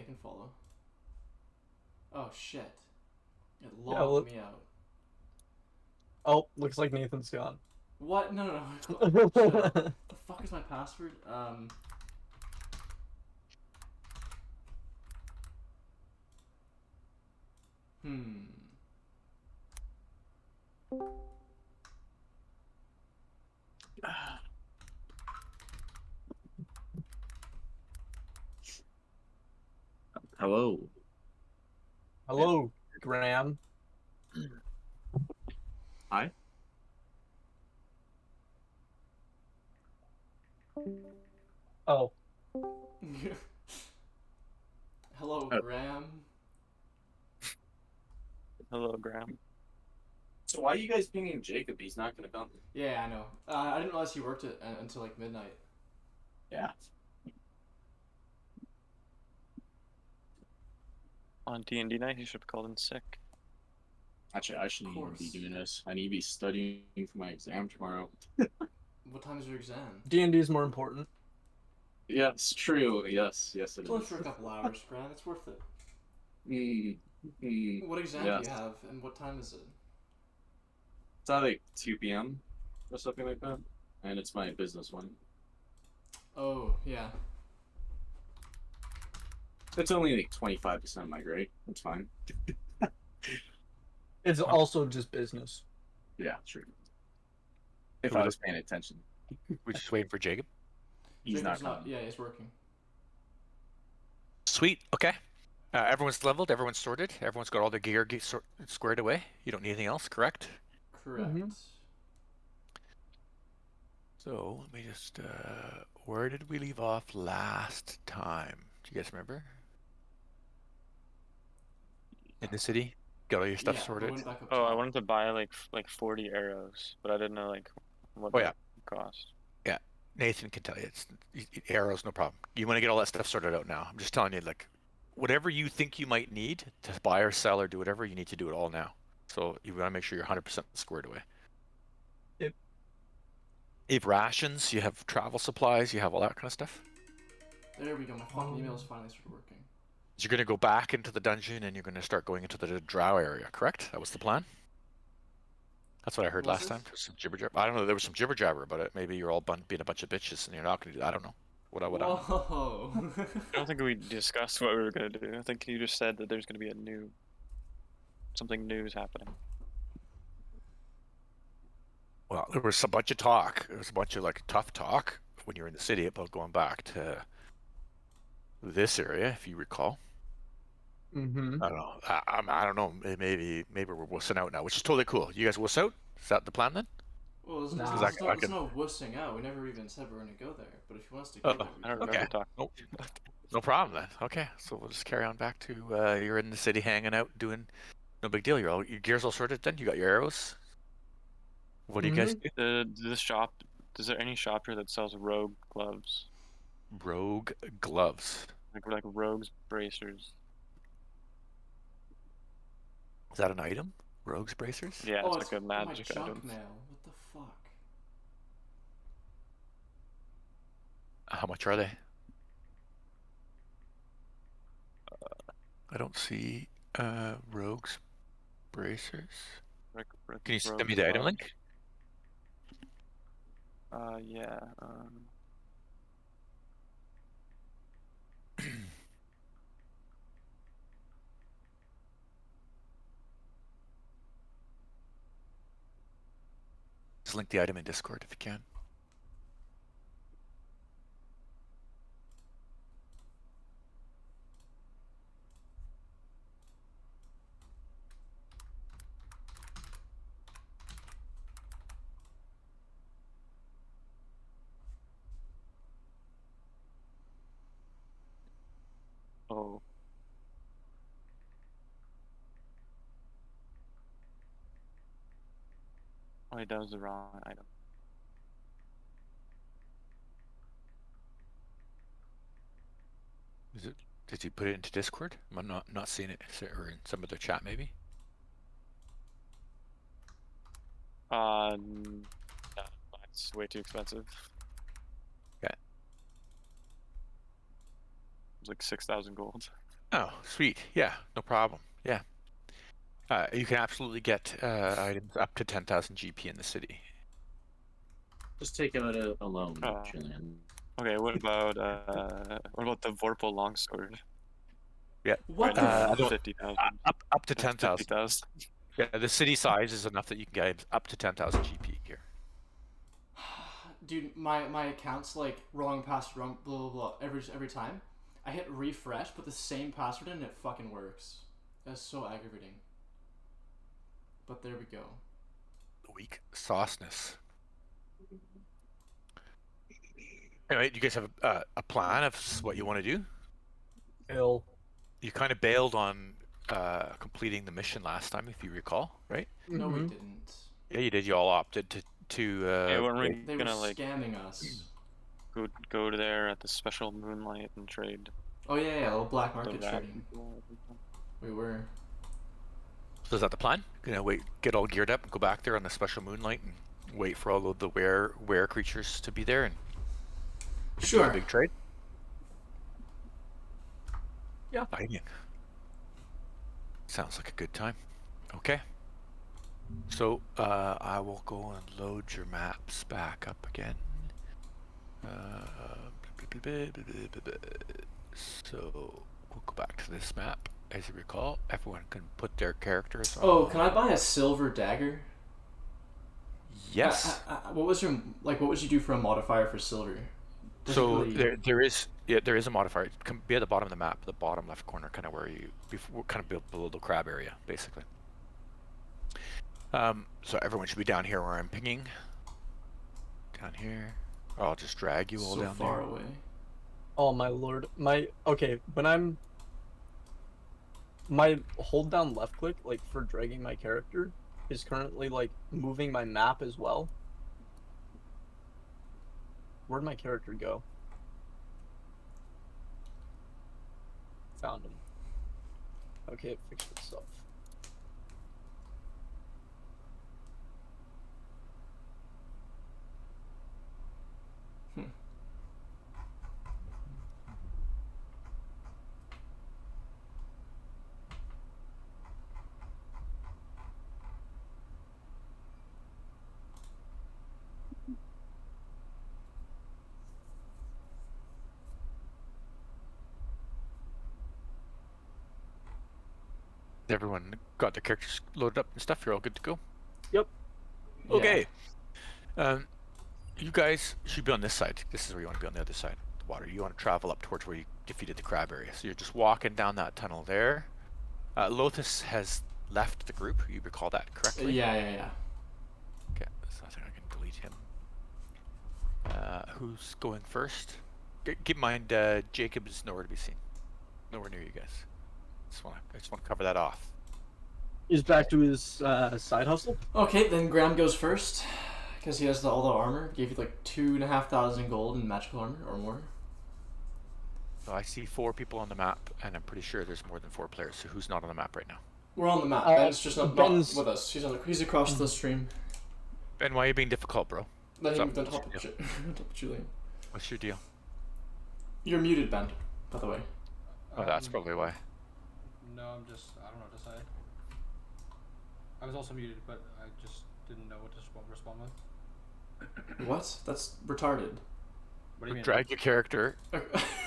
can follow. Oh shit! It Yeah, logged me out. oh, looks like Nathan's gone. What? No, no, no. Shut up. The fuck is my password? Hmm. Hello. Hello, Graham. Hi. Oh, Hello, Oh, Graham. Hello, Graham. so why are you guys pinging Jacob? He's not gonna come. Yeah, I know. I didn't realize he worked it until like midnight. Yeah. On D&D night, he should have called in sick. Actually, I shouldn't even be doing this. I need to be studying for my exam tomorrow. What time is your exam? D&D is more important. Yeah, it's true. Yes, yes, it It's only is. for a couple hours, Graham. It's worth it. What exam do you Yes. have, and what time is it? It's at like 2 p.m. or something like that, and it's my business one. Oh, yeah. It's only like 25% of my grade. It's fine. It's also just business. Yeah, true. If I was paying attention, We're just waiting for Jacob. he's Jacob's not coming. Yeah, he's working. Sweet. Okay. Everyone's leveled. Everyone's sorted. Everyone's got all their gear squared away. You don't need anything else, correct? Correct. So let me just. Where did we leave off last time? Do you guys remember? In the city. Got all your stuff Yeah, we sorted. went back up Oh, I top. wanted to buy like 40 arrows, but I didn't know like what Oh they yeah. cost. Yeah. Nathan can tell you. It's arrows, no problem. You want to get all that stuff sorted out now. I'm just telling you, like, whatever you think you might need to buy or sell or do whatever, you need to do it all now. So you want to make sure you're 100% squared away. Yep. You have rations, you have travel supplies, you have all that kind of stuff. There we go. My fucking emails finally started working. You're going to go back into the dungeon and you're going to start going into the drow area, correct? That was the plan? That's what I heard last time. Some jibber jabber. I don't know. There was some jibber jabber about it. Maybe you're all being a bunch of bitches and you're not going to do that. I don't know. Whoa. I don't think we discussed what we were gonna do. I think you just said that there's gonna be something new is happening. Well, there was a bunch of talk. There was a bunch of like tough talk when you were in the city about going back to this area, if you recall. Mm-hmm. I don't know. I don't know. Maybe we're wussing out now, which is totally cool. You guys wuss out? Is that the plan then? Well, there's no wussing out. We never even said we're gonna go there. But if he wants to go there, we I don't can. remember talking. Nope. No problem then. Okay, so we'll just carry on back to you're in the city hanging out, doing no big deal. Your gear's all sorted then. You got your arrows. What do you guys do? Is there any shop here that sells rogue gloves? Rogue gloves. Like rogue's bracers. Is that an item? Rogue's bracers? Yeah, Oh, it's like a magic my item. junk mail. What the fuck? How much are they? I don't see rogue's bracers. Can you send me the item link? Yeah. Just link the item in Discord if you can. Oh. Oh, that was the wrong item. Is it? Did you put it into Discord? I'm not seeing it, or in some of the chat maybe. It's way too expensive. Okay. It's like 6,000 gold. Oh, sweet. Yeah, no problem. Yeah. You can absolutely get items up to 10,000 GP in the city. Just take out a loan, Uh, Julian. Okay, what about the Vorpal longsword? Yeah. What Right the now, fuck? 50,000. Up to That's 10,000. 50,000. Yeah, the city size is enough that you can get items up to 10,000 GP here. Dude, my account's like wrong password, wrong blah blah blah every time. I hit refresh, put the same password in, and it fucking works. That's so aggravating. But there we go. Weak sauceness. Anyway, do you guys have a plan of what you want to do? Ill. You kind of bailed on completing the mission last time, if you recall, right? No, we Mhm. didn't. Yeah, you did. You all opted to Hey, weren't we They were gonna like scamming us. go to there at the special moonlight and trade Oh yeah, yeah, little black the market rat trading. people? We were. So is that the plan? Wait, get all geared up and go back there on the special moonlight and wait for all of the were creatures to be there and do a Sure. big trade? Yeah. Fighting. Sounds like a good time. Okay. So I will go and load your maps back up again. So we'll go back to this map. As you recall, everyone can put their characters on. Oh, can I buy a silver dagger? Yes. What was your like? What would you do for a modifier for silver? Does it So really- there is a modifier. It can be at the bottom of the map, the bottom left corner, kind of where you before, kind of below the crab area, basically. So everyone should be down here where I'm pinging. Down here. I'll just drag you all so down far there. away. Oh my lord. Okay, when my hold down left click, like for dragging my character, is currently like moving my map as well. Where'd my character go? Found him. Okay, it fixed itself. Everyone got their characters loaded up and stuff. You're all good to go. Yep. Okay. You guys should be on this side. This is where you want to be, on the other side of the water. You want to travel up towards where you defeated the crab area. So you're just walking down that tunnel there. Lothus has left the group. You recall that correctly? Yeah. Okay, so I think I can delete him. Who's going first? Keep in mind, Jacob is nowhere to be seen. Nowhere near you guys. I just want to cover that off. He's back to his side hustle. Okay, then Graham goes first because he has all the armor. Gave you like 2,500 gold in magical armor or more. So I see 4 people on the map, and I'm pretty sure there's more than 4 players. So who's not on the map right now? We're on the map. Uh, Ben's just not Ben's- with us. He's across the stream. Ben, why are you being difficult, bro? Then he So- moved on top of Julian. What's your deal? You're muted, Ben. By the way. Oh, that's probably why. No, I don't know what to say. I was also muted, but I just didn't know what to respond with. What? That's retarded. What do you mean? Drag your character.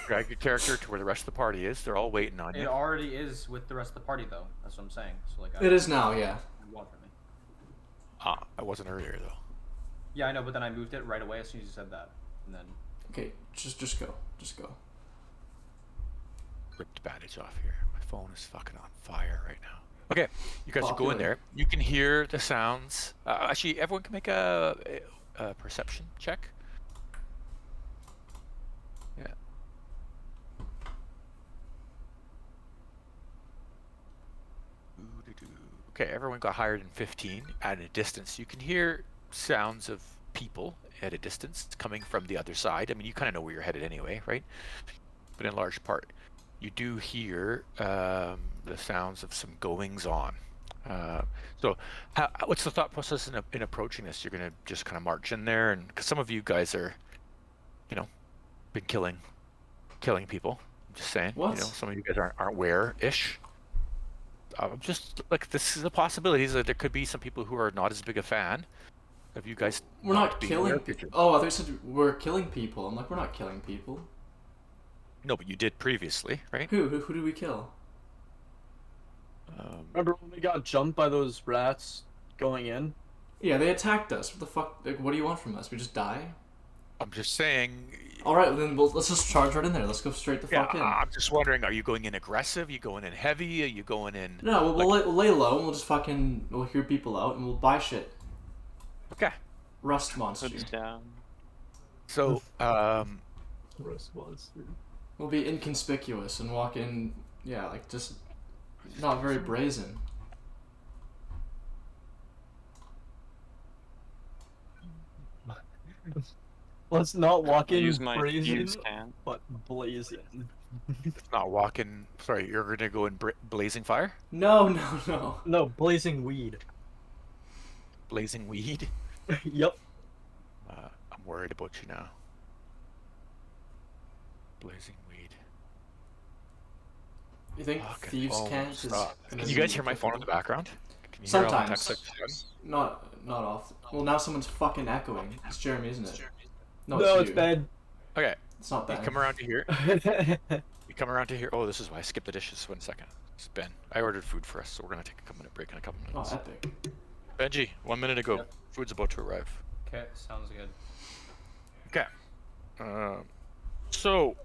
Drag your character to where the rest of the party is. They're all waiting on It you. already is with the rest of the party, though. That's what I'm saying. So like, It is now, yeah. Want from me. I wasn't earlier though. Yeah, I know, but then I moved it right away as soon as you said that, and then. Okay, just go. Just go. Rip the bandage off here. My phone is fucking on fire right now. Okay, you guys are going Popular. there. You can hear the sounds. Actually, everyone can make a perception check. Yeah. Okay, everyone got higher than 15 at a distance. You can hear sounds of people at a distance coming from the other side. I mean, you kind of know where you're headed anyway, right? But in large part, you do hear the sounds of some goings on. So what's the thought process in approaching this? You're going to just kind of march in there, and because some of you guys are, been killing people. I'm just saying. What? You know, some of you guys aren't aware-ish. I'm just like, this is a possibility that there could be some people who are not as big a fan of you guys. We're not being killing aware people. creatures. Oh, I thought you said we're killing people. I'm like, we're not killing people. No, but you did previously, right? Who did we kill? Remember when we got jumped by those rats going in? Yeah, they attacked us. What the fuck? Like, what do you want from us? We just die? I'm just saying. All right, then let's just charge right in there. Let's go straight the Yeah, fuck in. I'm just wondering, are you going in aggressive? Are you going in heavy? Are you going in? No, we'll lay low and we'll just we'll hear people out and we'll buy shit. Okay. Rust monster. Hoods down. So, We'll be inconspicuous and walk in. Yeah, like just not very brazen. Let's not walk in Use my brazen, fuse can. but blazing. not walking. Sorry, you're gonna go in blazing fire, No. No, blazing weed. blazing weed. Yep. I'm worried about you now. Blazing weed. You think Fucking thieves' phone, cant is? stop. gonna Can you guys be hear my phone in the background? Can you Sometimes. hear all the text Not often. Well, now someone's fucking echoing. It's Jeremy, isn't it? No, No, it's it's you. Ben. Okay, It's not you bad. come around to here. You come around to here. Oh, this is why I skipped the dishes. 1 second. It's Ben. I ordered food for us, so we're gonna take a couple-minute break in a couple Oh, minutes. epic. Benji, 1 minute ago. Yep. Food's about to arrive. Okay, sounds good. Okay. So,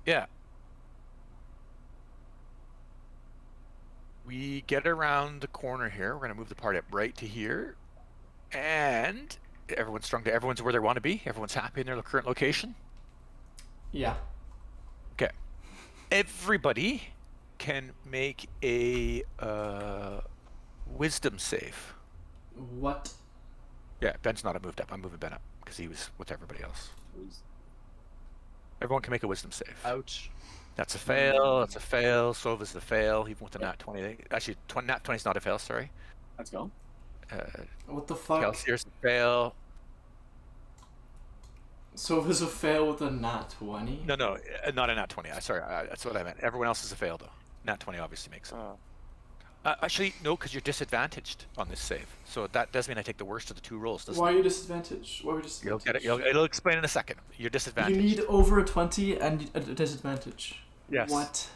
yeah. We get around the corner here. We're gonna move the party up right to here, and everyone's strung to. Everyone's where they want to be. Everyone's happy in their current location. Yeah. Okay. Everybody can make a wisdom save. What? Yeah, Ben's not moved up. I'm moving Ben up because he was with everybody else. Everyone can make a wisdom save. Ouch. That's a fail. That's a fail. Sova's the fail. Even with the nat 20. Actually, nat 20 is not a fail. Sorry. Let's go. What the fuck? Kelsier's a fail. So it was a fail with a nat 20? No, not a nat 20. Sorry, that's what I meant. Everyone else is a fail though. Nat 20 obviously makes it. Actually, no, because you're disadvantaged on this save. So that does mean I take the worst of the two rolls. Doesn't Why are it? you disadvantaged? Why are we You'll disadvantaged? get it. It'll explain in a second. You're You disadvantaged. need over a 20 and a disadvantage. Yes. What?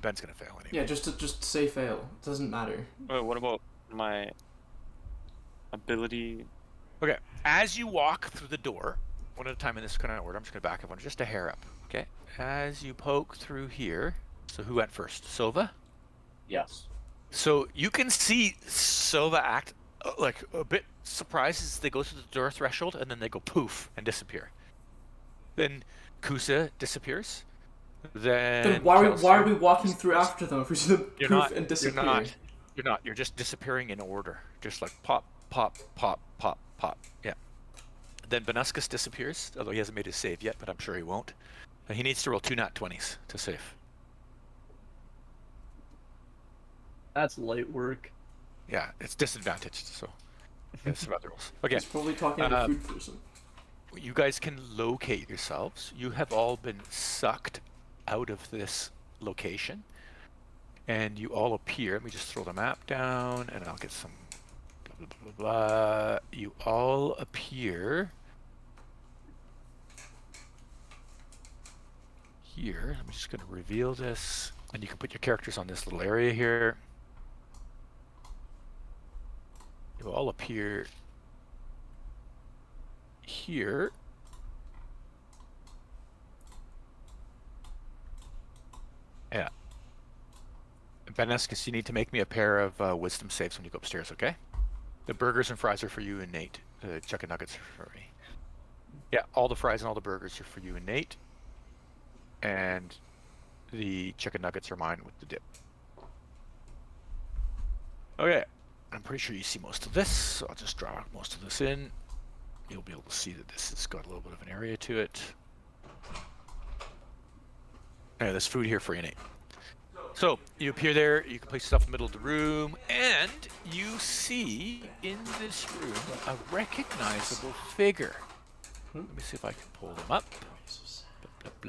Ben's gonna fail anyway. Yeah, just say fail. It doesn't matter. Wait, what about my ability? Okay. As you walk through the door, one at a time in this kind of order. I'm just gonna back up one just a hair up. Okay. As you poke through here. So who went first? Sova? Yes. So you can see Sova act like a bit surprised as they go through the door threshold, and then they go poof and disappear. Then Kusa disappears. Then why are we walking through after them if we see them You're poof not. and disappear? You're not. You're just disappearing in order. Just like pop, pop, pop, pop, pop. Yeah. Then Benuscus disappears, although he hasn't made his save yet, but I'm sure he won't. He needs to roll 2 nat 20s to save. That's light work. Yeah, it's disadvantaged, so there's some other rolls. Okay. He's probably talking to the food person. You guys can locate yourselves. You have all been sucked out of this location, and you all appear. Let me just throw the map down, and I'll get some blah, blah, blah, blah. You all appear here. I'm just going to reveal this, and you can put your characters on this little area here. You all appear here. Yeah. Benuscus, you need to make me a pair of wisdom saves when you go upstairs, okay? The burgers and fries are for you and Nate. The chicken nuggets are for me. Yeah, all the fries and all the burgers are for you and Nate. And the chicken nuggets are mine with the dip. Okay. I'm pretty sure you see most of this, so I'll just draw most of this in. You'll be able to see that this has got a little bit of an area to it. Yeah, there's food here for you, Nate. So, you appear there, you can place yourself in the middle of the room, and you see in this room a recognizable figure. Let me see if I can pull them up.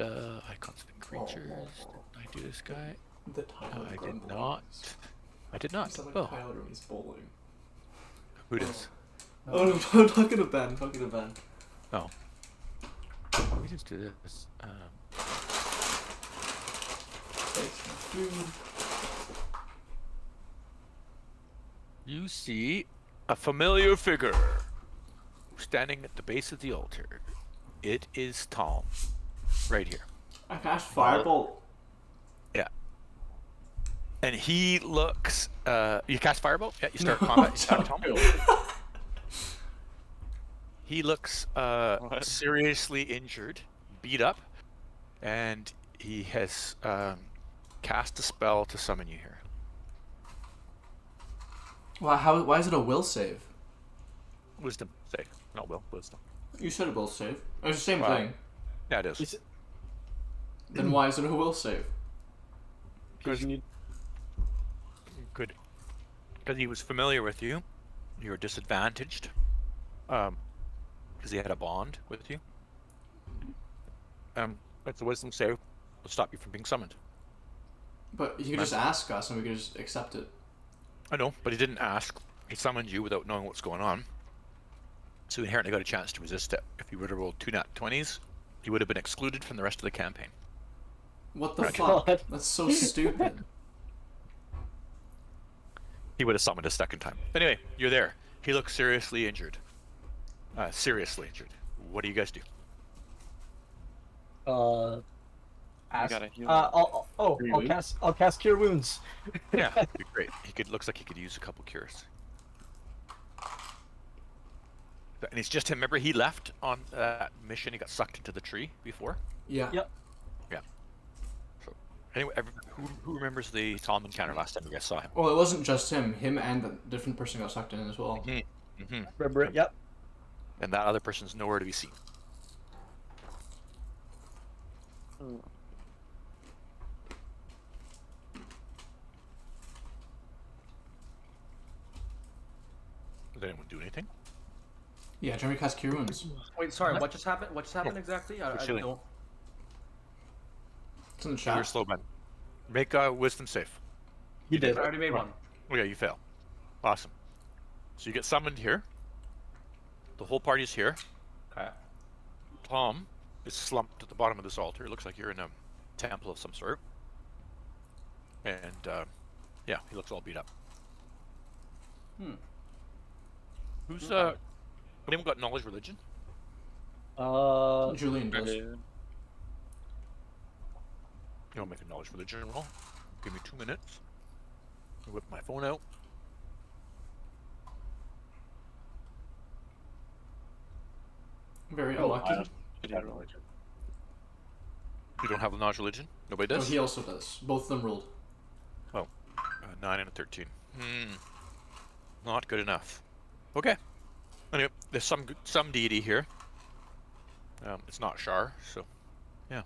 blah. Icons and creatures. Did I do this guy? The Tyler. I did not. I did not. Sound like Oh, Tyler when he's bowling. who does? Oh no, I'm talking to Ben. Talking to Ben. Oh. Let me just do this. Food. You see a familiar figure standing at the base of the altar. It is Tom, right here. I cast Firebolt. Yeah. And he looks. You cast Firebolt? Yeah. You start No, combat. You start Tom. Tom. He looks What? seriously injured, beat up, and he has cast a spell to summon you here. Why is it a will save? Wisdom save, not will. Wisdom. You said a will save. It's the same Wow. thing. Yeah, it is. Then why is it a will save? Because you need. Good. Because he was familiar with you. You were disadvantaged. Because he had a bond with you. It's a wisdom save to stop you from being summoned. But he could just ask us and we could just accept it. I know, but he didn't ask. He summoned you without knowing what's going on. So he inherently got a chance to resist it. If he would have rolled 2 nat 20s, he would have been excluded from the rest of the campaign. What the Right. fuck? God. That's so stupid. He would have summoned a second time. Anyway, you're there. He looks seriously injured. Seriously injured. What do you guys do? Ask. gotta heal. I'll cast Cure Wounds. Yeah, that'd be great. Looks like he could use a couple cures. And it's just him. Remember, he left on that mission. He got sucked into the tree before. Yeah. Yep. So, anyway, who remembers the Tom encounter last time you guys saw him? Well, it wasn't just him. Him and a different person got sucked in as well. Mm-hmm. Remember it? Yep. And that other person's nowhere to be seen. Did anyone do anything? Yeah, Jeremy cast Cure Wounds. Wait, sorry. What just happened? What just happened exactly? I chilling. don't. It's in the You're chat. slow, man. Make a wisdom save. You did. I already made one. Oh yeah, you fail. Awesome. So you get summoned here. The whole party's here. Okay. Tom is slumped at the bottom of this altar. It looks like you're in a temple of some sort. And yeah, he looks all beat up. Who's anyone got knowledge religion? Julian does. You want to make a knowledge religion roll? Give me 2 minutes. I'll whip my phone out. Very unlucky. You don't have the knowledge religion? Nobody Oh, does? he also does. Both of them rolled. 9 and a 13. Not good enough. Okay. Anyway, there's some deity here. It's not Shar, so yeah.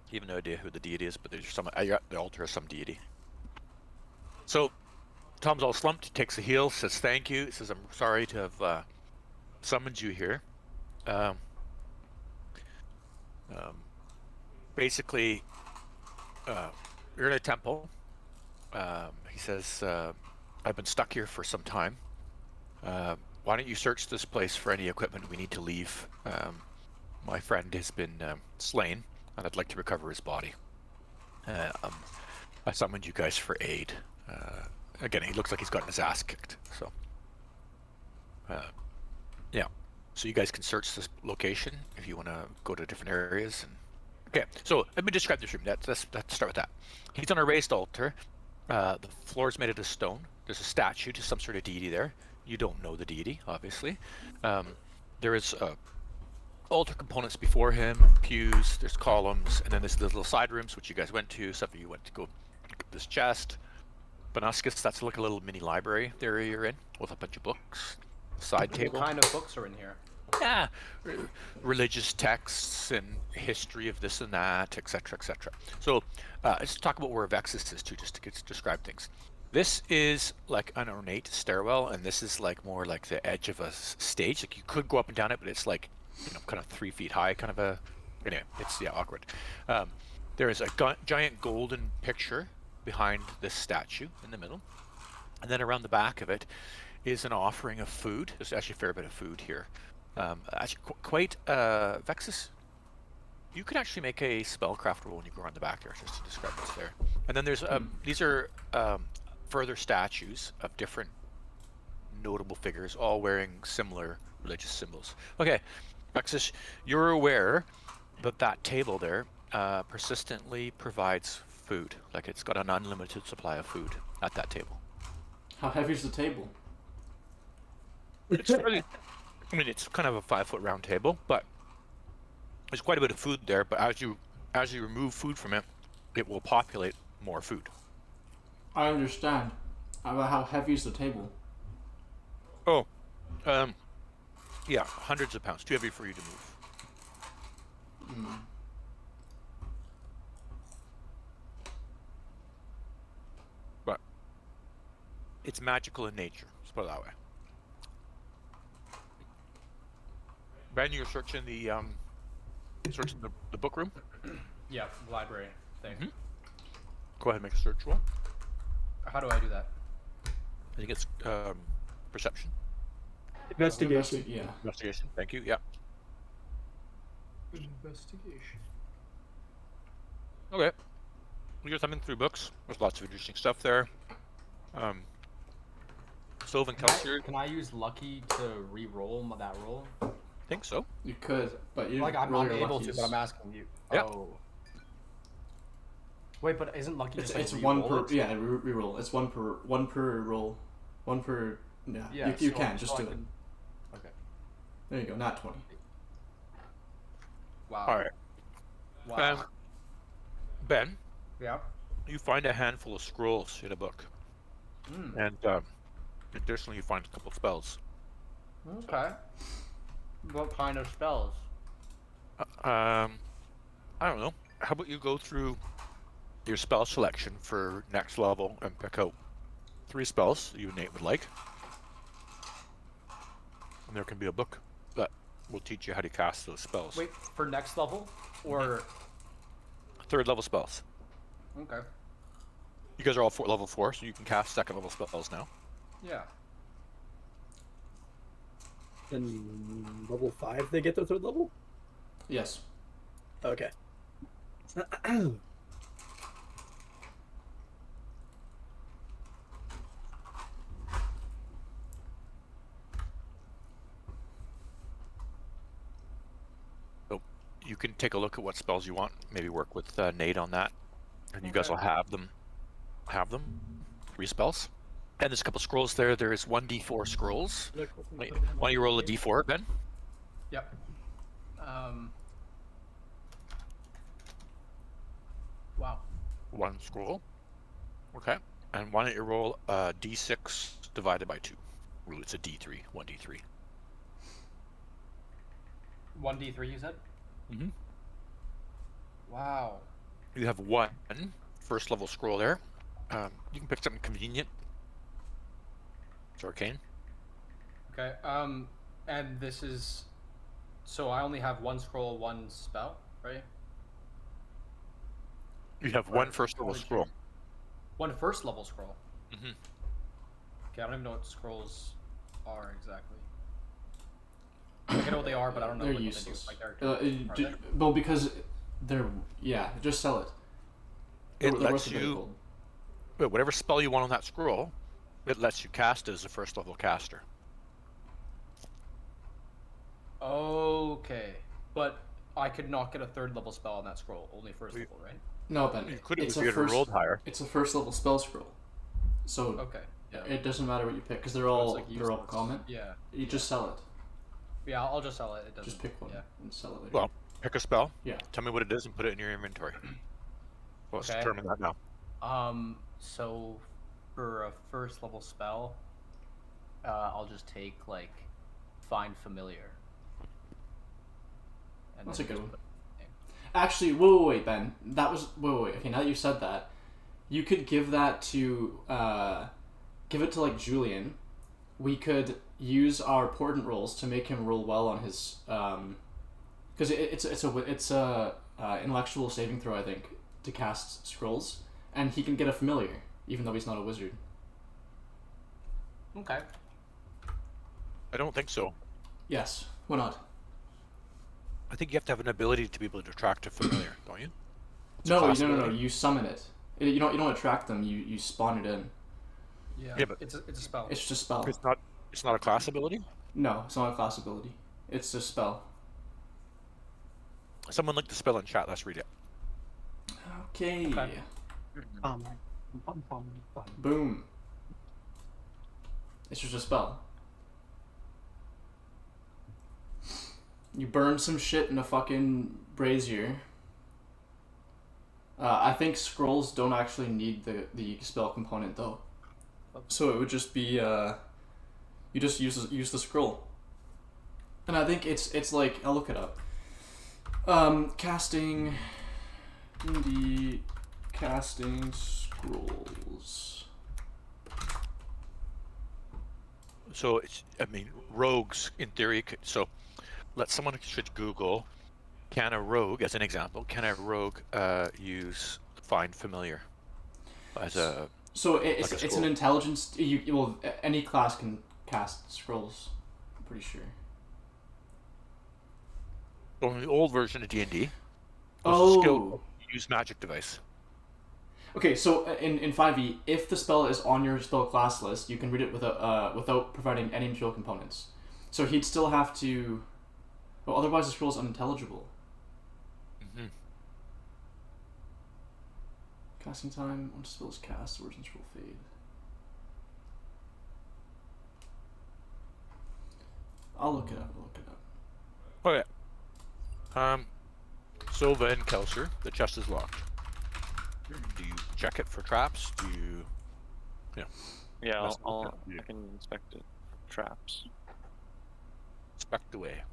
You have no idea who the deity is, but there's some. At the altar of some deity. So, Tom's all slumped. He takes a heal, says thank you. Says I'm sorry to have summoned you here. Basically, you're in a temple. He says, I've been stuck here for some time. Why don't you search this place for any equipment we need to leave? My friend has been slain, and I'd like to recover his body. I summoned you guys for aid. Again, he looks like he's gotten his ass kicked, so... yeah. So you guys can search this location if you want to go to different areas. Okay, so let me describe this room. Let's start with that. He's on a raised altar. The floor is made out of stone. There's a statue to some sort of deity there. You don't know the deity, obviously. There is altar components before him, pews, there's columns, and then there's the little side rooms, which you guys went to. Some of you went to go pick up this chest. Banuscus, that's like a little mini library area you're in, with a bunch of books. Side table. What kind of books are in here? Yeah, religious texts and history of this and that, etc., etc. So let's talk about where Vexus is too, just to describe things. This is like an ornate stairwell, and this is like more like the edge of a stage. Like you could go up and down it, but it's like, you know, kind of 3 feet high kind of a Anyway, it's awkward. There is a giant golden picture behind this statue in the middle, and then around the back of it is an offering of food. There's actually a fair bit of food here. Actually, quite Vexus. You could actually make a spellcraft roll when you go around the back here, just to describe what's there. And then there's these are further statues of different notable figures, all wearing similar religious symbols. Okay, Vexus, you're aware that that table there persistently provides food. Like it's got an unlimited supply of food at that table. How heavy is the table? It's really, I mean, it's kind of a 5-foot round table, but there's quite a bit of food there. But as you remove food from it, it will populate more food. I understand. About how heavy is the table? Oh, yeah, hundreds of pounds. Too heavy for you to move. But it's magical in nature. Let's put it that way. Ben, you're searching the book room. Yeah, library thing. Mhm. Go ahead and make a search roll. How do I do that? I think it's perception. Investigation. Yeah. Investigation. Thank you. Yeah. Investigation. Okay. You're thumbing through books. There's lots of interesting stuff there. Sylvan Kelsier, Can I use lucky to re-roll that roll? I think so. You could, but you Like I'm roll not your able to, luckies. but I'm asking you. Yeah. Oh. Wait, but isn't lucky It's, just like it's one per re-roll it? yeah re-roll. It's one per roll, one per yeah. Yeah, you so- can just so I do it. can- Okay. There you go. Not 20. Wow. All right. Wow. Ben, Yeah. you find a handful of scrolls in a book, and additionally, you find a couple of spells. Okay. What kind of spells? I don't know. How about you go through your spell selection for next level and pick out 3 spells you and Nate would like, and there can be a book that will teach you how to cast those spells. Wait, for next level? Or... 3rd level spells. Okay. You guys are all level 4, so you can cast 2nd level spells now. Yeah. And level 5, they get their 3rd level? Yes. Okay. So you can take a look at what spells you want. Maybe work with Nate on that, and you guys Okay. will have them. 3 spells. And there's a couple scrolls there. There is 1d4 scrolls. Wait, why don't you roll a d4, Ben? Yep. Wow. 1 scroll. Okay. And why don't you roll a d6 divided by 2? Well, it's a d3. 1d3. 1d3 you said? Mhm. Wow. You have 1 first level scroll there. You can pick something convenient. It's arcane. Okay. And this is... So I only have 1 scroll, 1 spell, right? You have 1 first level scroll. 1 first level scroll. Mhm. Okay, I don't even know what scrolls are exactly. Like, I know what they are, but I don't know They're what useless. they do. Like, they're... Well, because they're just sell it. It They're lets worth a bit of you, gold. whatever spell you want on that scroll, it lets you cast as a first level caster. Okay. But I could not get a 3rd level spell on that scroll, only first We- level, right? No, Ben. You could have it's if a you had first. rolled higher. It's a first level spell scroll. So Okay. Yeah. it doesn't matter what you pick because they're So all it's, like, they're all useless. common. Yeah. You just sell it. Yeah, I'll just sell it. It doesn't... Just pick one Yeah. and sell it later. Well, pick a spell. Yeah. Tell me what it is and put it in your inventory. Well, let's Okay. determine that now. So for a first level spell, I'll just take like Find Familiar. And That's then a good just one. put- Actually, wait, Ben. That was wait. Okay, now that you said that, you could give that to give it to like Julian. We could use our portent rolls to make him roll well on his Because it's a intellectual saving throw, I think, to cast scrolls, and he can get a familiar even though he's not a wizard. Okay. I don't think so. Yes. Why not? I think you have to have an ability to be able to attract a familiar, don't you? It's a No, class no. ability. You summon it. You don't attract them. You spawn it in. Yeah. Yeah, but- it's a spell. It's just a spell. It's not a class ability. No, it's not a class ability. It's a spell. Someone linked the spell in chat. Let's read it. Okay. Okay. Boom. It's just a spell. You burn some shit in a fucking brazier. I think scrolls don't actually need the spell component though. So it would just be you just use the scroll. And I think it's like, I'll look it up. Casting D&D casting scrolls. So rogues in theory. So someone should Google, can a rogue, as an example, can a rogue use find familiar as a So it's like a an scroll? intelligence. Any class can cast scrolls. I'm pretty sure. So in the old version of D&D, Oh. skill use magic device. Okay, so in 5e, if the spell is on your spell class list, you can read it without providing any material components. So he'd still have to. Well, otherwise the scroll is unintelligible. Mm-hmm. Casting time. Once the spell is cast, the words in scroll fade. I'll look it up. Oh yeah. Silva and Kelser, the chest is locked. Do you check it for traps? Do you? Yeah, That's okay. I can inspect it. Traps. Inspect away.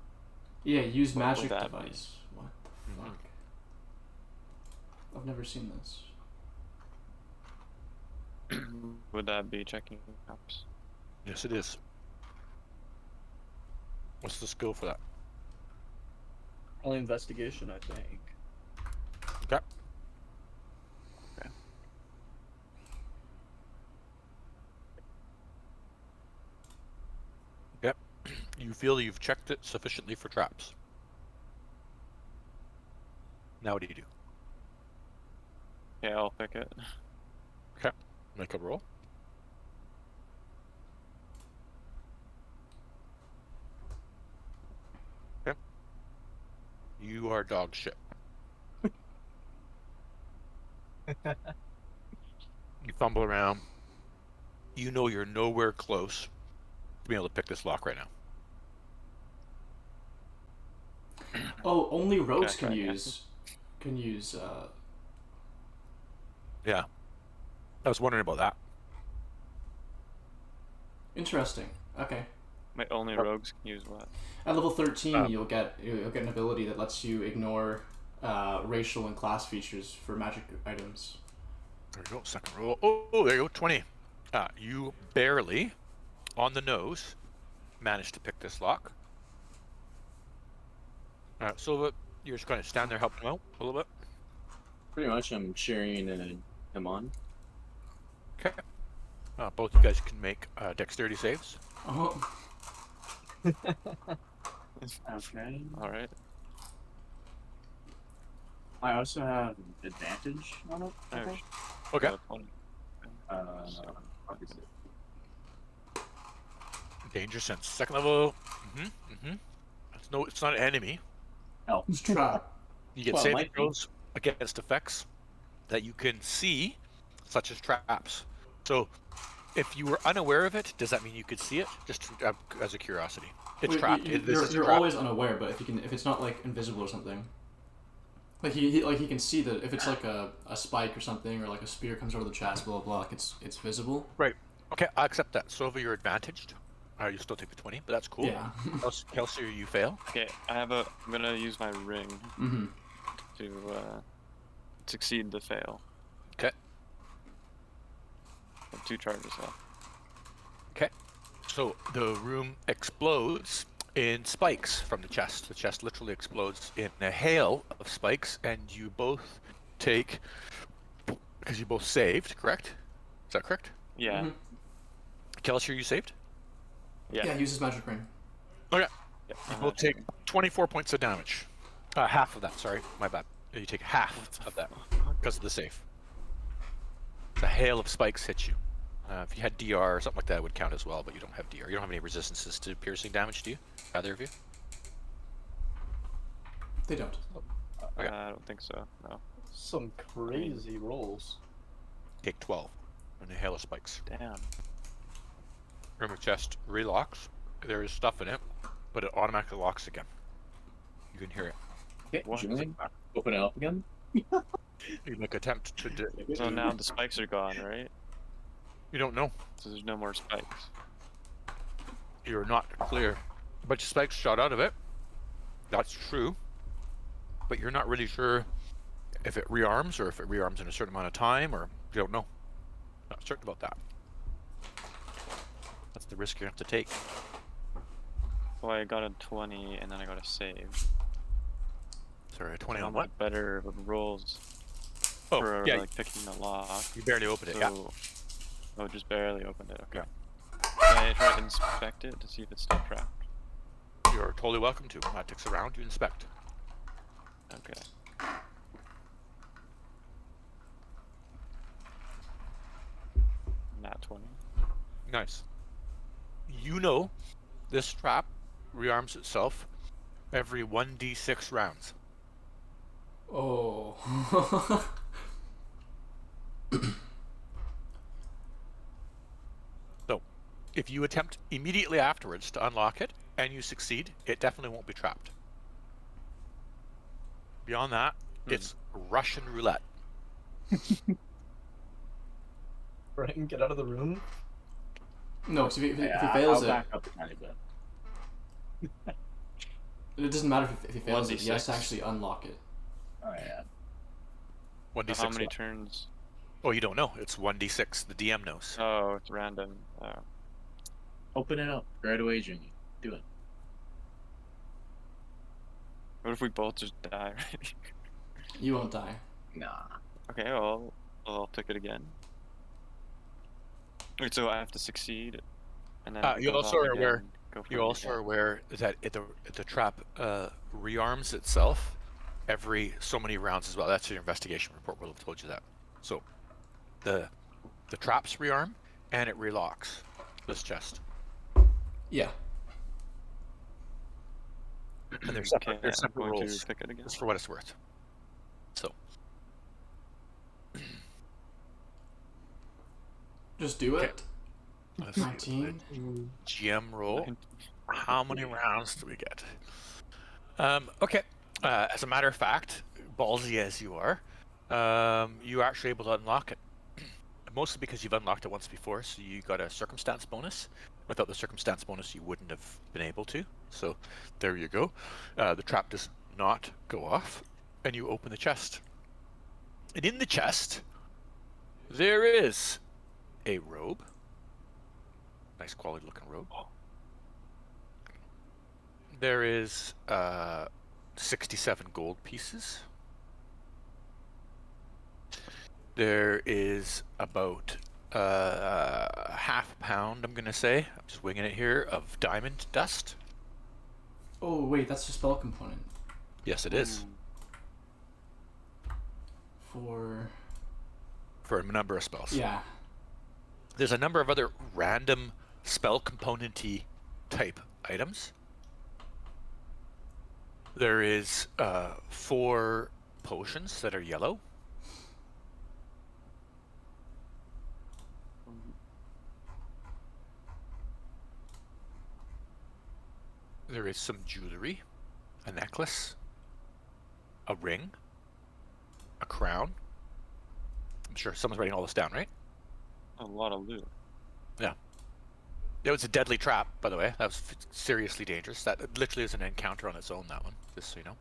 Yeah, use What would magic that be? device. What the Mhm. fuck? I've never seen this. Would that be checking traps? Yes, it is. What's the skill for that? Only investigation, I think. Okay. Yep. You feel you've checked it sufficiently for traps. Now what do you do? Yeah, I'll pick it. Make a roll. Okay. You are dog shit. You fumble around. You know you're nowhere close to being able to pick this lock right now. Oh, only rogues Okay, can yeah. use. Yeah. I was wondering about that. Interesting. Okay. My only rogues can use what? At level 13, you'll get an ability that lets you ignore racial and class features for magic items. There you go. Second roll. Oh, there you go. 20. You barely, on the nose, managed to pick this lock. Silva, you're just going to stand there helping him out a little bit. Pretty much, I'm cheering him on. Okay. Both you guys can make dexterity saves. Oh, Okay. Alright. I also have advantage on it. I Oh, think. Okay. 20. What is it? Danger sense. Second level. It's not an enemy. Oh, it's trap. You get Well, saving might be. throws against effects that you can see, such as traps. So, if you were unaware of it, does that mean you could see it? Just as a curiosity. It's Wait, trapped. This is a You're trap. always unaware, but if it's not like invisible or something, like he can see that if it's like a spike or something, or like a spear comes out of the chest, blah blah blah, like it's visible. Right. Okay, I accept that. So if you're advantaged, you still take the 20, but that's cool. Yeah. Kelsey, you fail. Okay, I'm gonna use my ring Mm-hmm. to succeed the fail. Okay. I have 2 charges left. Okay. So the room explodes, in spikes from the chest. The chest literally explodes in a hail of spikes, and you both take, because you both saved, correct? Is that correct? Yeah. Mhm. Kelsier, you saved? Yeah. Yeah, use his magic ring. Okay. Yeah, You I'm both at- take 24 points of damage. Half of that, sorry, my bad. You take half of that because of the save. The hail of spikes hits you. If you had DR or something like that, it would count as well, but you don't have DR. You don't have any resistances to piercing damage, do you? Either of you? They don't. Okay. I don't think so. No. Some crazy rolls. Take 12 on a hail of spikes. Damn. Remember, chest relocks. There is stuff in it, but it automatically locks again. You can hear it. Okay, What? Julian, open it up again. You make attempt to. So now the spikes are gone, right? You don't know. So there's no more spikes. You're not clear. A bunch of spikes shot out of it. That's true. But you're not really sure if it rearms or if it rearms in a certain amount of time, or you don't know. Not certain about that. That's the risk you have to take. Well, I got a 20 and then I got a save. Sorry, a 20 I'm on what? better rolls Oh, for yeah, like picking the lock. you barely opened it, So, yeah. oh, just barely opened it. Okay. Yeah. Can I try to inspect it to see if it's still trapped? You're totally welcome to. That takes a round, you inspect. Okay. Nat 20. Nice. You know this trap rearms itself every 1d6 rounds. Oh. So, if you attempt immediately afterwards to unlock it and you succeed, it definitely won't be trapped. Beyond that, it's Russian roulette. Brian, get out of the room. No, because if he Yeah, fails I'll it, back up a tiny bit. it doesn't matter if he fails it. He has to 1d6. actually unlock it. Oh yeah. 1d6. How many what? turns? Oh, you don't know. It's 1d6. The DM knows. Oh, it's random. Oh. Open it up right away, Jimmy. Do it. What if we both just die already? You won't die. Nah. Okay, well, I'll pick it again. Wait, so I have to succeed, and then if it You goes also off are aware. again, go for You it also again. are aware that the trap rearms itself every so many rounds as well. That's your investigation report will have told you that. So, the traps rearm and it relocks this chest. Yeah. And there's Okay, separate, there's I'm separate going rules. to pick it again. Just for what it's worth. So, Just do Okay. it. let's see. 19. GM roll. How many rounds do we get? Okay. As a matter of fact, ballsy as you are, you're actually able to unlock it. Mostly because you've unlocked it once before, so you got a circumstance bonus. Without the circumstance bonus, you wouldn't have been able to. So there you go. The trap does not go off, and you open the chest. And in the chest, there is a robe. Nice quality looking robe. There is 67 gold pieces. There is about half a pound, I'm going to say, I'm just winging it here, of diamond dust. Oh, wait, that's a spell component. Yes, it is. For For a number of spells. yeah. There's a number of other random spell component-y type items. There is 4 potions that are yellow. There is some jewelry, a necklace, a ring, a crown. I'm sure someone's writing all this down, right? A lot of loot. It was a deadly trap, by the way. That was seriously dangerous. That literally is an encounter on its own, that one, just so you know.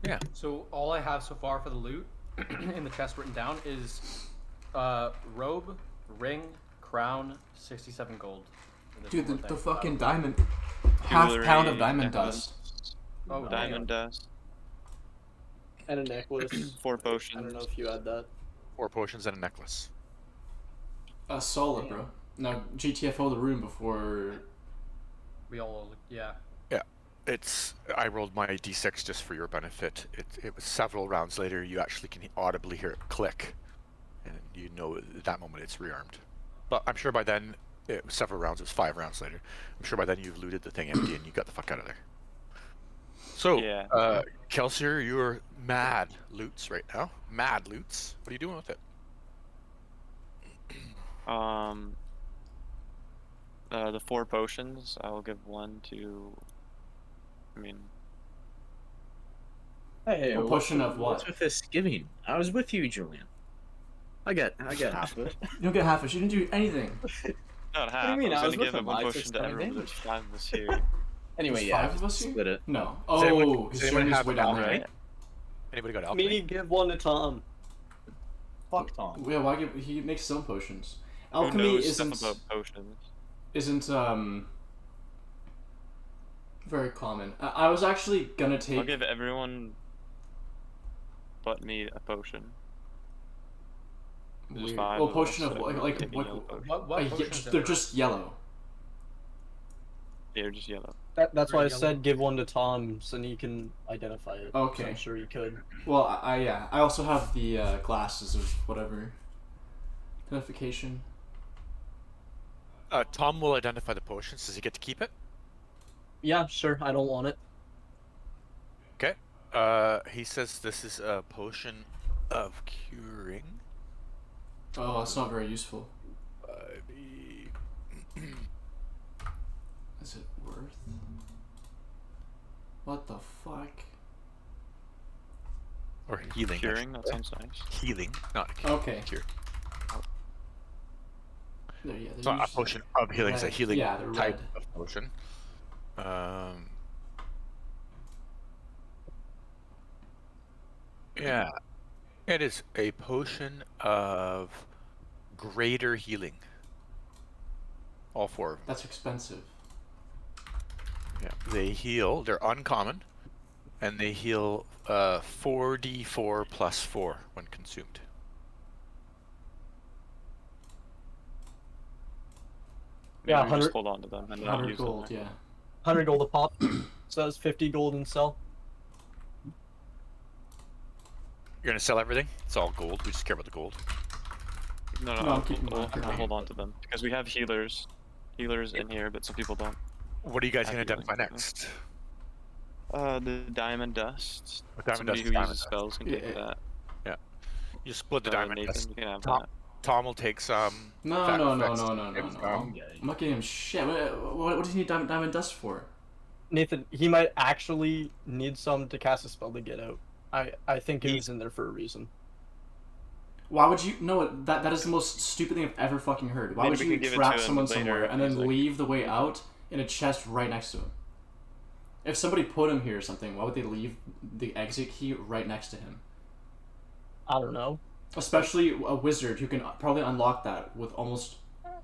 Yeah. So all I have so far for the loot in the chest written down is robe, ring, crown, 67 gold. And there's Dude, one the thing. fucking diamond. Half pound of diamond dust. Oh, Diamond dust. And a necklace. 4 potions. I don't know if you had that. 4 potions and a necklace. Solid, bro. Now GTFO the room before. We all, yeah. I rolled my d6 just for your benefit. It was several rounds later. You actually can audibly hear it click, and you know at that moment it's rearmed. But I'm sure by then it was several rounds. It was 5 rounds later. I'm sure by then you've looted the thing empty and you got the fuck out of there. So, Yeah. Kelsier, you're mad loots right now. Mad loots. What are you doing with it? The 4 potions, I will give one to. I mean, Hey, A potion of what? What's with this giving? I was with you, Julian. I get half of it. You don't get half it. You didn't do anything. not half. do you mean? I I was was gonna with give him. one I took potion to some everyone, but damage. there's 5 of us here. Anyway, There's yeah, 5 of us here? split it. No. Does anyone- Oh, does because anyone Journey's have way down alchemy? there. Anybody got alchemy? Me give one to Tom. Fuck Tom. Yeah, why give? He makes his own potions. Who Alchemy knows isn't stuff about potions? very common. I was actually gonna I'll take. give everyone but me a potion. There's Weird. 5 Well, of potion us, of so what? everyone Like take a what? yellow potion. What potions They're are just yellow. They're just yellow. That's why I Very said yellow. give one to Tom so he can identify it. So Okay. I'm sure he could. Well, I also have the glasses of whatever identification. Tom will identify the potions. Does he get to keep it? Yeah, sure. I don't want it. Okay. He says this is a potion of curing. Oh, it's not very useful. Is it worth? What the fuck? Or healing. Curing, that actually. sounds nice. Healing, not cure. Okay. Cure. Yeah, It's not a potion of healing. It's a red. healing Yeah, they're type red. of potion. Yeah, it is a potion of greater healing. All 4 of them. That's expensive. Yeah, they heal. They're uncommon, and they heal 4d4 plus 4 when consumed. Yeah, Maybe we just 100 hold on to them and not 100 use gold. them. Yeah. 100 gold a pop. Says 50 gold in sell. You're gonna sell everything? It's all gold. We just care about the gold. No, No, I'll I'm keeping we'll mine. have to hold on to them because we have healers in here, but some people don't. What are you guys gonna Happy with identify it. next? The diamond dust. What diamond Somebody dust? who Diamond uses dust. spells can take Yeah. that. You split the diamond Nathan, dust. you can have Tom, that. Tom will take some. No. Takes I'm not getting him shit. What does he need diamond dust for? Nathan, he might actually need some to cast a spell to get out. I think it was in there for a reason. Why would you? No, that is the most stupid thing I've ever fucking heard. Why Maybe would we you can give it trap to him someone later somewhere and if then he's like- leave the way out in a chest right next to him? If somebody put him here or something, why would they leave the exit key right next to him? I don't know. Especially a wizard who can probably unlock that with almost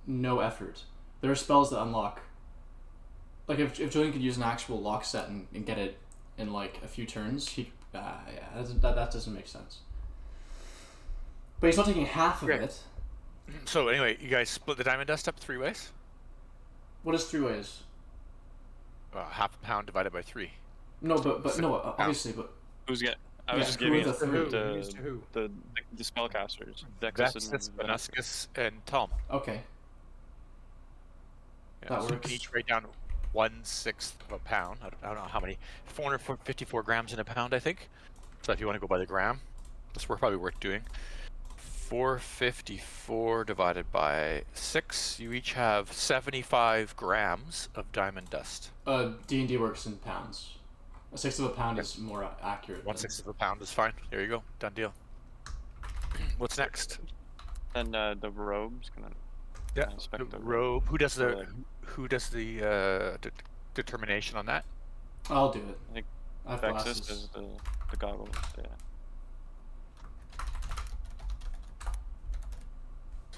no effort. There are spells that unlock. Like if Julian could use an actual lock set and get it in like a few turns, that doesn't make sense. But he's not taking half of Okay. it. So anyway, you guys split the diamond dust up 3 ways. What is 3 ways? Half a pound divided by 3. No, but no, obviously, but Who's get? I Yeah, was just who giving are it the three? Who used to to who? the spellcasters. Vexus, Vexus and Venuscus, and Tom. okay. Yeah, That so you works. can each write down 1/6 of a pound. I don't know how many. 454 grams in a pound, I think. So if you want to go by the gram, that's probably worth doing. 454 divided by 6. You each have 75 grams of diamond dust. D&D works in pounds. 1/6 of a pound is more accurate. 1/6 of a pound is fine. There you go. Done deal. What's next? And the robe's gonna. Yeah, inspect the the robe. Who does the like- determination on that? I'll do it. I think I have Vexus glasses. is the goggles. Yeah.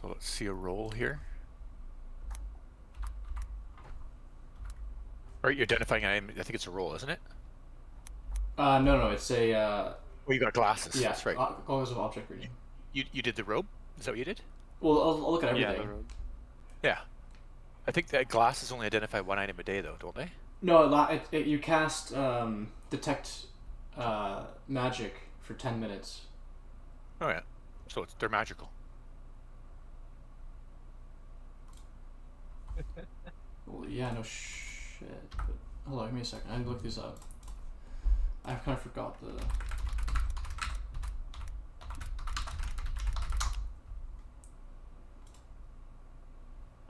So let's see a roll here. Or you're identifying an item. I think it's a roll, isn't it? No, it's a Oh, you got glasses. yeah. That's right. Goggles of object reading. You did the robe? Is that what you did? Well, I'll look at Yeah, everything. the road. Yeah. I think that glasses only identify one item a day, though, don't they? No, you cast detect magic for 10 minutes. Oh yeah. So they're magical. Well, yeah, no shit. But hold on, give me a second. I need to look these up. I kind of forgot the.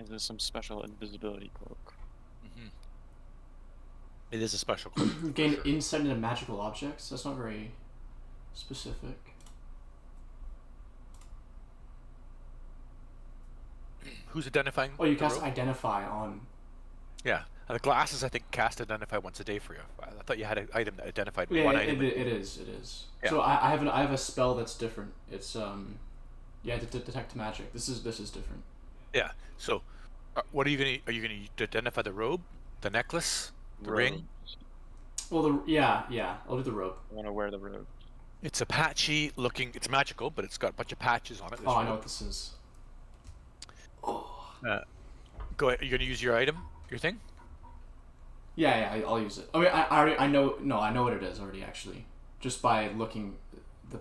Is this some special invisibility cloak? Mm-hmm. It is a special cloak. for Gain sure. insight into magical objects. That's not very specific. Who's identifying? Oh, you the cast robe? identify on. Yeah. The glasses, I think, cast identify once a day for you. I thought you had an item that identified Yeah, one it item. is. Yeah. So I have a spell that's different. It's yeah, to detect magic. This is different. Yeah. So, what are you gonna? Are you gonna identify the robe, the necklace, the ring? Well, yeah, I'll do the robe. I want to wear the robe. It's a patchy looking. It's magical, but it's got a bunch of patches on it. Oh, I know what this is. Go ahead. Are you gonna use your item, your thing? Yeah, I'll use it. I mean, I already I know what it is already actually, just by looking.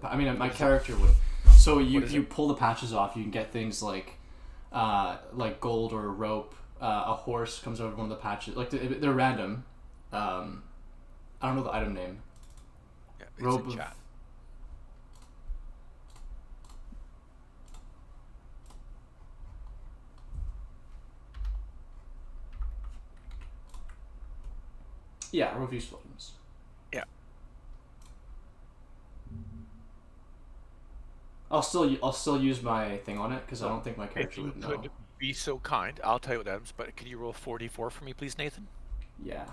I mean, my character would. So you pull the patches off. You can get things like gold or a rope. A horse comes out of one of the patches. Like they're random. I don't know the item name. Yeah, it's Robe in of. chat. Yeah, robe of useful items. Yeah. I'll still use my thing on it because I don't think my If character you would know. could be so kind, I'll tell you what items. But can you roll 4d4 for me, please, Nathan? Yeah.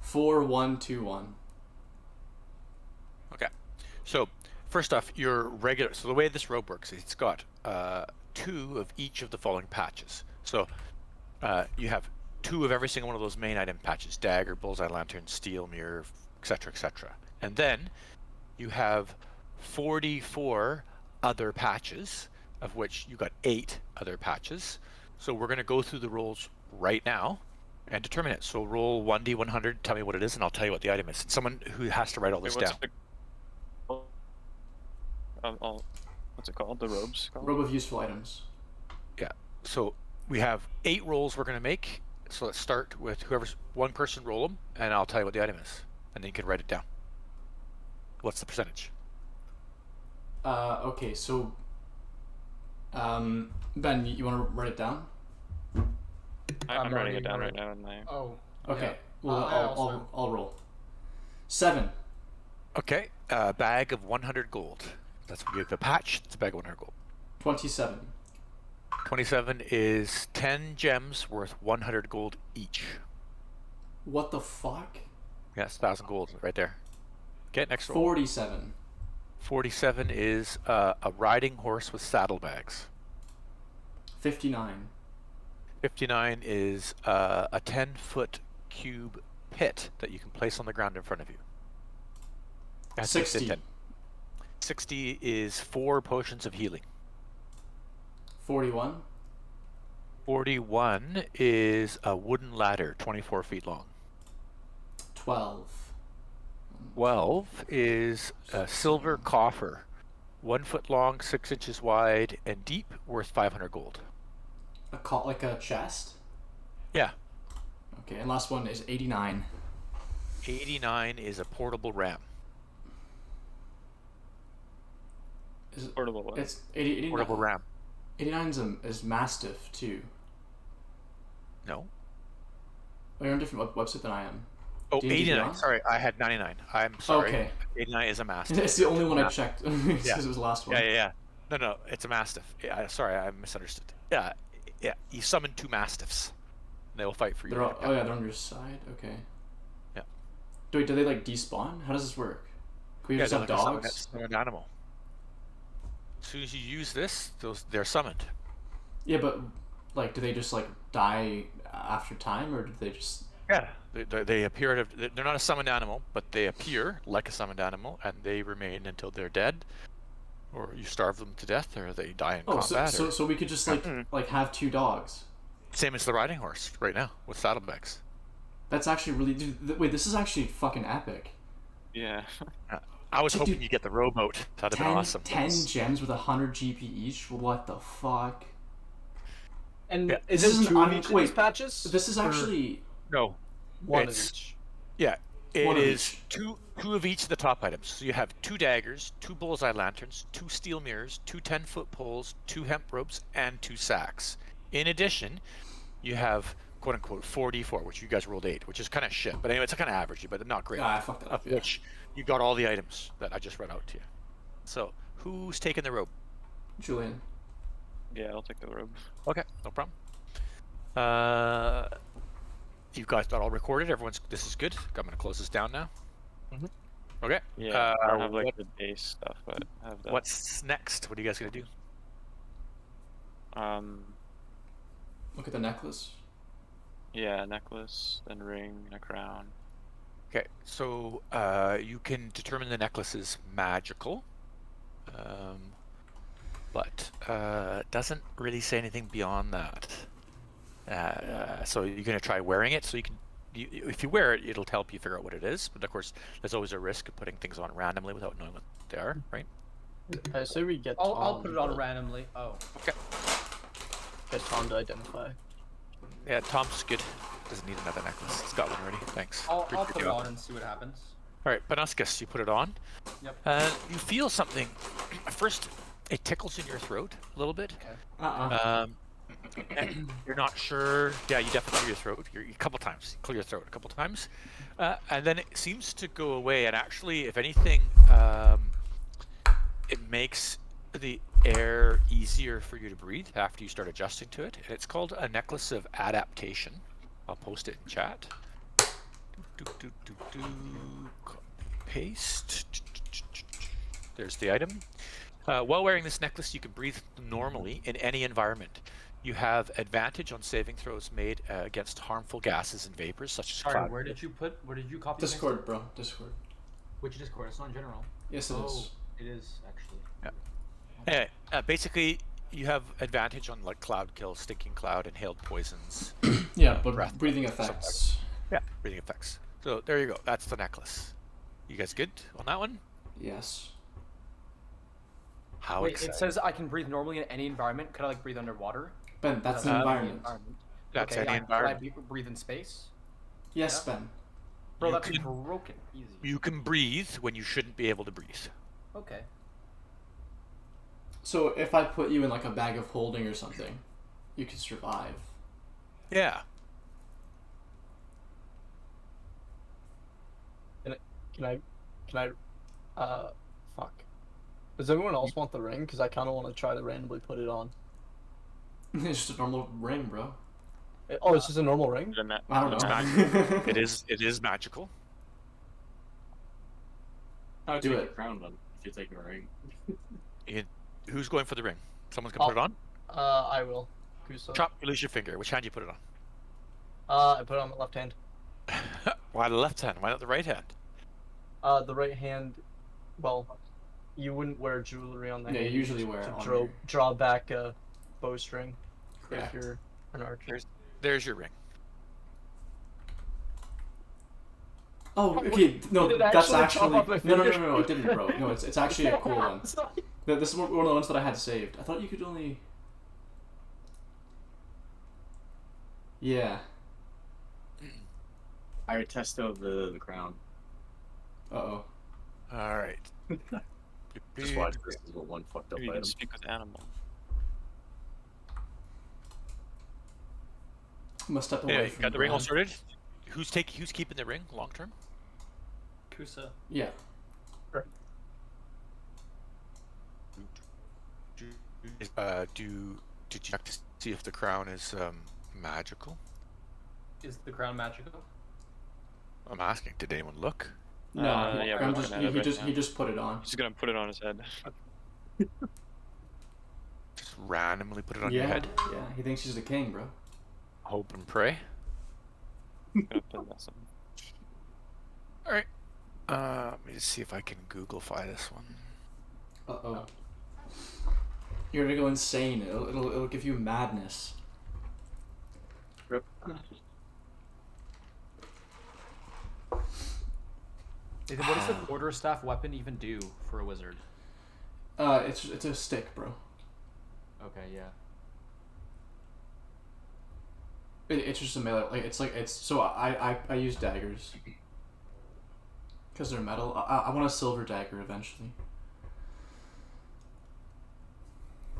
Four, 1, 2, 1. Okay. So first off, your regular. So the way this robe works, it's got 2 of each of the following patches. So you have 2 of every single one of those main item patches: dagger, bullseye, lantern, steel, mirror, etc., etc. And then you have 44 other patches, of which you got 8 other patches. So we're going to go through the rolls right now and determine it. So roll 1d100, tell me what it is, and I'll tell you what the item is. Someone who has to write all this Wait, down. What's it called? The robes called? Robe of useful items. Yeah. So we have 8 rolls we're going to make. So let's start with whoever's one person roll them, and I'll tell you what the item is, and then you can write it down. What's the percentage? Okay, so Ben, you want to write it down? I'm writing it down already- right now in my. Oh. Okay. Yeah. Well, I also- I'll roll. 7. Okay. A bag of 100 gold. That's what you have a patch. It's a bag of 100 gold. 27. 27 is 10 gems worth 100 gold each. What the fuck? Yes, 1,000 gold right there. Okay, next roll. 47. 47 is a riding horse with saddlebags. 59. 59 is a 10-foot cube pit that you can place on the ground in front of you. That's a 60. 60 is 4 potions of healing. 41. 41 is a wooden ladder, 24 feet long. 12. 12 is a silver coffer, 1 foot long, 6 inches wide, and deep, worth 500 gold. Like a chest? Yeah. Okay, and last one is 89. 89 is a portable ram. Is it, Portable one. it's 89. Portable ram. 89 is Mastiff, too. No. Oh, you're on a different website than I am. Oh, D&D 89. Beyond? Sorry, I had 99. I'm sorry. Okay. 89 is a mastiff. It's the only one I Mastiff. checked because Yeah. it was the last one. Yeah. No, it's a mastiff. Yeah, sorry, I misunderstood. Yeah. You summon 2 mastiffs. They will fight for you. They're all, oh yeah, they're on your side. Okay. Yeah. Do they like despawn? How does this work? We just they're have like a summoned, dogs. summoned animal. As soon as you use this, they're summoned. Yeah, but like, do they just like die after time, or do they just? Yeah, they appear. They're not a summoned animal, but they appear like a summoned animal, and they remain until they're dead, or you starve them to death, or they die in Oh, combat. so we could just like have 2 dogs. Same as the riding horse right now with saddlebags. That's actually really. Dude, wait, this is actually fucking epic. Yeah. I was Dude, hoping you'd get the rowboat. That'd have been awesome. 10 gems with 100 GP each. What the fuck? And Yeah. is This it is two an of each of these wait, patches? This is Or actually No, one of it's- each. yeah, One it of is each. two of each of the top items. So you have 2 daggers, 2 bullseye lanterns, 2 steel mirrors, 2 10-foot poles, 2 hemp ropes, and 2 sacks. In addition, you have quote unquote 4d4, which you guys rolled 8, which is kind of shit. But anyway, it's kind of averagey, but not great. I fucked that up. Of Yeah. which you got all the items that I just read out to you. So who's taking the rope? Julian. Yeah, I'll take the robe. Okay, no problem. You guys got all recorded. This is good. I'm gonna close this down now. Mhm. Okay. Yeah, I don't have like what- the base stuff, but I have that. What's next? What are you guys gonna do? Look at the necklace. Yeah, a necklace, then ring, and a crown. Okay, so you can determine the necklace is magical, but doesn't really say anything beyond that. So you're gonna try wearing it. So if you wear it, it'll help you figure out what it is. But of course, there's always a risk of putting things on randomly without knowing what they are, right? I say we get I'll Tom put it on to- randomly. Oh. Get Tom to identify. Yeah, Tom's good. Doesn't need another necklace. He's got one already. Thanks. I'll Pretty good put it job. on and see what happens. All right, Panaskas, you put it on. Yep. You feel something. First, it tickles in your throat a little bit. And you're not sure. Yeah, you definitely clear your throat. A couple times. Clear your throat a couple times. And then it seems to go away. And actually, if anything, it makes the air easier for you to breathe after you start adjusting to it. And it's called a necklace of adaptation. I'll post it in chat. Paste. There's the item. While wearing this necklace, you can breathe normally in any environment. You have advantage on saving throws made against harmful gases and vapors, such as Sorry, cloud. where did you copy? this? Discord, bro. Discord. Which Discord? It's not general. Yes, it is. It is actually. Anyway, basically, you have advantage on like cloud kill, stinking cloud, inhaled poisons. Yeah, but breath breathing stuff like effects. Yeah, breathing effects. So there you go. That's the necklace. You guys good on that one? Yes. How Wait, exciting. it says I can breathe normally in any environment. Could I like breathe underwater? Ben, that's the Uh, environment. That's okay, any environment. Could I breathe in space? Yes, yeah. Ben. Bro, You that's can- broken. Easy. You can breathe when you shouldn't be able to breathe. Okay. So if I put you in like a bag of holding or something, you could survive. Yeah. Can I, fuck. Does everyone else want the ring? Because I kind of want to try to randomly put it on. It's just a normal ring, bro. Oh, it's just a normal ring? Then that, I don't that's know. magic. It is magical. I would Do take it. the crown then if you're taking a ring. Who's going for the ring? Someone's gonna put it on? I will. Kusa. Chop, you lose your finger. Which hand you put it on? I put it on my left hand. Why the left hand? Why not the right hand? The right hand, well, you wouldn't wear jewelry on the Yeah, hand. you usually wear it to on draw, your- draw back a bowstring Correct. if you're an archer. There's your ring. Oh, okay. No, Did it that's actually chop off actually my no, finger? it didn't, bro. No, it's actually a cool one. It's not- This is one of the ones that I had saved. I thought you could only. Yeah. I would test out the crown. Uh-oh. All right. Just watch this is what one fucked up You can item. speak with animal. I'm gonna step away Anyway, from got the ring all ground. sorted. Who's keeping the ring long term? Kusa. Yeah. Did you check to see if the crown is magical? Is the crown magical? I'm asking. Did anyone look? No, yeah, Graham we're just looking at it right he now. just put it on. He's gonna put it on his head. Just randomly put it on yeah, your head. Yeah, he thinks he's the king, bro. Hope and pray. Gonna put this on. All right. Let me just see if I can Googlefy this one. Uh-oh. You're gonna go insane. It'll give you madness. Rip. Nathan, what does the quarterstaff weapon even do for a wizard? It's a stick, bro. Okay, yeah. It's just a melee. So I use daggers because they're metal. I want a silver dagger eventually.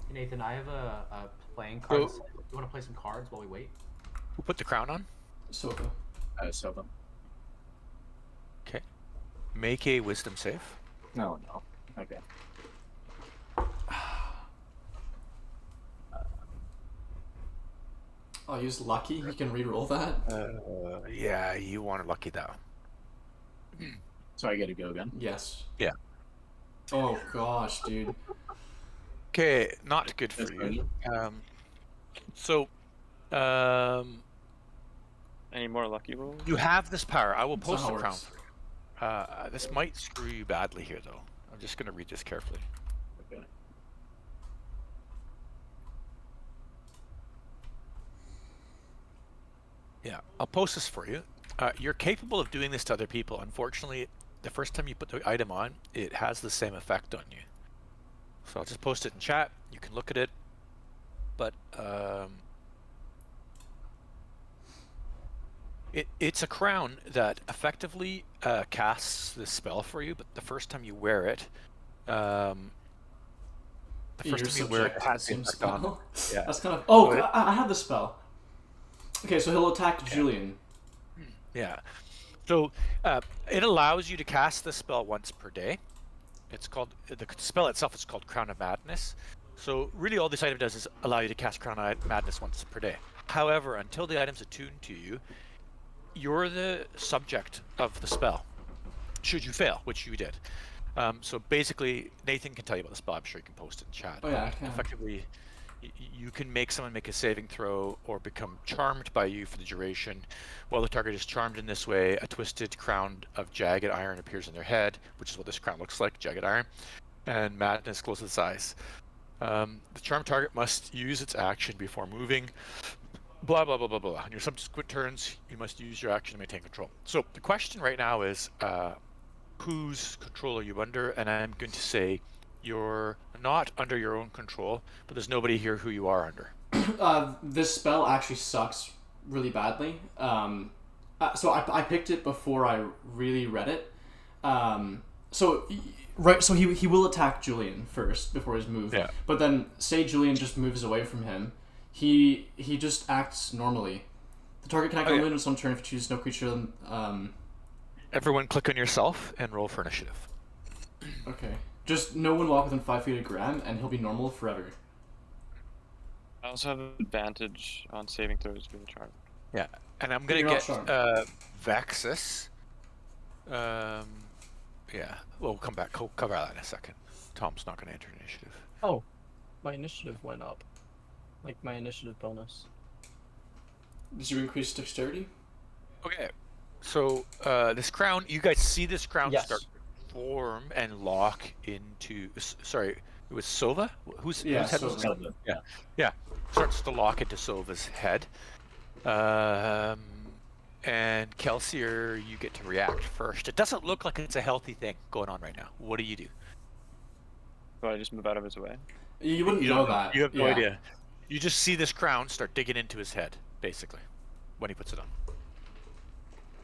Hey, Nathan, I have a playing card. You want to play some cards while we wait? Who put the crown on? Sofa. Sofa. Okay. Make a wisdom save. No. Okay. I'll use lucky. You can re-roll that. Yeah, you wanted lucky though. So I get to go again. Yes. Yeah. Oh gosh, dude. Okay, not good for That's you. Any more lucky rolls? You have this power. I will That's not post how the it crown works. for you. This might screw you badly here, though. I'm just going to read this carefully. Okay. Yeah, I'll post this for you. You're capable of doing this to other people. Unfortunately, the first time you put the item on, it has the same effect on you. So I'll just post it in chat. You can look at it. But it's a crown that effectively casts this spell for you, but the first time you wear it, it has the effect on them. Yeah. That's kind of. Oh, So I have the spell. Okay, so he'll attack Julian. Yeah. So it allows you to cast the spell once per day. It's called, the spell itself is called Crown of Madness. So really all this item does is allow you to cast Crown of Madness once per day. However, until the item's attuned to you, you're the subject of the spell. Should you fail, which you did. So basically, Nathan can tell you about the spell. I'm sure you can post it in chat. Oh yeah, I can. Effectively, you can make someone make a saving throw or become charmed by you for the duration. While the target is charmed in this way, a twisted crown of jagged iron appears in their head, which is what this crown looks like, jagged iron, and madness closes its eyes. The charmed target must use its action before moving. Blah, blah, blah, blah, blah. On your subsequent turns, you must use your action to maintain control. So the question right now is, whose control are you under? And I'm going to say you're not under your own control, but there's nobody here who you are under. This spell actually sucks really badly. So I picked it before I really read it. So he will attack Julian first before his move. Yeah. But then say Julian just moves away from him, he just acts normally. The target cannot go in on some turn if you choose no creature. Everyone click on yourself and roll for initiative. Okay. Just no one walk within 5 feet of Graham, and he'll be normal forever. I also have advantage on saving throws being charmed. Yeah, and I'm gonna You're not get charmed. Vexus. Yeah, we'll come back. We'll cover that in a second. Tom's not gonna enter initiative. Oh, my initiative went up. Like my initiative bonus. Did you increase dexterity? Okay, so this crown, you guys see this crown Yes. start to form and lock into. Sorry, it was Sova. Whose Yeah, head was Sova. it? Yeah, starts to lock into Sova's head. And Kelsier, you get to react first. It doesn't look like it's a healthy thing going on right now. What do you do? Do I just move out of his way? You wouldn't know that. You have no Yeah. idea. You just see this crown start digging into his head, basically, when he puts it on.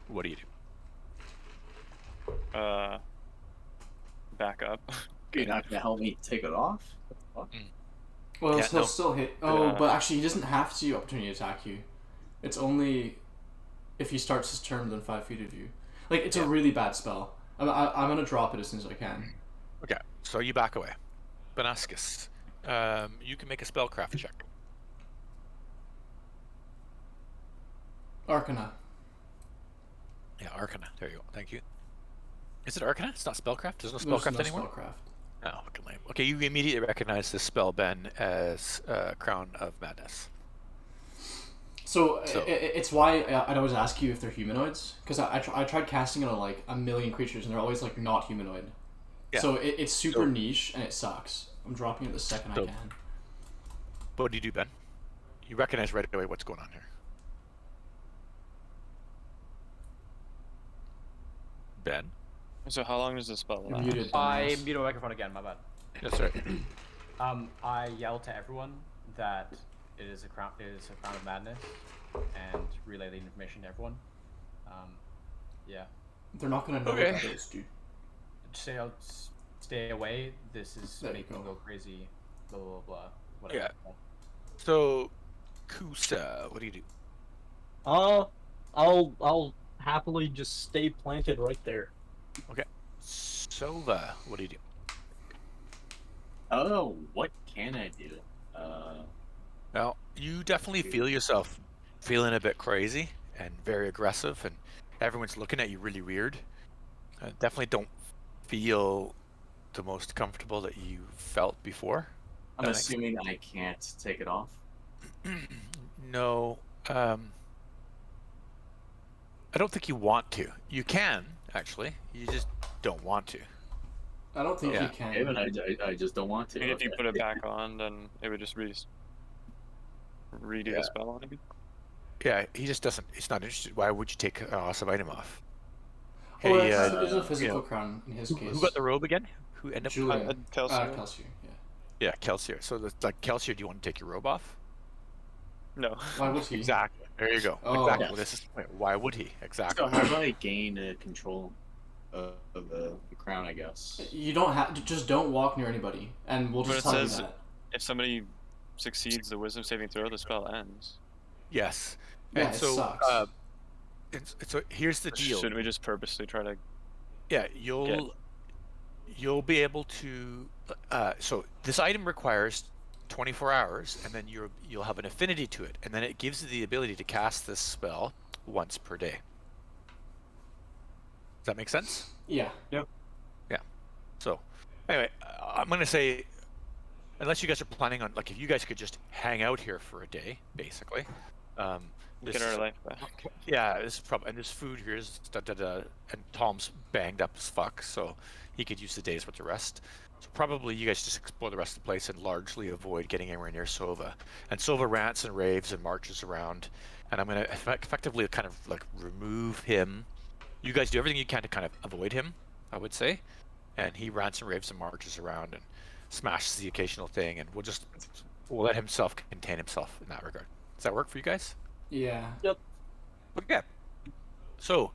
What do you do? Back up. You're not gonna help me take it off? What the fuck? Well, Yeah, he'll no. still hit. Oh, Yeah. but actually, he doesn't have to opportunity attack you. It's only if he starts his turn within 5 feet of you. Like, it's a really bad spell. I'm gonna drop it as soon as I can. Okay, so you back away. Benascus, you can make a spellcraft check. Arcana. Yeah, Arcana. There you go. Thank you. Is it Arcana? It's not Spellcraft? There's no There's Spellcraft no anymore? spellcraft. Oh, fucking lame. Okay, you immediately recognize this spell, Ben, as Crown of Madness. So, So- it's why I'd always ask you if they're humanoids, because I tried casting it on like a million creatures and they're always like not humanoid. Yeah. So it's super So- niche and it sucks. I'm dropping it the second I So- can. What do you do, Ben? You recognize right away what's going on here. Ben? So how long does the spell You're last? muted. I dumbass. mute my microphone again. My bad. That's right. I yell to everyone that it is a crown of madness, and relay the information to everyone. Yeah. They're not gonna know Okay. what that is, dude. Stay away. This is There you making me go. go crazy. Blah blah blah. Whatever. Yeah. So, Kusa, what do you do? I'll happily just stay planted right there. Sova, what do you do? Oh, what can I do? Now, you definitely feel yourself feeling a bit crazy and very aggressive, and everyone's looking at you really weird. Definitely don't feel the most comfortable that you felt before. I'm Thanks. assuming I can't take it off. No, I don't think you want to. You can, actually. You just don't want to. I don't think Yeah. you can. Okay, but I just don't want to. I mean, if you Okay. put it back on, then it would just redo Yeah. the spell on again. Yeah, he just doesn't. He's not interested. Why would you take an awesome item off? Oh, Hey, it's a you physical know, crown in his who case. got the robe again? Who ended up? Julian. Kelsier? Kelsier, yeah. Yeah, Kelsier. So, like, Kelsier, do you want to take your robe off? No. Why would he? Exactly. There you go. Oh. Exactly. Yes. Well, this is the point. Why would he? Exactly. So how do I gain control of the crown? I guess. You don't have to, just don't walk near anybody, and we'll But just it tell you says- that. If somebody succeeds the wisdom saving throw, the spell ends. Yes. Yeah, And it so, sucks. so here's the deal. Should we just purposely try to? Yeah, you'll be able to. So this item requires 24 hours, and then you'll have an affinity to it, and then it gives you the ability to cast this spell once per day. Does that make sense? Yeah. So, anyway, I'm gonna say, unless you guys are planning on, like, if you guys could just hang out here for a day, basically. This Get our is- life back. Yeah, this is probably, and this food here is and Tom's banged up as fuck, so he could use the days with the rest. So probably you guys just explore the rest of the place and largely avoid getting anywhere near Sova. And Sova rants and raves and marches around, and I'm gonna effectively kind of like remove him. You guys do everything you can to kind of avoid him, I would say. And he rants and raves and marches around and smashes the occasional thing, and we'll let himself contain himself in that regard. Does that work for you guys? Yeah. Okay. So,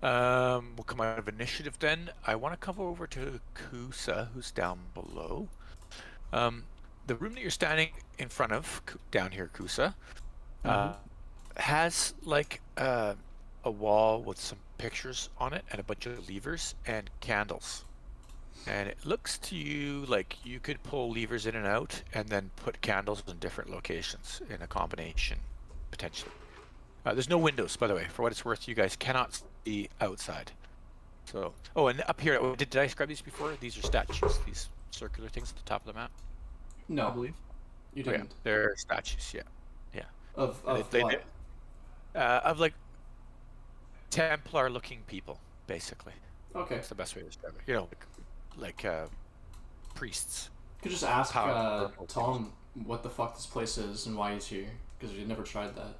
we'll come out of initiative then. I want to come over to Kusa, who's down below. The room that you're standing in front of, down here, Kusa, has like a wall with some pictures on it and a bunch of levers and candles. And it looks to you like you could pull levers in and out and then put candles in different locations in a combination, potentially. There's no windows, by the way. For what it's worth, you guys cannot see outside. So, oh, and up here, did I describe these before? These are statues, these circular things at the top of the map. No, I believe. you Oh, yeah, didn't. they're statues, yeah. Of They- what? Of like Templar-looking people, basically. Okay. That's the best way to describe it. You know, like priests. You could just ask Powerful Tom what the fuck this place is and why he's here, because we never tried that.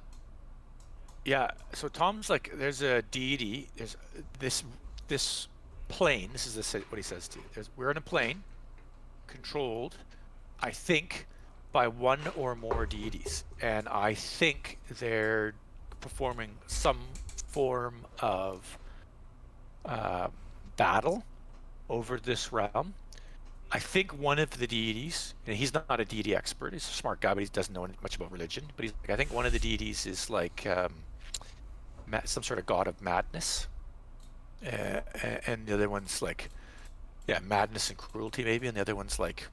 Yeah, so Tom's like, there's a deity. There's this plane. This is what he says to you. We're in a plane, controlled, I think, by one or more deities, and I think they're performing some form of battle over this realm. I think one of the deities, and he's not a deity expert. He's a smart guy, but he doesn't know much about religion. But he's like, I think one of the deities is like some sort of god of madness, and the other one's like, yeah, madness and cruelty maybe, and the other one's like,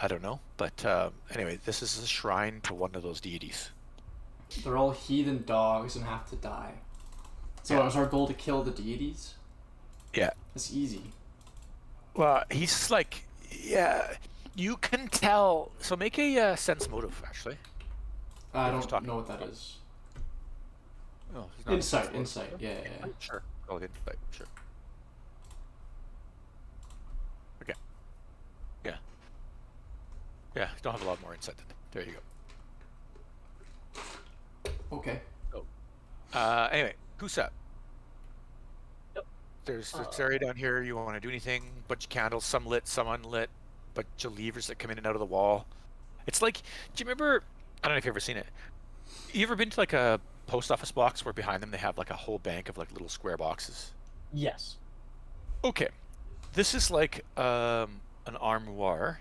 I don't know. But anyway, this is a shrine to one of those deities. They're all heathen dogs and have to die. So Yeah. is our goal to kill the deities? Yeah. It's easy. Well, he's like, yeah. You can tell. So make a sense motive, actually. I We're just don't talking know what that about- is. Oh, he's not a sense motive. Insight. Yeah. Sure. Roll insight. Sure. Okay. Yeah. Yeah. You don't have a lot more insight. There you go. Okay. Anyway, Kusat. Yep. There's this area down here. You want to do anything? Bunch of candles, some lit, some unlit. Bunch of levers that come in and out of the wall. It's like, do you remember? I don't know if you've ever seen it. You ever been to like a post office box where behind them they have like a whole bank of like little square boxes? Yes. Okay, this is like an armoire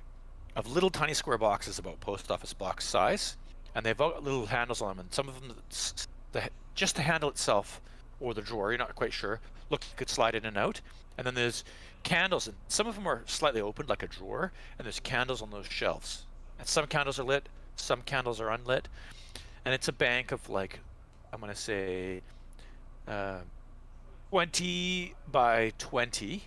of little tiny square boxes about post office box size, and they've got little handles on them, and some of them, just the handle itself or the drawer, you're not quite sure, look like it could slide in and out. And then there's candles, and some of them are slightly opened like a drawer, and there's candles on those shelves. And some candles are lit, some candles are unlit, and it's a bank of like, I'm gonna say, 20 by 20,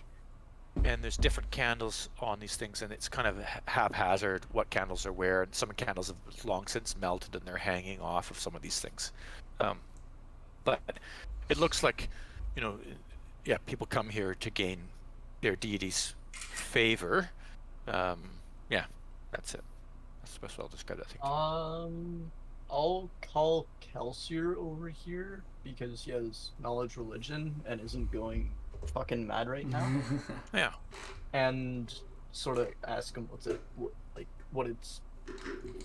and there's different candles on these things, and it's kind of haphazard what candles are where, and some candles have long since melted and they're hanging off of some of these things. But it looks like, yeah, people come here to gain their deity's favor. Yeah, that's it. That's the best way I'll describe that thing. I'll call Kelsier over here because he has knowledge religion and isn't going fucking mad right now. Yeah. And sort of ask him what it's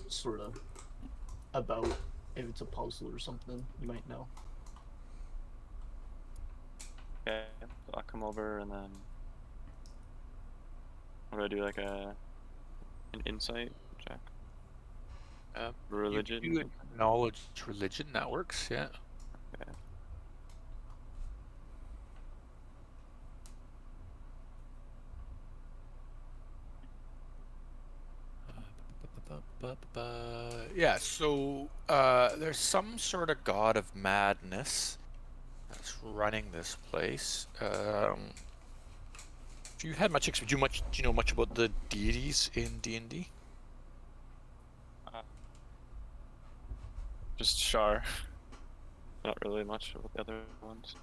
sort of about. If it's a puzzle or something, you might know. Okay, so I'll come over and then I'm gonna do like an insight check. Religion. You acknowledge religion, that works, yeah. Okay. Yeah, so there's some sort of god of madness that's running this place. If you had much experience, do you know much about the deities in D&D? Just Shar. Not really much about the other ones.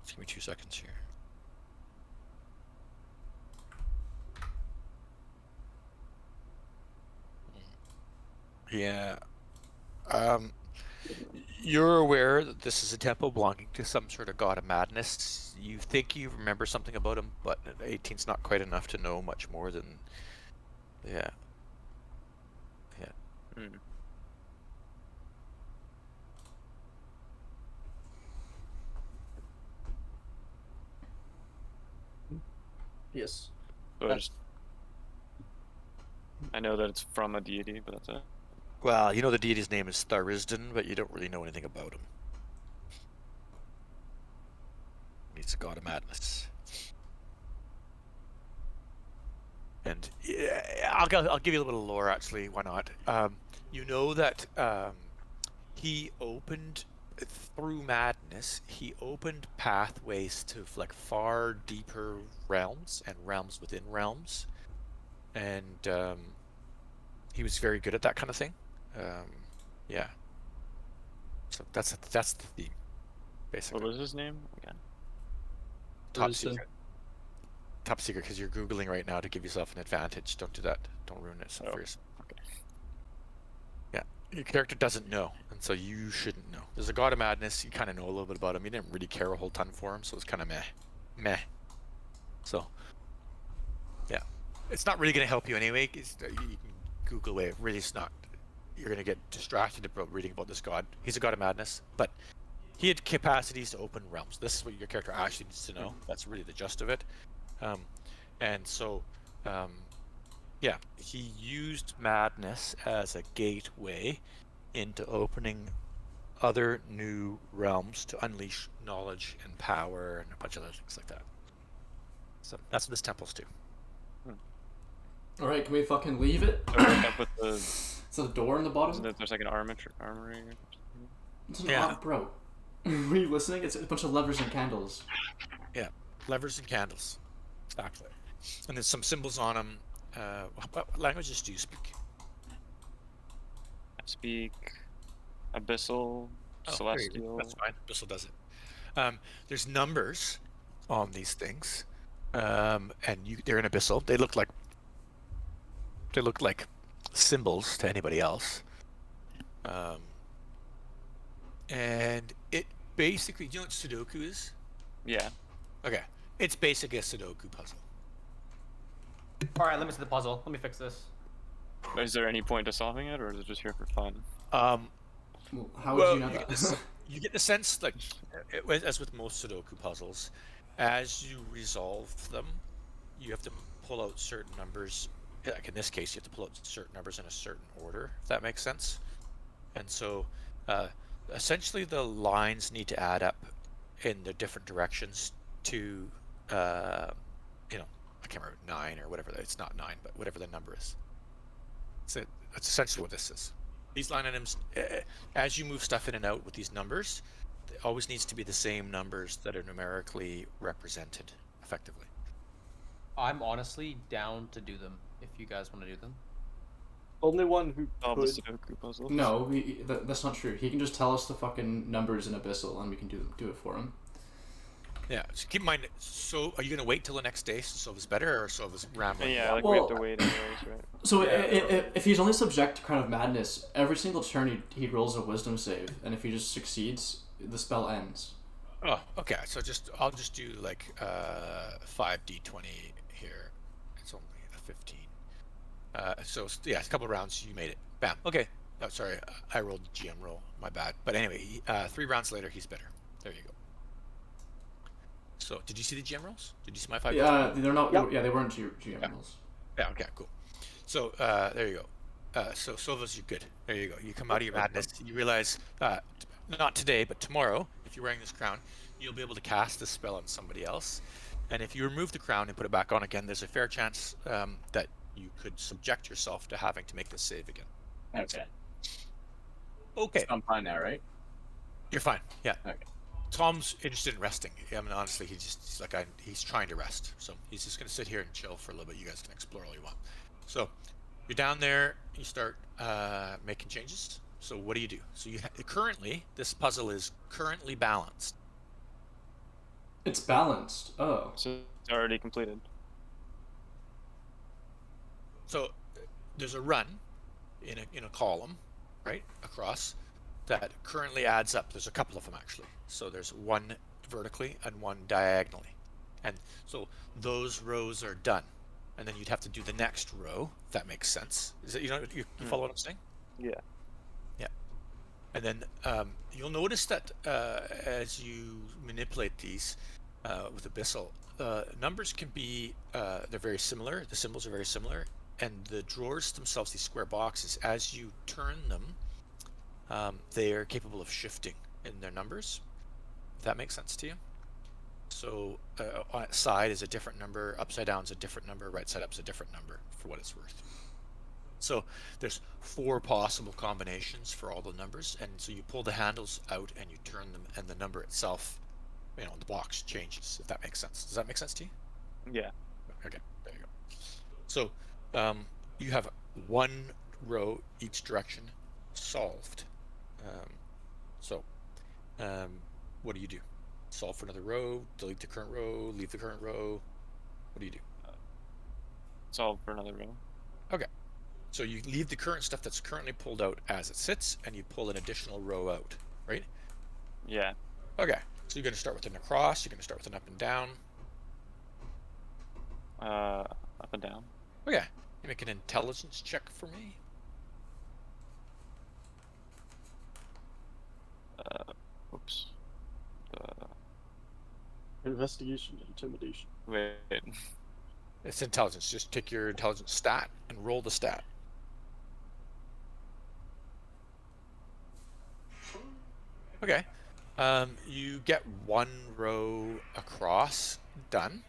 Just give me 2 seconds here. Yeah. You're aware that this is a temple belonging to some sort of god of madness. You think you remember something about him, but 18's not quite enough to know much more than... Yeah. Mm. Yes. So I know that it's from a deity, but that's it. Well, you know the deity's name is Tharisdan, but you don't really know anything about him. He's a god of madness. And yeah, I'll give you a little bit of lore, actually. Why not? You know that he opened, through madness, he opened pathways to like far deeper realms and realms within realms, and he was very good at that kind of thing. Yeah. So that's the theme, basically. What was his name again? Top Listen. secret. Top secret, because you're Googling right now to give yourself an advantage. Don't do that. Don't ruin it for yourself. Okay. Yeah, your character doesn't know, and so you shouldn't know. There's a god of madness. You kind of know a little bit about him. You didn't really care a whole ton for him, so it's kind of meh. So, yeah, it's not really going to help you anyway. You can Google away. Really, it's not. You're going to get distracted about reading about this god. He's a god of madness, but he had capacities to open realms. This is what your character actually needs to know. That's really the gist of it. And so, yeah, he used madness as a gateway into opening other new realms to unleash knowledge and power and a bunch of other things like that. So that's what this temple's to. All right, can we fucking leave it? So we're up with the. It's a door in the bottom. There's like an armory. Or something? It's an Yeah. bro. Were you listening? It's a bunch of levers and candles. Yeah, levers and candles. Exactly. And there's some symbols on them. What languages do you speak? I speak abyssal, There you go. celestial. That's fine. Bissell does it. There's numbers on these things, and they're in abyssal. They look like symbols to anybody else. And it basically, do you know what Sudoku is? Yeah. Okay, it's basically a Sudoku puzzle. All right, let me see the puzzle. Let me fix this. Is there any point to solving it, or is it just here for fun? Well, how would you know that? You get the sense, like, as with most Sudoku puzzles, as you resolve them, you have to pull out certain numbers. Like in this case, you have to pull out certain numbers in a certain order, if that makes sense. And so, essentially, the lines need to add up in the different directions to, I can't remember, 9 or whatever. It's not 9, but whatever the number is. That's essentially what this is. These line items, as you move stuff in and out with these numbers, it always needs to be the same numbers that are numerically represented effectively. I'm honestly down to do them if you guys want to do them. Only one who Solve the could. Sudoku puzzle. No, that's not true. He can just tell us the fucking numbers in Abyssal, and we can do it for him. Yeah, so keep in mind, so are you going to wait till the next day so it's better, or so it was rambling? Yeah, like we have to Well- wait anyways, right? So if he's only subject to Crown of Madness, every single turn he rolls a Wisdom save, and if he just succeeds, the spell ends. Oh, okay, so I'll just do like 5d20 here. It's only a 15. So yeah, a couple rounds, you made it. Bam. Okay. Oh, sorry, I rolled a GM roll. My bad. But anyway, 3 rounds later, he's better. There you go. So, did you see the GM rolls? Did you see my 5? Yeah, they're not. Yep. Yeah, they weren't GM rolls. Yeah. Okay. Cool. So there you go. So Sovas, you're good. There you go. You come out of your madness. You realize, not today, but tomorrow, if you're wearing this crown, you'll be able to cast this spell on somebody else. And if you remove the crown and put it back on again, there's a fair chance that you could subject yourself to having to make this save again. Okay. Okay. I'm fine now, right? You're fine. Yeah. Okay. Tom's interested in resting. I mean, honestly, he's trying to rest. So he's just going to sit here and chill for a little bit. You guys can explore all you want. So you're down there. You start making changes. So what do you do? So currently, this puzzle is currently balanced. It's balanced. Oh. So it's already completed. So there's a run in a column, right, across, that currently adds up. There's a couple of them actually. So there's one vertically and one diagonally, and so those rows are done, and then you'd have to do the next row. If that makes sense. Is it, you follow what I'm saying? Yeah. Yeah. And then you'll notice that as you manipulate these with Abyssal, numbers can be they're very similar. The symbols are very similar, and the drawers themselves, these square boxes, as you turn them, they are capable of shifting in their numbers. If that makes sense to you. So on its side is a different number, upside down is a different number, right side up is a different number, for what it's worth. So there's 4 possible combinations for all the numbers, and so you pull the handles out and you turn them, and the number itself, the box changes, if that makes sense. Does that make sense to you? Yeah. Okay, there you go. So you have 1 row each direction solved. What do you do? Solve for another row, delete the current row, leave the current row. What do you do? Solve for another row. Okay. So you leave the current stuff that's currently pulled out as it sits, and you pull an additional row out, right? Yeah. Okay. So you're going to start with an across, you're going to start with an up and down. Up and down. Okay. You make an intelligence check for me. Oops. Investigation, intimidation. Wait. It's intelligence. Just take your intelligence stat and roll the stat. Okay. You get 1 row across done.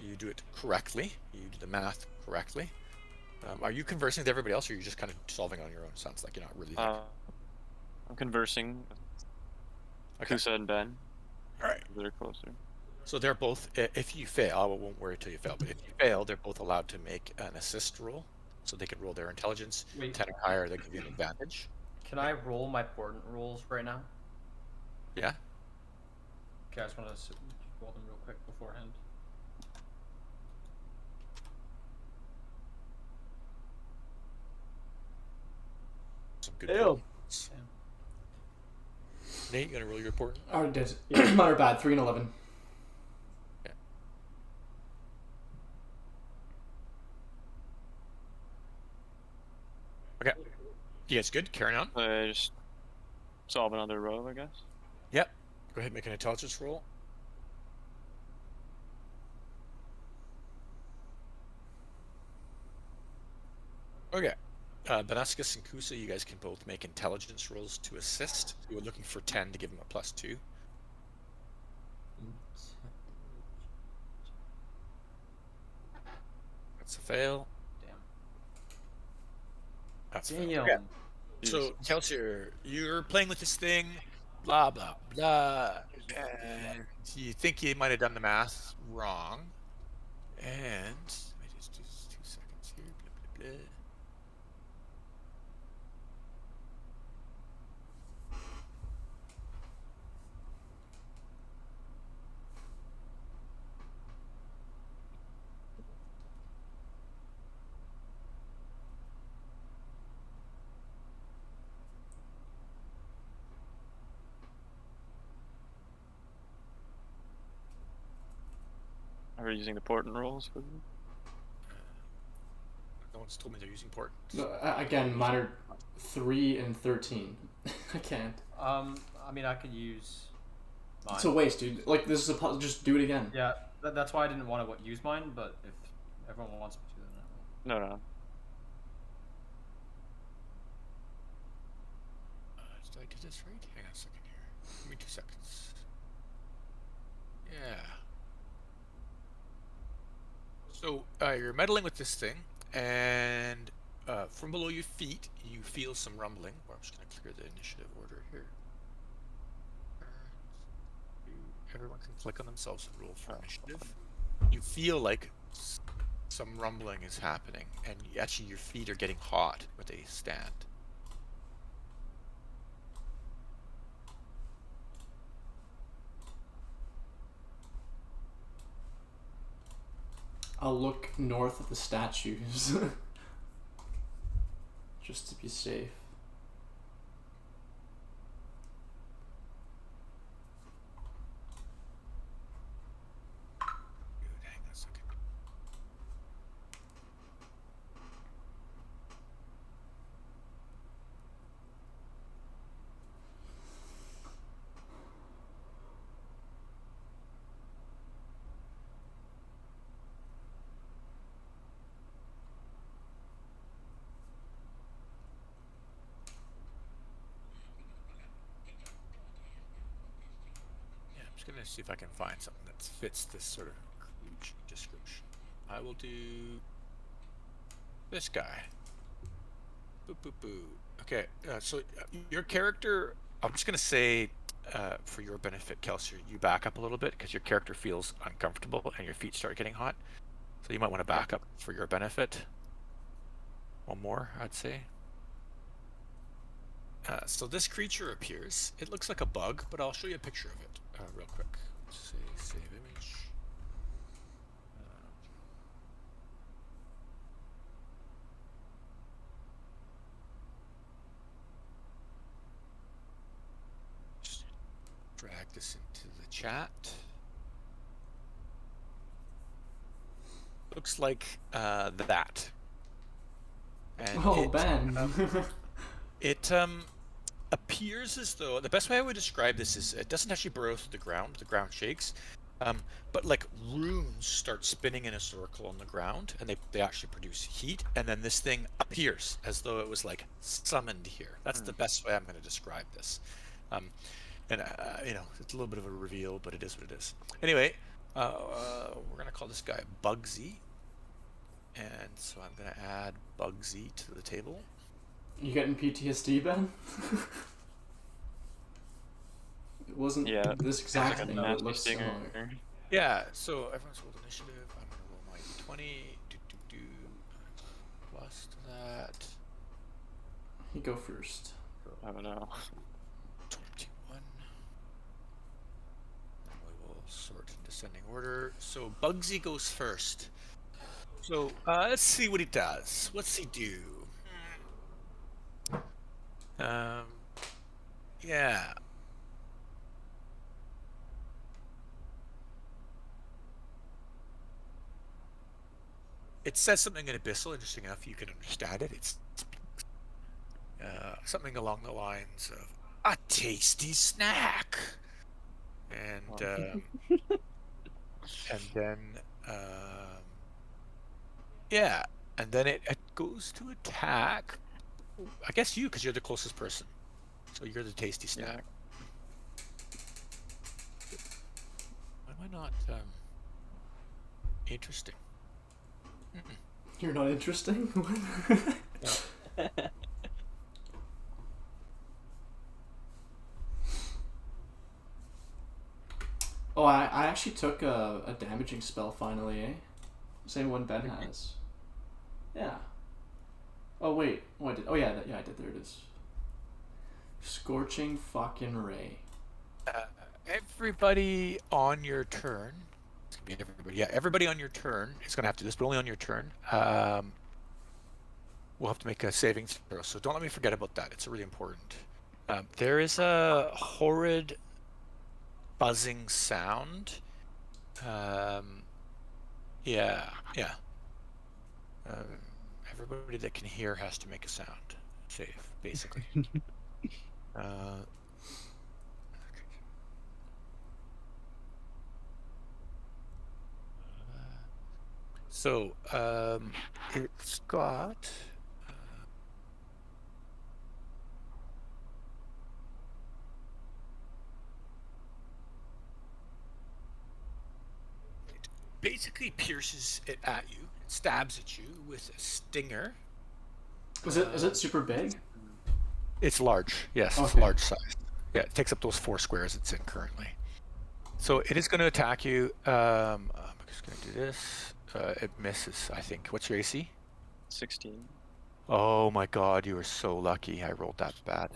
You do it correctly. You do the math correctly. Are you conversing with everybody else, or are you just kind of solving on your own? Sounds like you're not really. I'm conversing with Okay. Kusa and Ben. All right. They're closer. So they're both. If you fail, I won't worry till you fail. But if you fail, they're both allowed to make an assist roll, so they can roll their intelligence. Wait. 10 or higher, they give you an advantage. Can I roll my portent rolls right now? Yeah. Okay, I just want to roll them real quick beforehand. Some good. Ew. Points. Nate, you gonna roll your report? Oh, did. Mine are bad. 3 and 11. Okay. You guys good? Carrying on. I just solve another row, I guess. Yep. Go ahead and make an intelligence roll. Okay. Benascus and Kusa, you guys can both make intelligence rolls to assist. You were looking for 10 to give them a +2. That's a fail. Damn. That's a fail. Damn. Okay. So, Kelsier, you're playing with this thing, blah, blah, blah, and you think you might have done the math wrong. And, let me just do 2 seconds here, blah, blah, blah. Are we using the portent rolls for them? No one's told me they're using port. No, again, mine are 3 and 13. I can't. I mean, I could use mine. It's a waste, dude. Like, this is a just do it again. Yeah, that's why I didn't want to use mine, but if everyone wants me to, then I will. No. Did I do this right? Hang on a second here. Give me 2 seconds. Yeah. So you're meddling with this thing, and from below your feet, you feel some rumbling. Well, I'm just going to clear the initiative order here. Everyone can click on themselves and roll for initiative. You feel like some rumbling is happening, and actually your feet are getting hot where they stand. I'll look north of the statues. Just to be safe. Dude, hang on a second. Yeah, I'm just gonna see if I can find something that fits this sort of description. I will do this guy. Boo boo boo. Okay, so your character, I'm just gonna say, for your benefit, Kelsier, you back up a little bit because your character feels uncomfortable and your feet start getting hot. So you might want to back up for your benefit. One more, I'd say. So this creature appears. It looks like a bug, but I'll show you a picture of it real quick. Let's say save image. Just drag this into the chat. Looks like that. And Oh, Ben. It appears as though, the best way I would describe this is it doesn't actually burrow through the ground shakes, but like runes start spinning in a circle on the ground, and they actually produce heat, and then this thing appears as though it was like summoned here. That's the best way I'm going to describe this. And you know, it's a little bit of a reveal, but it is what it is. Anyway, We're gonna call this guy Bugsy, and so I'm gonna add Bugsy to the table. You getting PTSD, Ben? It wasn't Yeah. this exact Like a thing, but it nasty looks stinger. similar. Yeah. So everyone's rolled initiative. I'm gonna roll my d20. Plus that. You go first. I don't know. 21. And we will sort in descending order. So Bugsy goes first. So let's see what he does. What's he do? Yeah. It says something in Abyssal, interesting enough, you can understand it. It's something along the lines of a tasty snack, and then yeah, and then it goes to attack. I guess you, because you're the closest person, so you're the tasty snack. Why am I not interesting? Mm-mm. You're not interesting? No. Oh, I actually took a damaging spell finally, eh? Same one Ben has. Yeah. Oh wait, oh I did. Oh yeah, I did. There it is. Scorching fucking ray. Everybody on your turn. It's gonna be everybody. Yeah, everybody on your turn is gonna have to do this, but only on your turn. We'll have to make a saving throw, so don't let me forget about that. It's really important. There is a horrid buzzing sound. Yeah. Everybody that can hear has to make a sound. Save, basically. So, it's got... it basically pierces it at you, it stabs at you with a stinger. Is it super big? It's large, yes, it's Okay. large size. Yeah, it takes up those 4 squares it's in currently. So it is going to attack you. I'm just going to do this. It misses, I think. What's your AC? 16. Oh my god, you were so lucky I rolled that bad.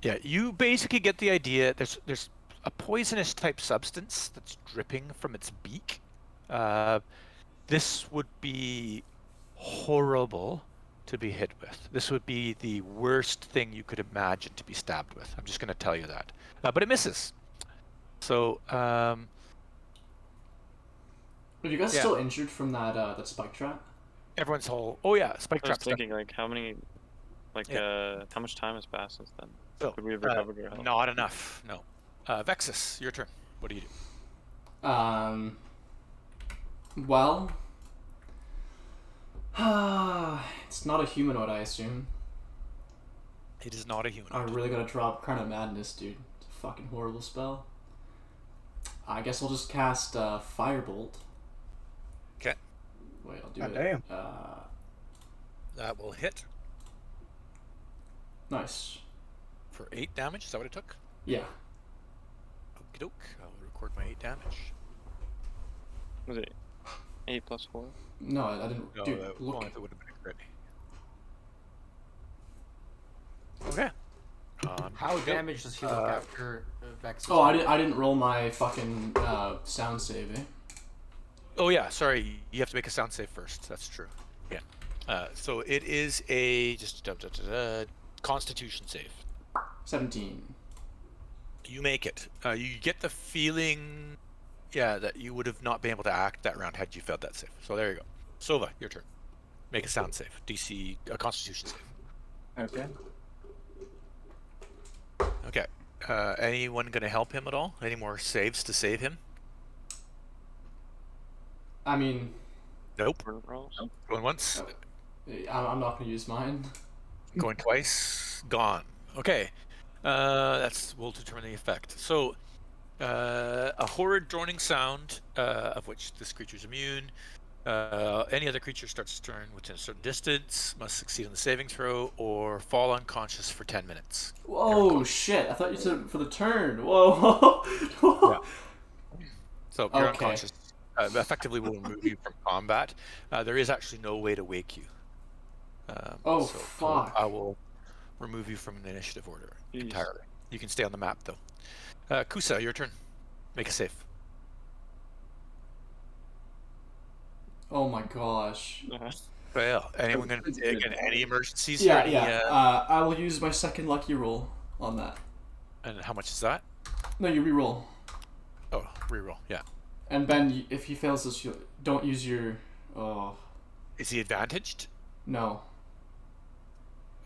Yeah, you basically get the idea. There's a poisonous type substance that's dripping from its beak. This would be horrible to be hit with. This would be the worst thing you could imagine to be stabbed with. I'm just going to tell you that. But it misses. So, Are you guys Yeah. still injured from that spike trap? everyone's whole. Oh yeah, spike I was traps. done. thinking, like, how many, like, Yeah. how much time has passed since then? So, Could we have recovered our health? not enough. No. Vexus, your turn. What do you do? Well, it's not a humanoid, I assume. It is not a human. I really gotta drop Crown of Madness, dude. It's a fucking horrible spell. I guess I'll just cast Firebolt. Okay. Wait, I'll do God it. damn. That will hit Nice. for 8 damage. Is that what it took? Yeah. Okie doke. I'll record my 8 damage. Was it 8 plus 4? No, I didn't. No, Dude, that, look. well, it would have been a crit. Okay. How damaged does he look after Vex? Oh, I didn't roll my fucking sound save, eh? Oh yeah, sorry. You have to make a sound save first. That's true. Yeah. So it is a Constitution save. 17. You make it. You get the feeling, yeah, that you would have not been able to act that round had you failed that save. So there you go. Sova, your turn. Make a sound save. DC, a Constitution save. Okay. Okay. Anyone going to help him at all? Any more saves to save him? I mean, Nope. Burn rolls? Going once. I'm not gonna use mine. Going twice. Gone. Okay. We'll determine the effect. So, A horrid droning sound, of which this creature is immune. Any other creature starts to turn within a certain distance, must succeed on the saving throw, or fall unconscious for 10 minutes. Whoa, shit! I thought you said for the turn. Whoa. Yeah. So you're Okay. unconscious. Effectively will remove you from combat. There is actually no way to wake you. Oh, so fuck. I will remove you from an initiative order Jeez. entirely. You can stay on the map though. Kusa, your turn. Make a save. Oh my gosh. Fail. Anyone gonna take any emergencies? Yeah, or any, yeah. I will use my second lucky roll on that. And how much is that? No, you re-roll. Oh, reroll. Yeah. And Ben, if he fails this, you don't use your. Oh Is he advantaged? no.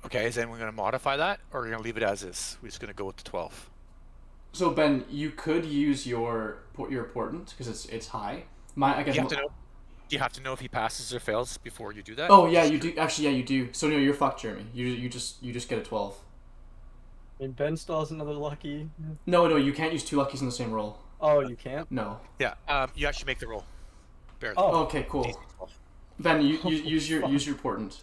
Okay. Is anyone gonna modify that, or are you gonna leave it as is? We're just gonna go with the 12. So Ben, you could use your portent because it's high. I guess. Do you have to know if he passes or fails before you do that? Oh yeah, you do. Actually, yeah, you do. So no, you're fucked, Jeremy. You just get a 12. And Ben still has another lucky. No, you can't use two luckies in the same roll. Oh, you can't? No. Yeah. You actually make the roll. Barely. Oh. Okay, cool. Ben, you use your portent.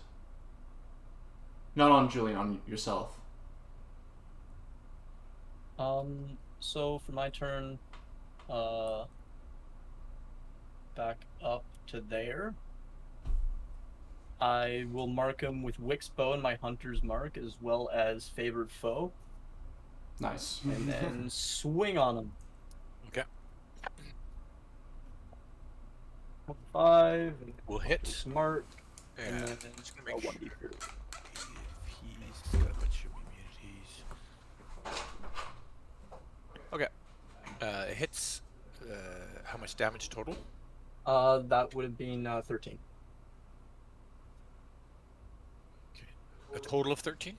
Not on Julian, on yourself. So for my turn, back up to there. I will mark him with Wick's bow and my hunter's mark, as well as favored foe, Nice. and then swing on him. Okay. 5. We'll hit. Smart. And And I'm then just gonna a make sure 1d4. he's got a bunch of immunities. Okay. It hits. How much damage total? That would have been 13. A total of 13?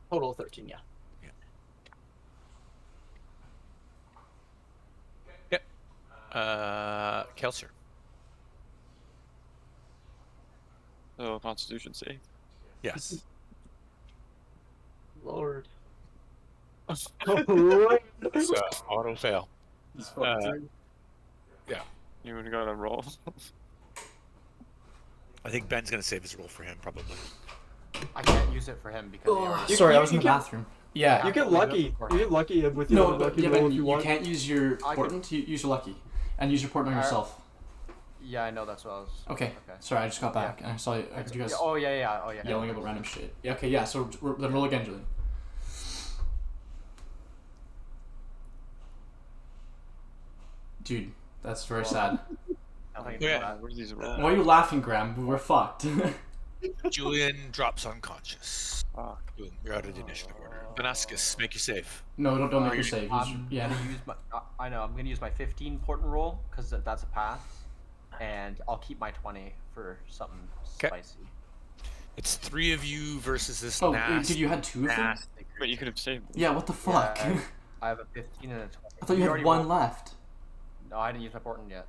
Total of 13, yeah. Yep. Kelsier. Oh, Constitution save. Yes. Lord. It's, auto fail. He's fucked. You would got to roll. I think Ben's gonna save his roll for him, probably. I can't use it for him because he already. Sorry, you- I was in you the can- bathroom. Yeah. You get lucky. You get lucky with your No, lucky yeah, roll Ben, if you you want. can't use your I portent. You use your lucky, and use your portent on yourself. Yeah, I know that's what I was. Okay. Sorry, I just got back and I saw you. I heard you guys Yeah, oh yeah. yelling about random shit. Yeah. Okay. Yeah. So then roll again, Julian. Dude, that's very sad. Nothing Yeah. about Where are these rolls? Why are you laughing, Graham? We're fucked. Julian drops unconscious. Fuck. Boom, you're out of the initiative order. Benascus, make your save. No, don't make your you- save. Use I'm yeah. gonna use my. I know. I'm gonna use my 15 portent roll because that's a pass, and I'll keep my 20 for something 'Kay. spicy. It's 3 of you versus this Oh, nasty. did you had 2 of them? nasty But you could have saved them. Yeah. What the fuck? Yeah, I have a 15 and a 20. I thought you had already one rolled- left. No, I didn't use my portent yet.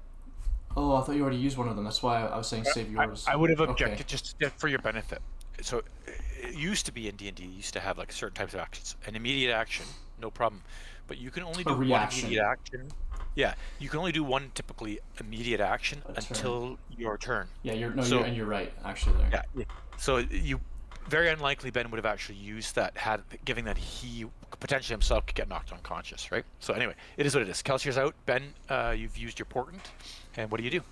Oh, I thought you already used one of them. That's why I was saying save yours. I would have Okay. objected just for your benefit. So it used to be in D&D, you used to have like certain types of actions. An immediate action, no problem. But you can only do one reaction. immediate action. Yeah, you can only do one typically immediate action A turn. until your turn. Yeah, you're you're right actually there. Yeah. So you very unlikely Ben would have actually used that given that he potentially himself could get knocked unconscious, right? So anyway, it is what it is. Kelsier's out. Ben, you've used your portent, and what do you do?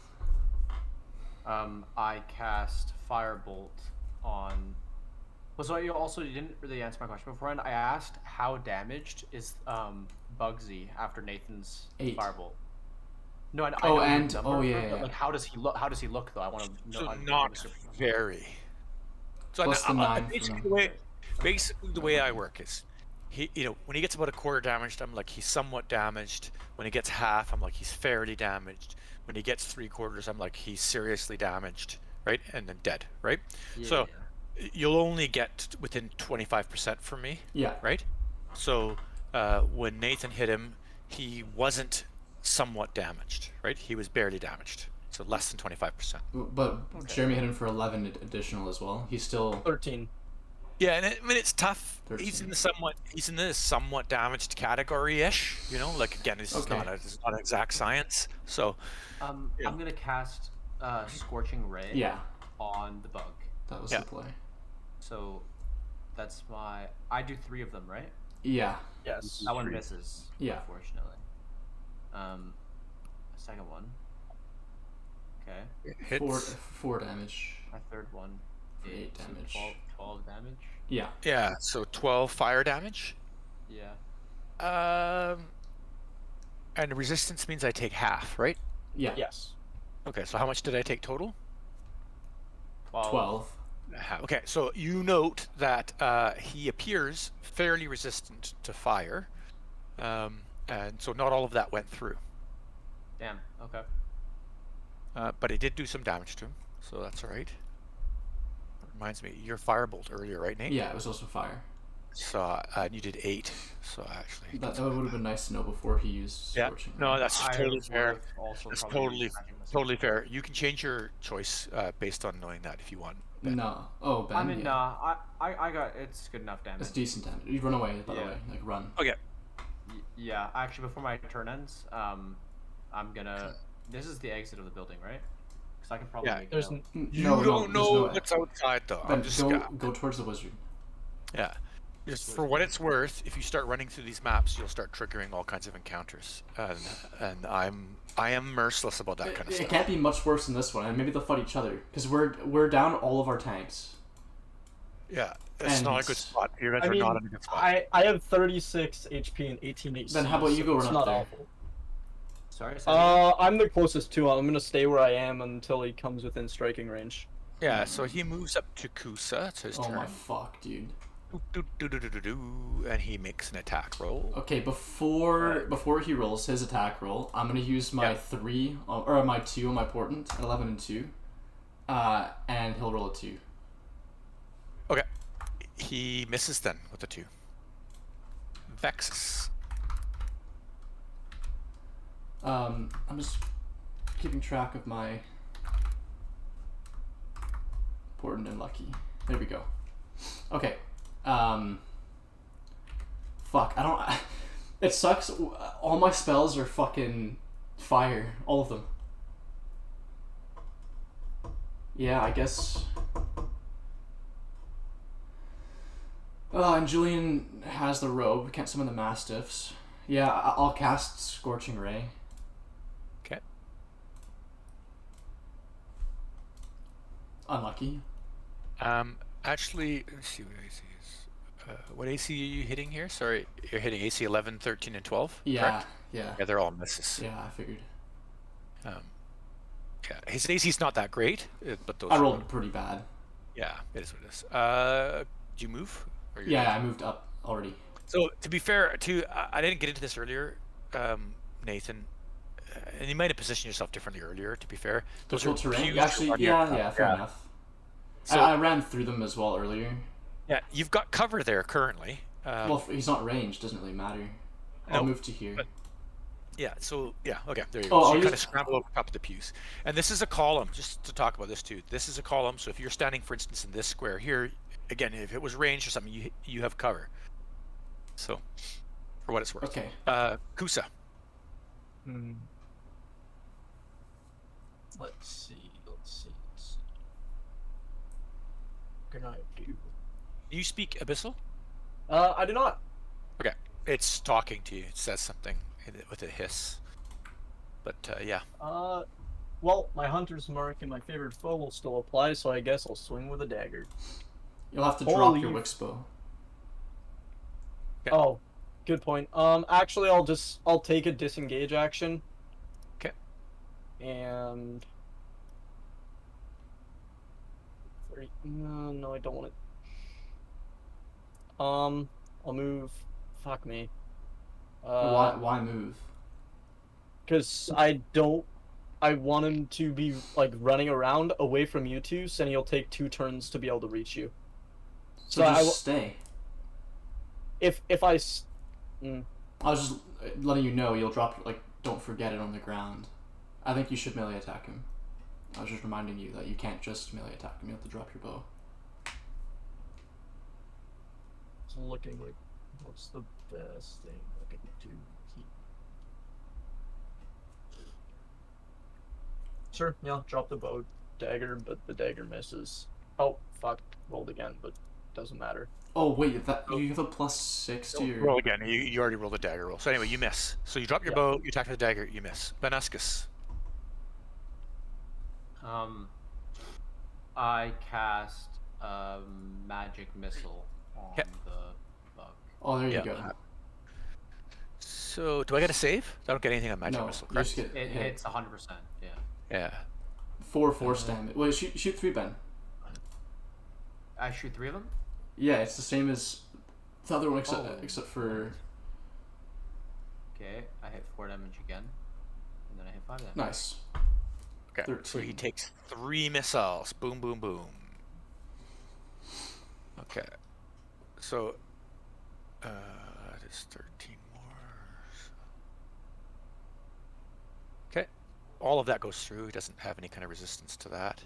I cast Firebolt on. Well, so you didn't really answer my question beforehand. I asked how damaged is Bugsy after Nathan's 8. Firebolt. No, I Oh, know the and- number, oh, yeah, but, yeah. like how does he look? How does he look though? I want to know. So I don't know not the description. very. So Plus the 9 for basically the way I work is, when he gets about a quarter damaged, I'm like he's somewhat damaged. When he gets half, I'm like he's fairly damaged. When he gets 3/4, I'm like he's seriously damaged, right? And then dead, right? Yeah, So yeah. you'll only get within 25% from me, Yeah. right? So when Nathan hit him, he wasn't somewhat damaged, right? He was barely damaged, so less than 25%. But Jeremy hit him for 11 additional as well. He's still. 13. Yeah, and I mean it's tough. 13. He's in the somewhat damaged category-ish. You know, like again, it's Okay. not an exact science. So Yeah. I'm gonna cast Scorching Ray Yeah, on the bug. that was Yeah. the play. So that's my. I do 3 of them, right? Yeah, Yes. That one misses. Yeah. Unfortunately. Second one. Okay. it hits. four damage. My third one. For 8 so damage. 12 damage. Yeah. Yeah, so 12 fire damage. Yeah. And resistance means I take half, right? Yeah. Yes. Okay, so how much did I take total? 12. Okay, so you note that he appears fairly resistant to fire, and so not all of that went through. Damn. Okay. But it did do some damage to him, so that's all right. Reminds me, your firebolt earlier, right, Nate? Yeah, it was also fire. So you did 8, so actually. That would have been nice to know before he used Yeah, Scorching no, Ray. that's totally fair. Also That's probably used Magic Missile. totally fair. You can change your choice based on knowing that if you want. Ben. No. Oh, Ben. I mean, yeah. nah. I got. It's good enough damage. It's decent damage. You run away, by the Yeah. way. Like, run. Okay. Yeah. Actually, before my turn ends, I'm gonna. This is the exit of the building, right? Because I can probably. Yeah, make it There's out. You No, don't there's know no what's outside though. Ben, I'm just go towards the wizard. yeah. Just for what it's worth, if you start running through these maps, you'll start triggering all kinds of encounters, and I am merciless about that kind of It stuff. can't be much worse than this one, and maybe they'll fight each other because we're down all of our tanks. Yeah, it's not a And- good spot. You guys I are mean, not in a good spot. I have 36 HP and 18 AC. Then how about you go it's run not up there? awful. Sorry. say that again? I'm the closest to him. I'm gonna stay where I am until he comes within striking range. Yeah, so he moves up to Kusa. It's his Oh turn. my fuck, dude. And he makes an attack roll. Okay, before he rolls his attack roll, I'm gonna use my Yeah. 3 or my 2 on my portent, 11 and 2, and he'll roll a 2. Okay, he misses then with a 2. Vexus. I'm just keeping track of my portent and lucky. There we go. Okay. Fuck. I don't. It sucks. All my spells are fucking fire. All of them. Yeah, I guess. Oh, and Julian has the robe. Can't summon the mastiffs. Yeah, I'll cast Scorching Ray. Okay. Unlucky. Actually, let's see what AC is. What AC are you hitting here? Sorry, you're hitting AC 11, 13, and 12? Yeah, Correct? yeah. Yeah, they're all misses. Yeah, I figured. Yeah, his AC's not that great, but those I are- rolled pretty bad. Yeah, it is what it is. Do you move? Or you're Yeah, good? I moved up already. So to be fair, I didn't get into this earlier, Nathan, and you might have positioned yourself differently earlier. To be fair, those Virtual are terrain? huge Actually, on your- yeah, fair enough. So I ran through them as well earlier. yeah, you've got cover there currently. Well, if he's not ranged, doesn't really matter. I'll No, move to here. but- Yeah, so yeah, okay, there you Oh, go. So I'll you kind of use- scramble over top of the pews. And this is a column, just to talk about this too. This is a column, so if you're standing, for instance, in this square here, again, if it was ranged or something, you have cover. So, for what it's worth. Okay. Kusa. Hmm. Let's see. Can I do? Do you speak Abyssal? I do not. Okay, it's talking to you. It says something with a hiss. But yeah. Well, my hunter's mark and my favorite foe will still apply, so I guess I'll swing with a dagger. You'll have to drop Holy- your Wixbow. Okay. Oh, good point. Actually, I'll take a disengage action. Okay. And no, I don't want it. I'll move. Fuck me. Why move? Because I want him to be like running around away from you two, so then he'll take 2 turns to be able to reach you. So So I just stay. If I I was just letting you know you'll drop, like, don't forget it on the ground. I think you should melee attack him. I was just reminding you that you can't just melee attack him, you have to drop your bow. It's looking like what's the best thing I can do here? Sure, yeah, drop the bow dagger, but the dagger misses. Oh fuck, rolled again, but doesn't matter. Oh wait, that you have a +6 to your. Roll again. You already rolled a dagger roll. So anyway, you miss. So you drop your Yeah. bow, you attack with the dagger, you miss. Benascus. I cast a magic missile on Okay. the bug. Oh, there you Yeah. go. So do I get a save? I don't get anything on magic No, missile, you correct? just get It hit. hits 100%. Yeah. Yeah. 4 force damage. Wait, shoot 3, Ben. I shoot 3 of them. Yeah, it's the same as the other one, except Oh. except for Okay, I hit 4 damage again, and then I hit 5 damage. nice. Okay. So he 13. takes 3 missiles. Boom, boom, boom. Okay. So that is 13 more. Okay. All of that goes through. He doesn't have any kind of resistance to that.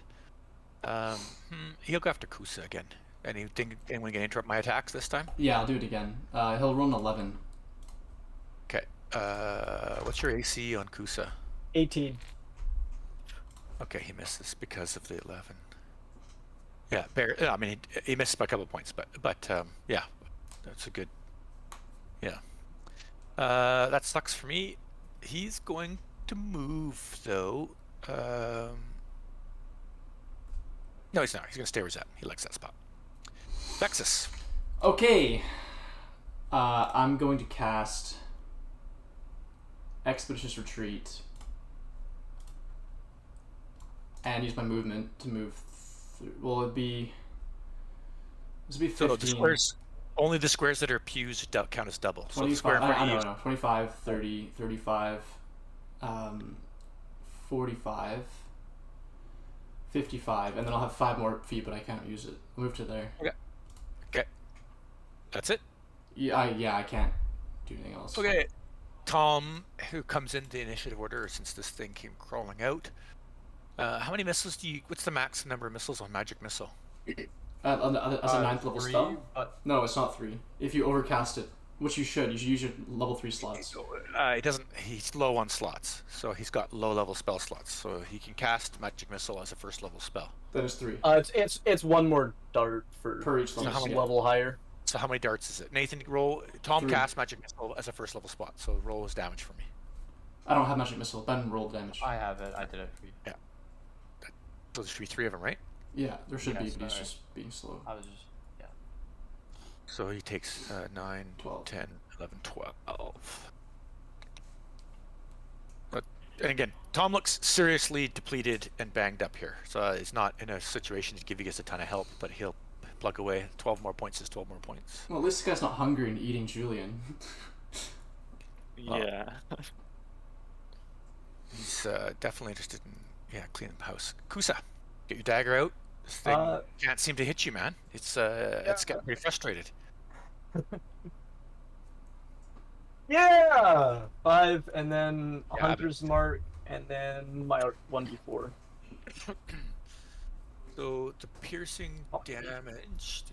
He'll go after Kusa again. Anyone can interrupt my attacks this time? Yeah, I'll do it again. He'll roll an 11. Okay. What's your AC on Kusa? 18. Okay, he misses because of the 11. Yeah, I mean, he missed by a couple of points, but yeah, that's a good. Yeah. That sucks for me. He's going to move though. No, he's not. He's going to stay where he's at. He likes that spot. Vexus. Okay. I'm going to cast Expeditious Retreat and use my movement to move through. Well, it'd be 15. So the squares, only the squares that are pews count as double. So the 25, square in front I of you know, 25, 30, 35, 45, 55, and then I'll have 5 more feet, but I can't use it. I'll move to there. Okay. That's it. Yeah, I can't do anything else. Okay. Tom, who comes in the initiative order since this thing came crawling out. How many missiles what's the max number of missiles on magic missile? As a 9th level 3, spell? but No, it's not 3. If you overcast it, which you should use your level 3 slots. He doesn't. He's low on slots, so he's got low level spell slots. So he can cast magic missile as a first level spell. Then it's 3 It's one more dart for per each So level. how many yeah. level higher. So how many darts is it? Nathan, roll. Tom 3. cast magic missile as a first level spot. So roll his damage for me. I don't have magic missile. Ben rolled damage. I have it. I did it for you. So there should be 3 of them, right? Yeah, there should be, Yes, but he's alright. just being slow. I was just So he takes 9, 12. 10, 11, 12. But, and again, Tom looks seriously depleted and banged up here. So he's not in a situation to give you guys a ton of help, but he'll plug away. 12 more points is 12 more points. Well, at least this guy's not hungry and eating Julian. Yeah. He's definitely interested in cleaning the house. Kusa, get your dagger out. This thing can't seem to hit you, man. It's getting pretty frustrated. Yeah! 5, and then a Yeah, Hunter's Mark, and then my 1d4. So the piercing damage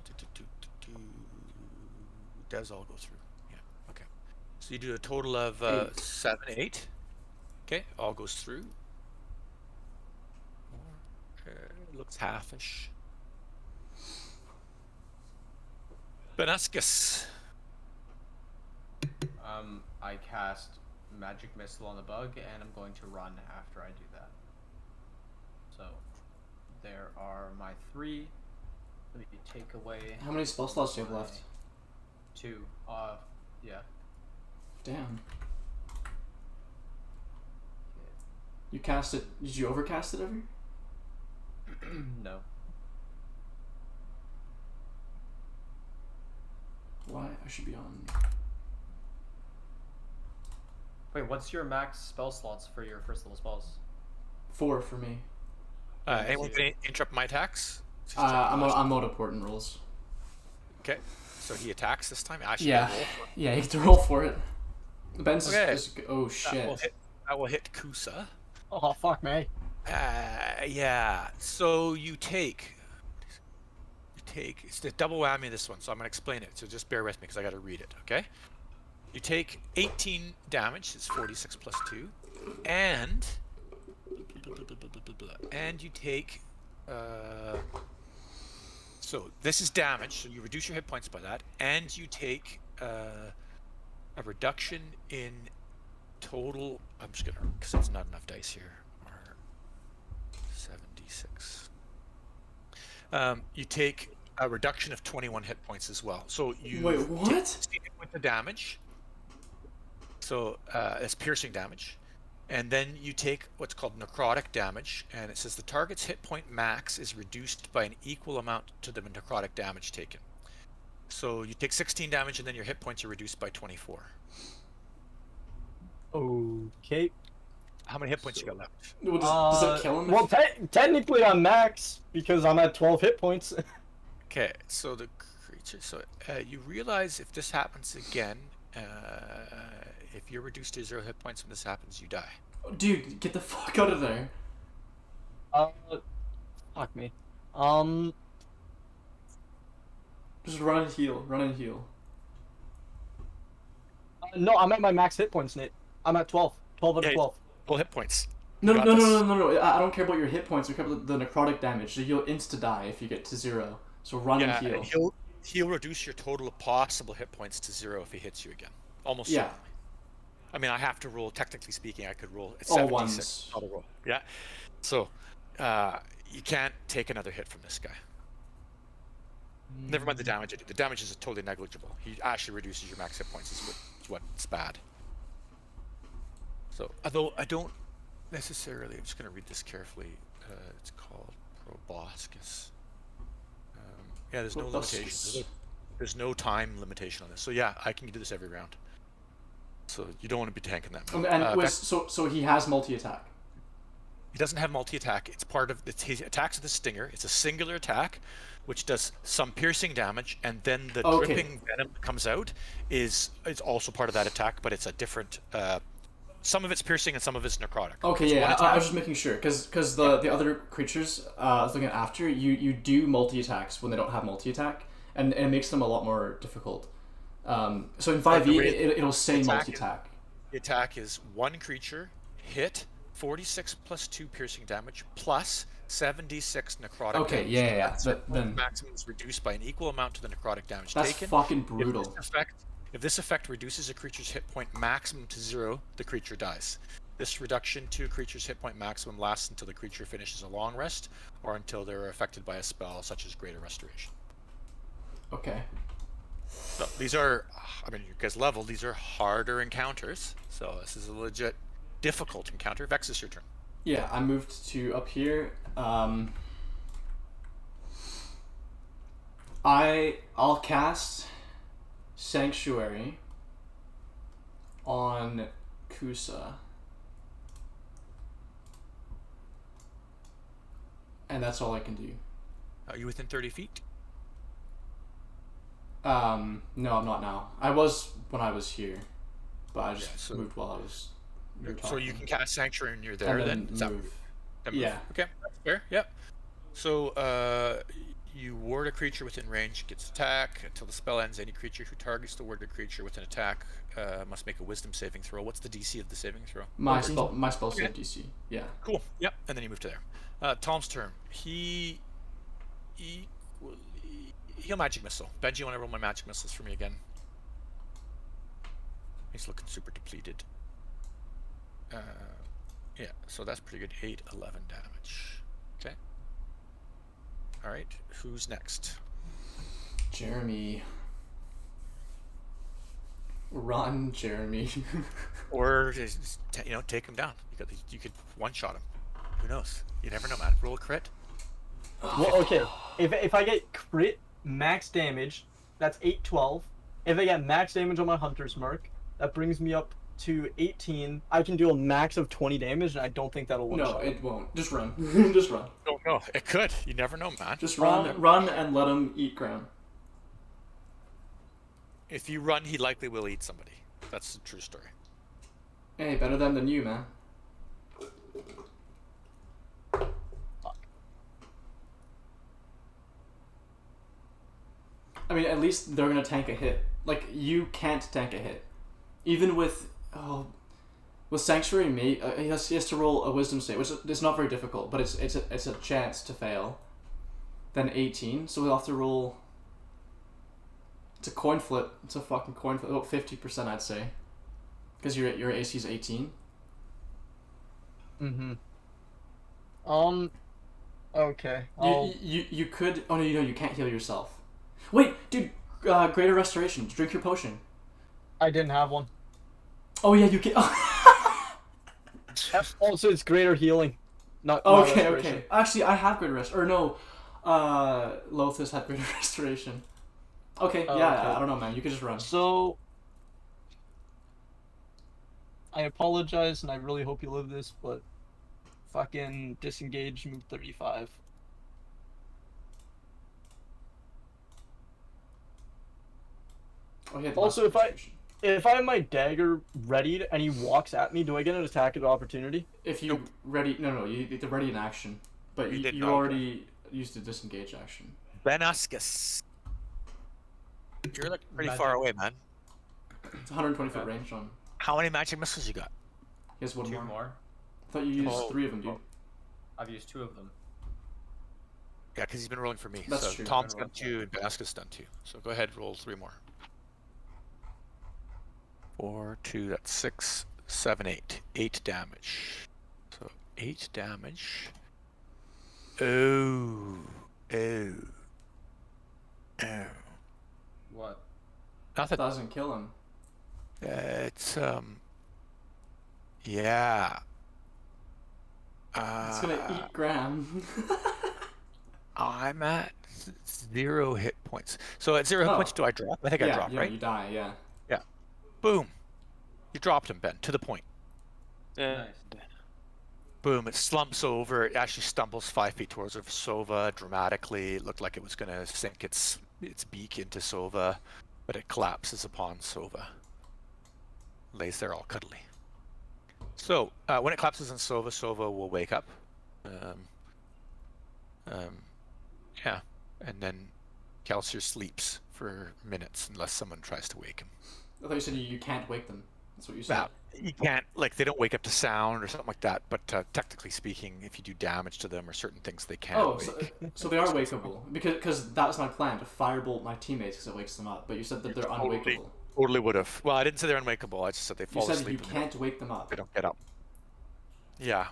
does all go through. Yeah. Okay. So you do a total of 7, 8. Okay, all goes through. Looks halfish. Benascus. I cast magic missile on the bug, and I'm going to run after I do that. So there are my 3. Let me take away How many spell slots do you have left? 2. Yeah. Damn. You cast it. Did you overcast it ever? No. Why? I should be on. Wait, what's your max spell slots for your first level spells? 4 for me. Anyone can interrupt my attacks? I'm out of important rolls. Okay, so he attacks this time. I should Yeah. roll for it. Yeah, you have to roll for it. Ben's Okay. oh That will shit. hit Kusa. Oh, fuck me. Yeah. So you take take, it's the double whammy of this one, so I'm going to explain it. So just bear with me because I got to read it, okay? You take 18 damage, it's 46 plus 2, and you take, so this is damage, so you reduce your hit points by that, and you take a reduction in total, I'm just going to, because it's not enough dice here, or 76. You take a reduction of 21 hit points as well. So you Wait, what? take 16 hit points of damage. So it's piercing damage. And then you take what's called necrotic damage, and it says the target's hit point max is reduced by an equal amount to the necrotic damage taken. So you take 16 damage, and then your hit points are reduced by 24. Okay. How many hit points you got left? Well, does it kill him? Well, technically I'm max because I'm at 12 hit points. Okay, so the creature. So you realize if this happens again, if you're reduced to 0 hit points when this happens, you die. Dude, get the fuck out of there. Fuck me. Just run and heal. Run and heal. No, I'm at my max hit points, Nate. I'm at 12. 12 out of 12. Full hit points. No, got no, no, this. no, no, no. I don't care about your hit points. I care about the necrotic damage. So you'll insta-die if you get to 0. So run Yeah, and heal. and he'll reduce your total of possible hit points to 0 if he hits you again. Almost Yeah. certainly. I mean, I have to roll. Technically speaking, I could roll. It's All 76. ones. Auto roll. Yeah. So you can't take another hit from this guy. Never mind the damage. The damage is totally negligible. He actually reduces your max hit points. Is what's bad. So, although I don't necessarily, I'm just going to read this carefully. It's called proboscis. Yeah, there's no limitation. There's no time limitation on this. So yeah, I can do this every round. So you don't want to be tanking that. So he has multi-attack. He doesn't have multi-attack. It's part of he attacks with a stinger. It's a singular attack, which does some piercing damage, and then the dripping venom that comes out is also part of that attack, but it's a different. Some of it's piercing and some of it's necrotic. Okay, So yeah, I was just making sure, because the other creatures I was looking at after, you do multi-attacks when they don't have multi-attack, and it makes them a lot more difficult. So in 5e, it'll say multi-attack. The attack is one creature, hit, 46 plus 2 piercing damage, plus 76 necrotic damage. Okay, yeah. Then maximum is reduced by an equal amount to the necrotic damage that's taken. fucking brutal. If this effect reduces a creature's hit point maximum to 0, the creature dies. This reduction to a creature's hit point maximum lasts until the creature finishes a long rest, or until they're affected by a spell such as Greater Restoration. Okay. So these are, I mean, you guys level, these are harder encounters, so this is a legit difficult encounter. Vex, is your turn. Yeah, I moved to up here. I'll cast Sanctuary on Kusa. And that's all I can do. Are you within 30 feet? No, I'm not now. I was when I was here, but I just moved while I was. So you can cast Sanctuary and you're there, and then? move. Yeah. Okay, that's fair. Yep. So you ward a creature within range gets attack until the spell ends. Any creature who targets the warded creature with an attack must make a Wisdom saving throw. What's the DC of the saving throw? My spell save DC. Yeah. Cool. Yep. And then you move to there. Tom's turn. He'll magic missile. Benji, you want to roll my magic missiles for me again? He's looking super depleted. Yeah, so that's pretty good. 8, 11 damage. Okay. All right. Who's next? Jeremy. Run, Jeremy. Or just, take him down. You could one-shot him. Who knows? You never know, man. Roll a crit. Well, okay. If I get crit max damage, that's 812. If I get max damage on my hunter's mark, that brings me up to 18. I can do a max of 20 damage, and I don't think that'll one-shot. No, it won't. Just run. Just run. Oh no, it could. You never know, man. Just run and let him eat ground. If you run, he likely will eat somebody. That's a true story. Hey, better than you, man. I mean, at least they're gonna tank a hit. Like, you can't tank a hit. Even with Sanctuary Mate, he has to roll a Wisdom save, which is not very difficult, but it's a chance to fail. Then 18, so we'll have to roll. It's a coin flip. It's a fucking coin flip. About 50%, I'd say, because your AC is 18. Okay. You could. Oh no, you can't heal yourself. Wait, dude. Greater Restoration. Drink your potion. I didn't have one. Oh yeah, you can. Also, it's greater healing. Not Okay, restoration. okay. Actually, I have Greater Rest. Or no, Lothus had Greater Restoration. Okay, Oh, yeah, okay. I don't know, man. You could just run. So, I apologize, and I really hope you live this, but fucking disengage, move 35. Oh, yeah. Also, if I have my dagger readied and he walks at me, do I get an attack of opportunity? If you ready, no, you have to ready an action, but You did you not. already used the disengage action. Benascus. You're like pretty Magic. far away, man. It's 120 foot range on. How many magic missiles you got? He has one Two more. more. I thought you used Oh. 3 of them, dude. I've used 2 of them. Yeah, because he's been rolling for me. That's so true. Tom's I've been done 2 and Benascus done 2. So go ahead, roll 3 more. 4, 2, that's 6, 7, 8. 8 damage. So 8 damage. Oh. What? Nothing. Doesn't kill him. It's yeah. It's gonna eat Graham. I'm at 0 hit points. So at 0 hit Oh. points, do I drop? I think I drop, yeah, right? you die. Yeah. Boom. You dropped him, Ben, to the point. Yeah. Nice. Boom. It slumps over. It actually stumbles 5 feet towards Sova dramatically. It looked like it was going to sink its beak into Sova, but it collapses upon Sova. Lays there all cuddly. So when it collapses on Sova, Sova will wake up. Yeah, and then Kelsier sleeps for minutes unless someone tries to wake him. I thought you said you can't wake them. That's what you said. Well, you can't, like, they don't wake up to sound or something like that, but technically speaking, if you do damage to them or certain things, they can Oh, wake. so they are wakeable because that was my plan to firebolt my teammates because it wakes them up. But you said that they're Totally. unwakeable. Totally would have. Well, I didn't say they're unwakeable, I just said they You fall said asleep you and can't wake them up. they don't get up. Yeah,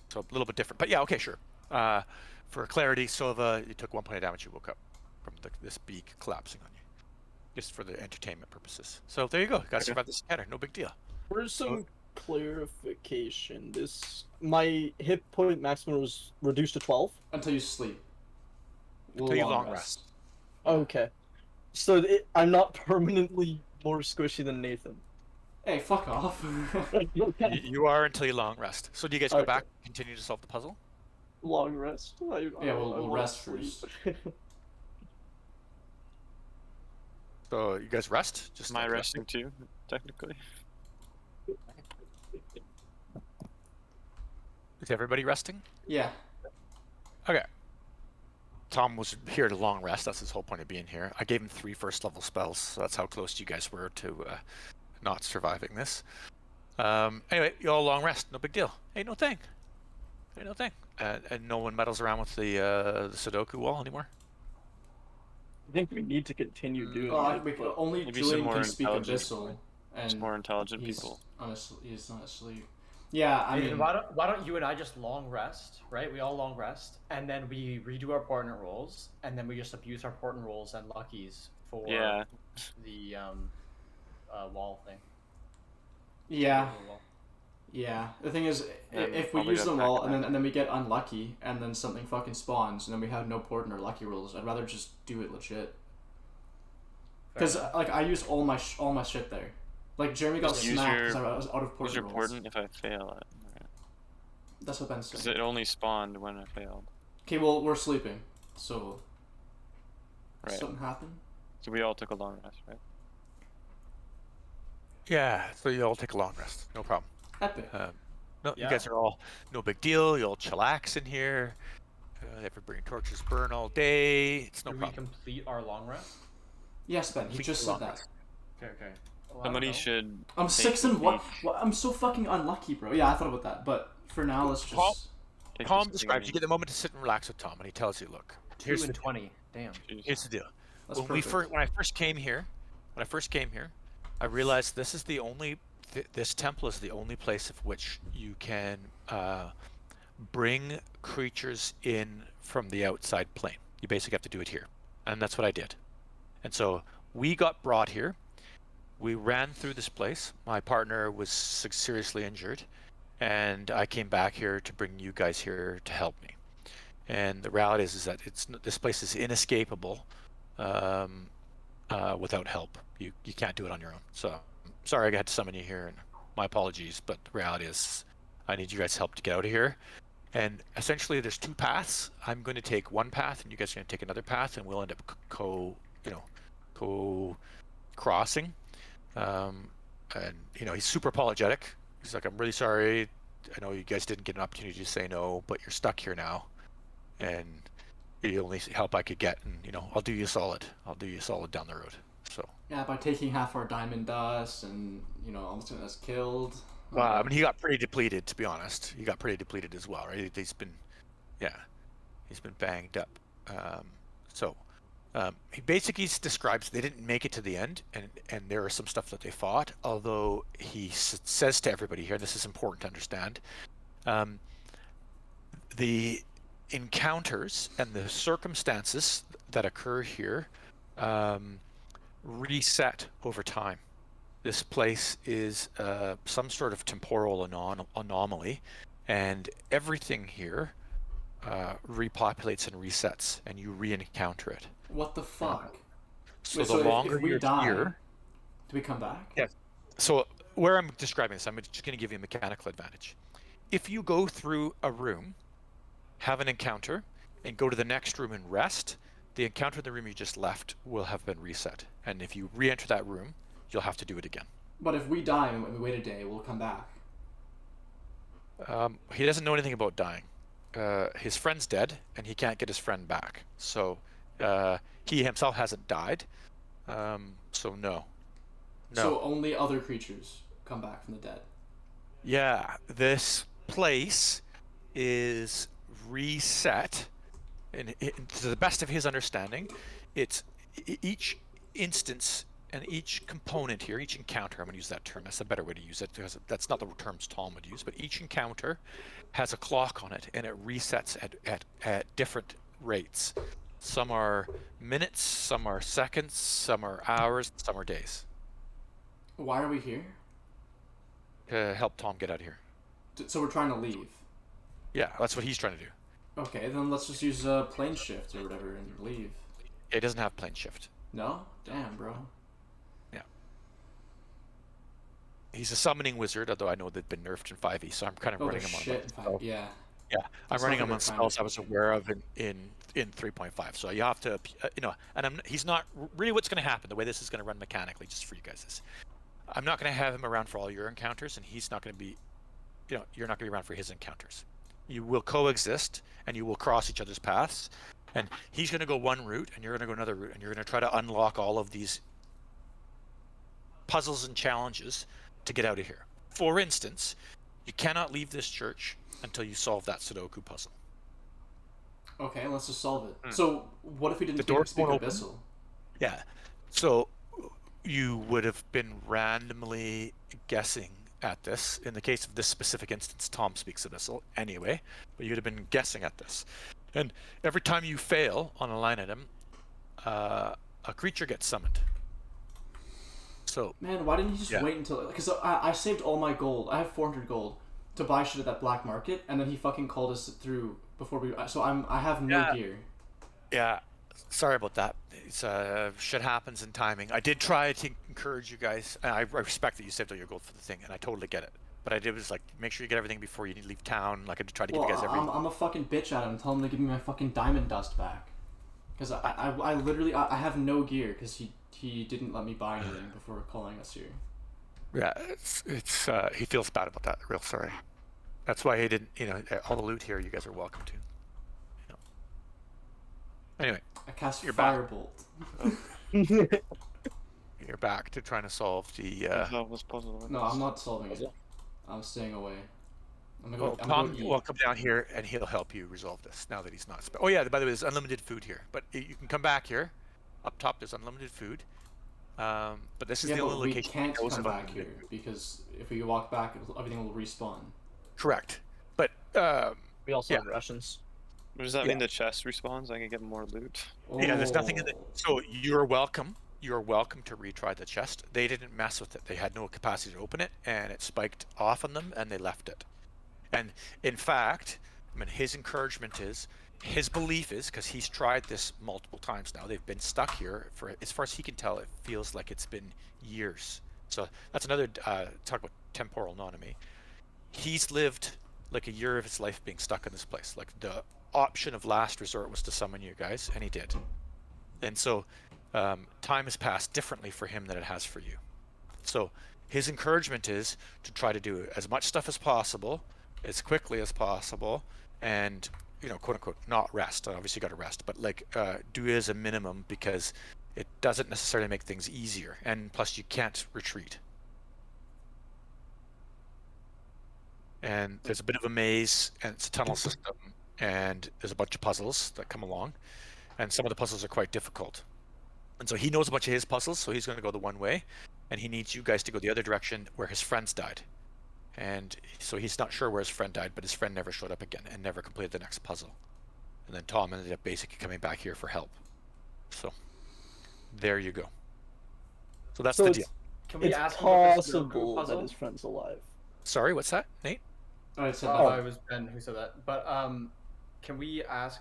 so a little bit different. But yeah, okay, sure. For clarity, Sova, you took 1 point of damage, you woke up from this beak collapsing on you. Just for the entertainment purposes. So there you go. Got to survive this encounter. No big deal. For some clarification, my hit point maximum was reduced to 12. Until you sleep. Until you long rest. Okay, so I'm not permanently more squishy than Nathan. Hey, fuck off. You are until you long rest. So do you guys go Okay. back and continue to solve the puzzle? Long rest. Yeah, we'll wanna rest sleep. first. So you guys rest? Just Am I like resting too, technically? Is everybody resting? Yeah. Okay. Tom was here to long rest. That's his whole point of being here. I gave him 3 first level spells, so that's how close you guys were to not surviving this. Anyway, you all long rest. No big deal. Ain't no thing. Ain't no thing. And no one meddles around with the Sudoku wall anymore? I think we need to continue doing it. but- Only Maybe some Julian more can speak intelligent Abyssal, people. and Just more intelligent he's people. honestly he's not asleep. Yeah, I Nathan, mean, why don't you and I just long rest, right? We all long rest, and then we redo our partner rolls, and then we just abuse our partner rolls and luckies for Yeah. the wall thing. yeah, Wall. yeah. The thing is, And if we probably use got them back all to and back. then we get unlucky and then something fucking spawns and then we have no partner lucky rolls, I'd rather just do it legit. Because Fair enough. like I used all my shit there. Like Jeremy got Just use smacked your- because I was out of Use partner your rolls. portent if I fail it. That's what Ben Because said. it only spawned when I failed. Okay, well we're sleeping, so Right. something happened. So we all took a long rest, right? Yeah, so you all take a long rest. No problem. Epic. No, Yeah. you guys are all no big deal. You all chillax in here. Everybody torches burn all day. It's no Did we problem. complete our long rest? Yes, Ben. He Leave just it said alone. that. Okay. Well, I don't Somebody know. should. I'm take 6 the and what? lead. Well, I'm so fucking unlucky, bro. Yeah, I thought about that, but for now, let's Tom, just. Take Tom the describes. You lead. get the moment to sit and relax with Tom, and he tells you, "Look, 2 here's the and deal. 20. Damn. Jeez. Here's the deal. That's When perfect. when I first came here, I realized this is the only. This temple is the only place of which you can bring creatures in from the outside plane. You basically have to do it here, and that's what I did. And so we got brought here. We ran through this place. My partner was seriously injured, and I came back here to bring you guys here to help me. And the reality is that this place is inescapable without help. You can't do it on your own. So sorry I had to summon you here, and my apologies. But the reality is, I need you guys' help to get out of here. And essentially, there's two paths. I'm going to take one path, and you guys are going to take another path, and we'll end up crossing. And he's super apologetic. He's like, I'm really sorry. I know you guys didn't get an opportunity to say no, but you're stuck here now, and the only help I could get, and I'll do you solid. I'll do you solid down the road. So. Yeah, by taking half our diamond dust and almost getting us killed. I mean, he got pretty depleted, to be honest. He got pretty depleted as well, right? He's been banged up. He basically describes they didn't make it to the end, and there are some stuff that they fought. Although he says to everybody here, this is important to understand, the encounters and the circumstances that occur here reset over time. This place is some sort of temporal anomaly, and everything here repopulates and resets, and you re-encounter it. What the fuck? So Wait, the so longer if we you're die, here, do we come back? yes. So where I'm describing this, I'm just going to give you a mechanical advantage. If you go through a room, have an encounter, and go to the next room and rest, the encounter in the room you just left will have been reset. And if you re-enter that room, you'll have to do it again. But if we die and we wait a day, we'll come back. He doesn't know anything about dying. His friend's dead, and he can't get his friend back. So he himself hasn't died. So no. So only other creatures come back from the dead. Yeah, this place is reset, and to the best of his understanding, it's each instance and each component here, each encounter, I'm going to use that term, that's a better way to use it, because that's not the terms Tom would use, but each encounter has a clock on it, and it resets at different rates. Some are minutes, some are seconds, some are hours, some are days. Why are we here? To help Tom get out of here. So we're trying to leave. Yeah, that's what he's trying to do. Okay, then let's just use plane shift or whatever and leave. It doesn't have plane shift. No? Damn, bro. Yeah. He's a summoning wizard, although I know they've been nerfed in 5e, so I'm kind of running him on shit. spells. Yeah. Yeah, I'm That's running not him the on good kind spells of- I was aware of in 3.5. So you have to, and he's not really what's going to happen. The way this is going to run mechanically, just for you guys, is I'm not going to have him around for all your encounters, and he's not going to be, you're not going to be around for his encounters. You will coexist, and you will cross each other's paths, and he's going to go one route, and you're going to go another route, and you're going to try to unlock all of these puzzles and challenges to get out of here. For instance, you cannot leave this church until you solve that Sudoku puzzle. Okay, let's just solve it. So what if we didn't The door speak won't open. Abyssal? Yeah. So you would have been randomly guessing at this. In the case of this specific instance, Tom speaks Abyssal anyway, but you'd have been guessing at this. And every time you fail on a line item, a creature gets summoned. So Man, why didn't you just wait until... Because I saved all my gold. I have 400 gold to buy shit at that black market, and then he fucking called us through before we... So I have no gear. Yeah, sorry about that. It's shit happens in timing. I did try to encourage you guys, and I respect that you saved all your gold for the thing, and I totally get it. But I did was like, make sure you get everything before you leave town. Like I tried to give you guys everything. I'm a fucking bitch at him. Tell him to give me my fucking diamond dust back. Because I literally... I have no gear, because he didn't let me buy anything before calling us here. Yeah, it's he feels bad about that. Real sorry. That's why he didn't. All the loot here, you guys are welcome to. Anyway, I cast You're back. Firebolt. You're back to trying to solve the. Solve this puzzle. No, I'm not solving it. I'm staying away. I'm gonna Well, go. I'm gonna Tom go eat. will come down here and he'll help you resolve this now that he's not. Oh yeah, by the way, there's unlimited food here, but you can come back here. Up top, there's unlimited food. But this is Yeah, the only but we location can't that knows come of back unlimited here food. because if we walk back, everything will respawn. Correct. But We also Yeah. have Russians. Does that Yeah. mean the chest respawns? I can get more loot. yeah, there's nothing in it. Oh. So you're welcome. You're welcome to retry the chest. They didn't mess with it. They had no capacity to open it, and it spiked off on them, and they left it. And in fact, I mean, his encouragement is, his belief is, because he's tried this multiple times now, they've been stuck here for, as far as he can tell, it feels like it's been years. So that's another, talk about temporal anatomy. He's lived like a year of his life being stuck in this place. Like the option of last resort was to summon you guys, and he did. And so time has passed differently for him than it has for you. So his encouragement is to try to do as much stuff as possible, as quickly as possible, and quote unquote, not rest. Obviously, you got to rest, but like do as a minimum because it doesn't necessarily make things easier, and plus you can't retreat. And there's a bit of a maze, and it's a tunnel system, and there's a bunch of puzzles that come along, and some of the puzzles are quite difficult. And so he knows a bunch of his puzzles, so he's going to go the one way, and he needs you guys to go the other direction where his friends died. And so he's not sure where his friend died, but his friend never showed up again and never completed the next puzzle. And then Tom ended up basically coming back here for help. So there you go. So that's So the it's- deal. Can we It's ask him about the Sudoku possible that puzzle? his friend's alive. Sorry, what's that, Nate? I said Oh, that. it was Ben who said that. But can we ask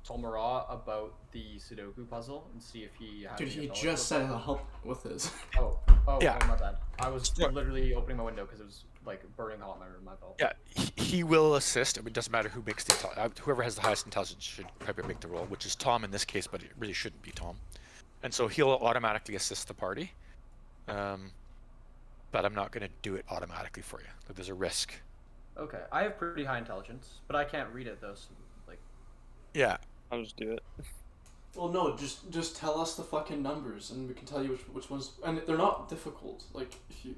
Tolmara about the Sudoku puzzle and see if he has Dude, any he knowledge just of said it? he'll help with this. Oh, Yeah. oh, my bad. I was Sure. literally opening my window because it was like burning hot in my room. My fault. Yeah, he will assist. I mean, it doesn't matter who makes the whoever has the highest intelligence should probably make the roll, which is Tom in this case, but it really shouldn't be Tom. And so he'll automatically assist the party. But I'm not going to do it automatically for you. Like, there's a risk. Okay, I have pretty high intelligence, but I can't read it though. So, like, Yeah. I'll just do it. Well, no, just tell us the fucking numbers, and we can tell you which ones. And they're not difficult. Like if you.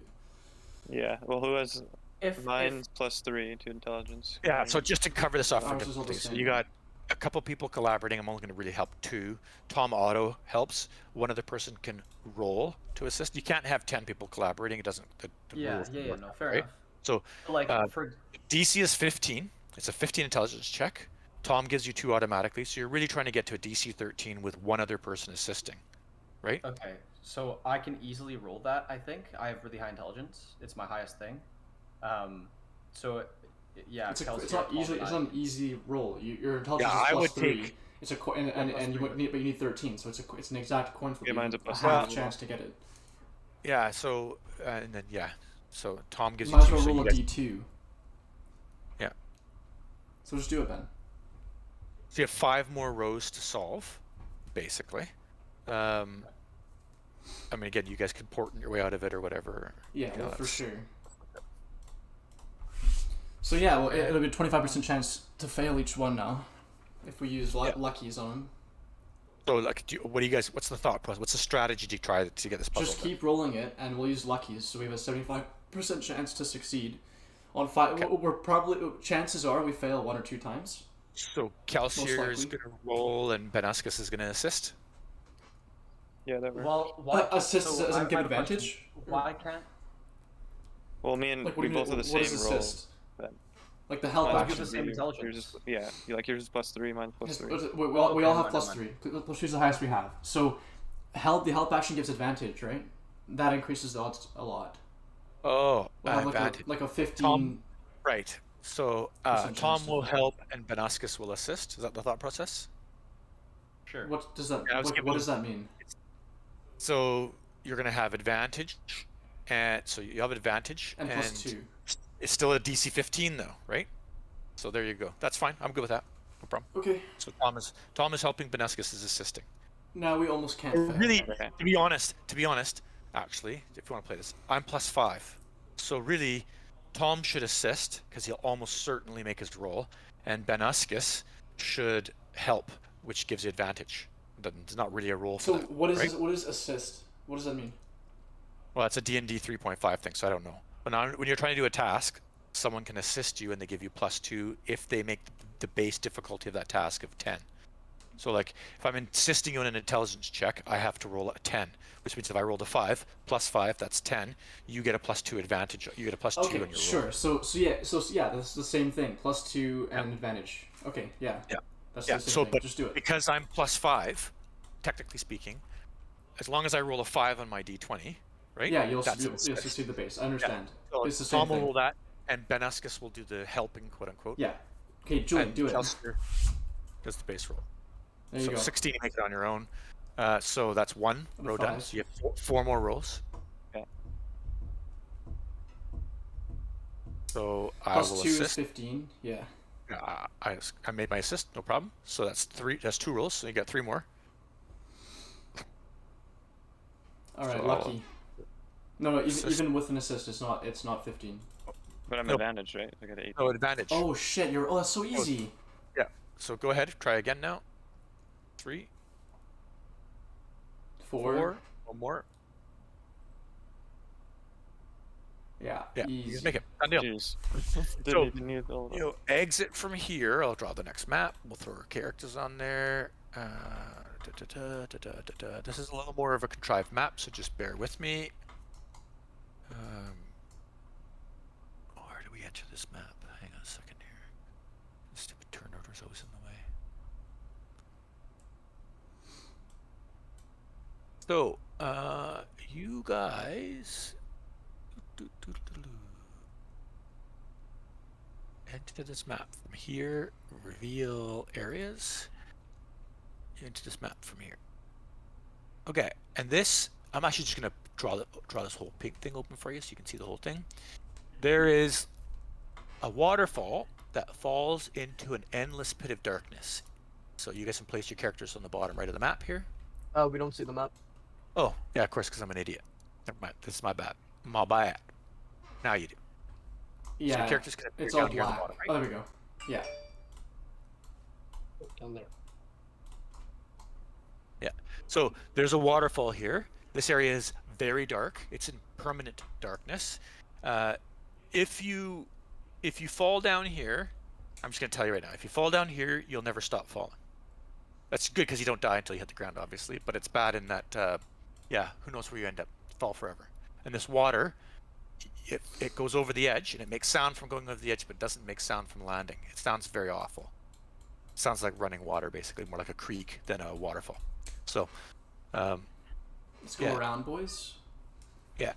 Yeah. Well, who has if mine's +3 to intelligence? Yeah. So just to cover this off for Ours is all the difficulty, so same. you got a couple people collaborating. I'm only going to really help 2. Tom Otto helps. One other person can roll to assist. You can't have 10 people collaborating. It doesn't. The yeah, rules don't work no, out, fair right? enough. So But, like uh, for DC is 15. It's a 15 intelligence check. Tom gives you 2 automatically, so you're really trying to get to a DC 13 with one other person assisting, right? okay, so I can easily roll that. I think I have really high intelligence. It's my highest thing. So yeah, It's Kelsey, it's not Tom, easy. and It's I- not an easy roll. Your intelligence Yeah, is I plus would 3. take- It's a and plus you 3. would need, but you need 13, so it's an exact coin flip. Yeah, mine's a You plus have a 3. chance to get it. Yeah. So and then so Tom gives Might as you 2. well So roll you a guys, D2. Yeah. So just do it, Ben. so you have 5 more rows to solve, basically. I mean, again, you guys can port your way out of it or whatever. Yeah, You know, well, for that's- sure. So yeah, well, it'll be a 25% chance to fail each one now, if we use Yeah. luckies on them. So like, what do you guys? What's the thought process? What's the strategy to try to get this puzzle? Just done? keep rolling it, and we'll use luckies, so we have a 75% chance to succeed. On 5, Okay. we're probably chances are we fail 1 or 2 times. So Kelsier is likely. going to roll, and Benascus is going to assist. Yeah, that works. Well, why Assist so doesn't I give have a question. advantage? Why can't? Well, me and Like, what we do you both mean? have the What same is roll. assist? then. Like the help Mine's action. the same intelligence. Yours is, yeah, yours is +3, mine's Yes, +3. we all Okay, have never plus mind. 3. Let's choose the highest we have. So, the help action gives advantage, right? That increases the odds a lot. Oh, We'll have advantage. like a 15. Tom- Right. So Percent Tom chance to will fail. help, and Benascus will assist. Is that the thought process? Sure. What does that? Yeah, I was What giving- does that mean? So you're going to have advantage, and so you have advantage, And plus 2. It's still a DC 15 though, right? So there you go. That's fine. I'm good with that. No problem. Okay. So Tom is helping. Benascus is assisting. Now we almost can't fail. Really, Okay. to be honest, actually, if you want to play this, I'm +5. So really, Tom should assist because he'll almost certainly make his roll, and Benascus should help, which gives you advantage. It's not really a roll for So that. what is right? what is assist? What does that mean? Well, that's a D&D 3.5 thing, so I don't know. But now, when you're trying to do a task, someone can assist you and they give you +2 if they make the base difficulty of that task of 10. So, like, if I'm assisting you in an intelligence check, I have to roll a 10, which means if I rolled a 5, +5, that's 10, you get a +2 advantage. You get a +2 Okay, on your sure. roll. So yeah, that's the same thing. +2 and advantage. Okay, yeah. Yeah. That's Yeah, the same so, thing. but Just do it. because I'm +5, technically speaking, as long as I roll a 5 on my D20, right? Yeah, you'll That's an you'll assist. succeed the base. I understand. So It's the same Tom will thing. roll that, and Benuscus will do the helping, quote unquote. Yeah. Okay, Julian, And do it. Kelsier does the base roll. There you So go. 16, you make it on your own. So that's one The row done. five. So you have four more rolls. Yeah. So I Plus will 2 is assist. 15. Yeah. I made my assist, no problem. So that's three. That's 2 rolls. So you got 3 more. All right, So lucky. No, assist. even with an assist, it's not 15. But I'm Nope. advantage, right? I got an 8. No advantage. Oh shit! Oh, that's so easy. Yeah. So go ahead. Try again now. 3, 4. One more. Yeah. Yeah. You Easy. can make it. Done deal. Jeez. So, Didn't even need all that. You exit from here. I'll draw the next map. We'll throw our characters on there. This is a little more of a contrived map, so just bear with me. Where do we enter this map? Hang on a second here. The stupid turn order's always in the way. So, you guys enter this map from here. Reveal areas. Into this map from here. Okay, and this, I'm actually just gonna draw this whole pig thing open for you so you can see the whole thing. There is a waterfall that falls into an endless pit of darkness. So you guys can place your characters on the bottom right of the map here. We don't see the map. Oh, yeah, of course, because I'm an idiot. Never mind, this is my bad. My bad. Now you do. So Yeah. your characters can appear It's all down here on the black. bottom, right? Oh, there we go. Yeah. Down there. So there's a waterfall here. This area is very dark. It's in permanent darkness. If you fall down here, I'm just gonna tell you right now. If you fall down here, you'll never stop falling. That's good because you don't die until you hit the ground, obviously. But it's bad in that, yeah, who knows where you end up? Fall forever. And this water, it goes over the edge and it makes sound from going over the edge, but it doesn't make sound from landing. It sounds very awful. It sounds like running water, basically, more like a creek than a waterfall. So, Let's go Yeah. around, boys. yeah.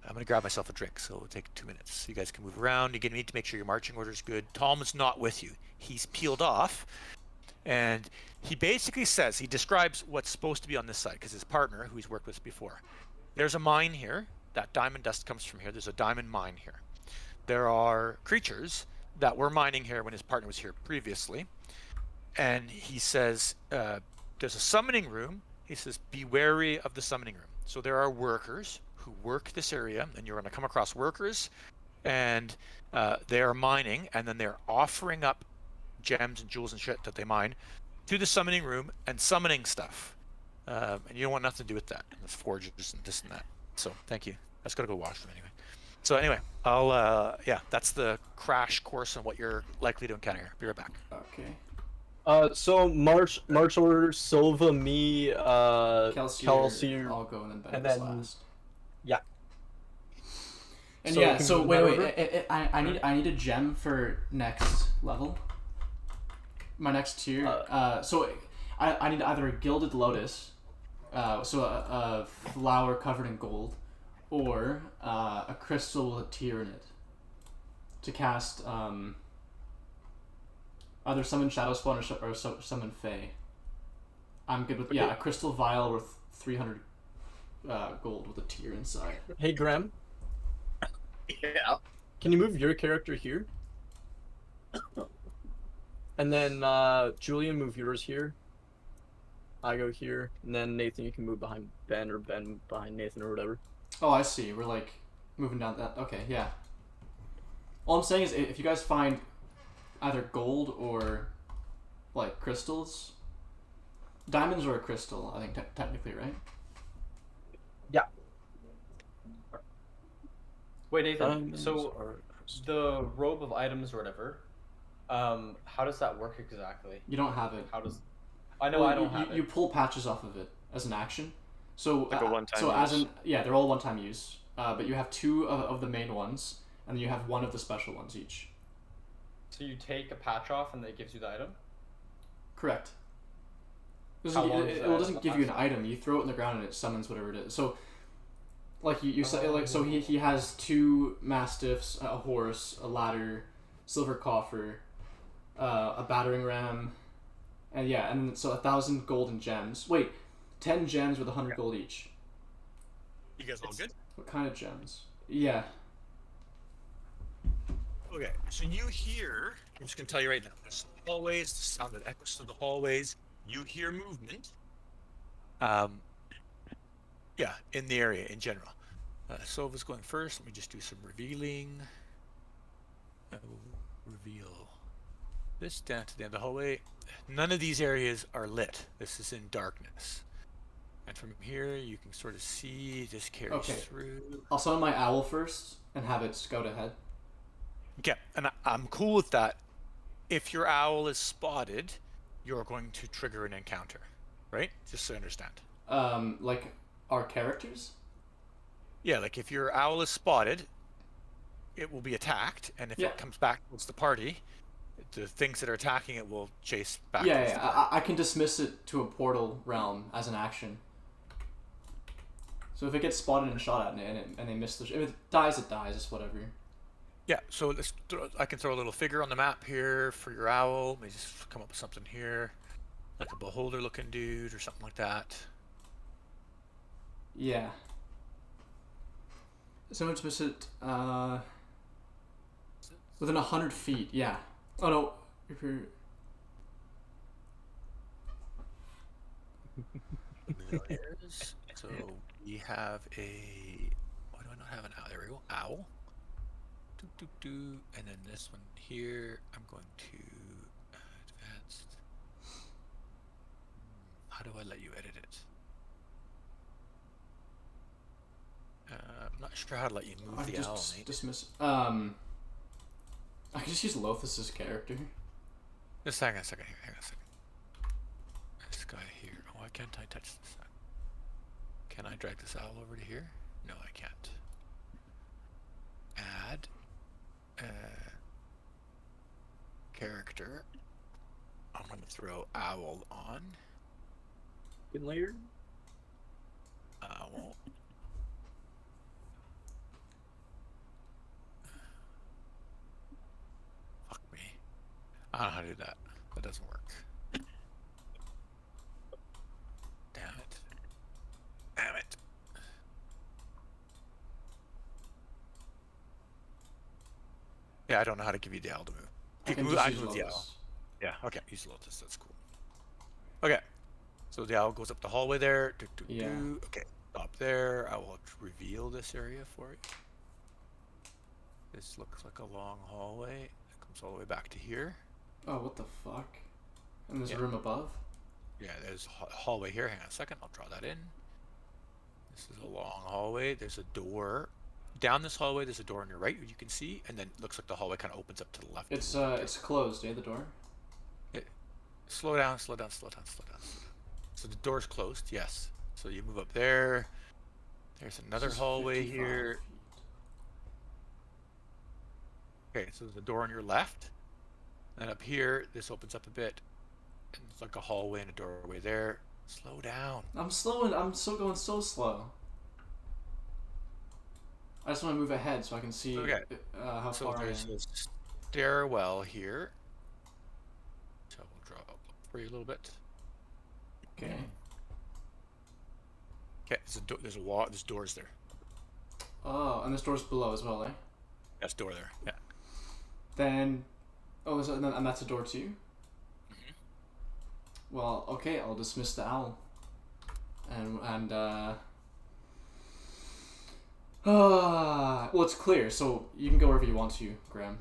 I'm gonna grab myself a drink, so it'll take 2 minutes. You guys can move around. You need to make sure your marching order is good. Tom is not with you. He's peeled off, and he basically says, he describes what's supposed to be on this side, because his partner, who he's worked with before, there's a mine here. That diamond dust comes from here. There's a diamond mine here. There are creatures that were mining here when his partner was here previously. And he says, there's a summoning room. He says, be wary of the summoning room. So there are workers who work this area, and you're going to come across workers, and they are mining, and then they're offering up gems and jewels and shit that they mine to the summoning room and summoning stuff. And you don't want nothing to do with that. And the forges and this and that. So thank you. I just got to go wash them anyway. So anyway, yeah, that's the crash course on what you're likely to encounter here. Be right back. Okay. So march order, Silva, me, Kelsier, I'll go, and then Ben and goes then- last. yeah. And So yeah, we can so move in wait. that order? I need a gem for next level. My next tier. So I need either a gilded lotus, so a flower covered in gold, or a crystal with a tear in it, to cast either summon Shadow Spawn or summon Fae. I'm good with Okay. a crystal vial worth 300 gold with a tear inside. Hey, Graham, Yeah. can you move your character here? And then Julian, move yours here. I go here, and then Nathan, you can move behind Ben, or Ben behind Nathan, or whatever. Oh, I see. We're like moving down that. Okay, yeah. All I'm saying is, if you guys find either gold or like crystals. Diamonds are a crystal, I think, technically, right? Wait, Nathan. Diamonds So are- the robe of items or whatever, how does that work exactly? You don't have it. How does? I know Well, I don't have you it. pull patches off of it as an action. So Like a one-time so as use. an they're all one-time use. But you have two of the main ones, and then you have one of the special ones each. So you take a patch off and it gives you the item. Correct. How long does It that doesn't give you an last? item. You throw it in the ground and it summons whatever it is. So, like you say, like so he has two mastiffs, a horse, a ladder, silver coffer, a battering ram, and yeah, and so 1,000 golden gems. Wait, 10 gems with 100 gold each. You guys all good? What kind of gems? Yeah. Okay, so you hear, I'm just going to tell you right now, there's hallways, the sound that echoes through the hallways, you hear movement. Yeah, in the area in general. Sova's going first. Let me just do some revealing. I will reveal this down to the end of the hallway. None of these areas are lit. This is in darkness. And from here, you can sort of see this carries Okay. through. I'll summon my owl first and have it scout ahead. Okay, and I'm cool with that. If your owl is spotted, you're going to trigger an encounter, right? Just so you understand. Like our characters? Yeah, like if your owl is spotted, it will be attacked, and if Yeah. it comes back towards the party, the things that are attacking it will chase back. Yeah, towards yeah. the party. I can dismiss it to a portal realm as an action. So if it gets spotted and shot at and they miss the... if it dies, it dies. It's whatever. Yeah, so I can throw a little figure on the map here for your owl. Maybe just come up with something here, like a beholder-looking dude or something like that. Yeah. Someone dismiss it, within 100 feet, yeah. Oh no, if you're... Familiars. So we have a... Why do I not have an owl? There we go. Owl. And then this one here, I'm going to advanced. How do I let you edit it? I'm not sure how to let you move I the just owl, Nate. dismiss... I can just use Lothus's character. Just hang on a second here. Hang on a second. This guy here. Oh, why can't I touch this? Can I drag this owl over to here? No, I can't. Add character. I'm going to throw owl on. Been layered? Owl. Fuck me. I don't know how to do that. That doesn't work. Damn it. Damn it. Yeah, I don't know how to give you the owl to move. You can move, I can move the owl. Yeah, okay, use Lotus, that's cool. Okay, so the owl goes up the hallway there. Yeah. Okay, up there. I will reveal this area for you. This looks like a long hallway. It comes all the way back to here. Oh, what the fuck? And there's Yeah. a room above? Yeah, there's a hallway here. Hang on a second, I'll draw that in. This is a long hallway. There's a door. Down this hallway, there's a door on your right, you can see, and then it looks like the hallway kind of opens up to the left. It's closed, eh, the door? Slow down, slow down, slow down, slow down. So the door's closed, yes. So you move up there. There's another This is hallway 55 here. feet. Okay, so there's a door on your left. And up here, this opens up a bit. And it's like a hallway and a doorway there. Slow down. I'm slowing. I'm still going so slow. I just want to move ahead so I can see Okay. How So far I there's am. a stairwell here. So we'll draw up for you a little bit. Okay. Okay, there's a wall. There's doors there. Oh, and this door's below as well, eh? That's door there. Yeah. Then, and that's a door too. Well, okay, I'll dismiss the owl. Well, it's clear, so you can go wherever you want to, Graham.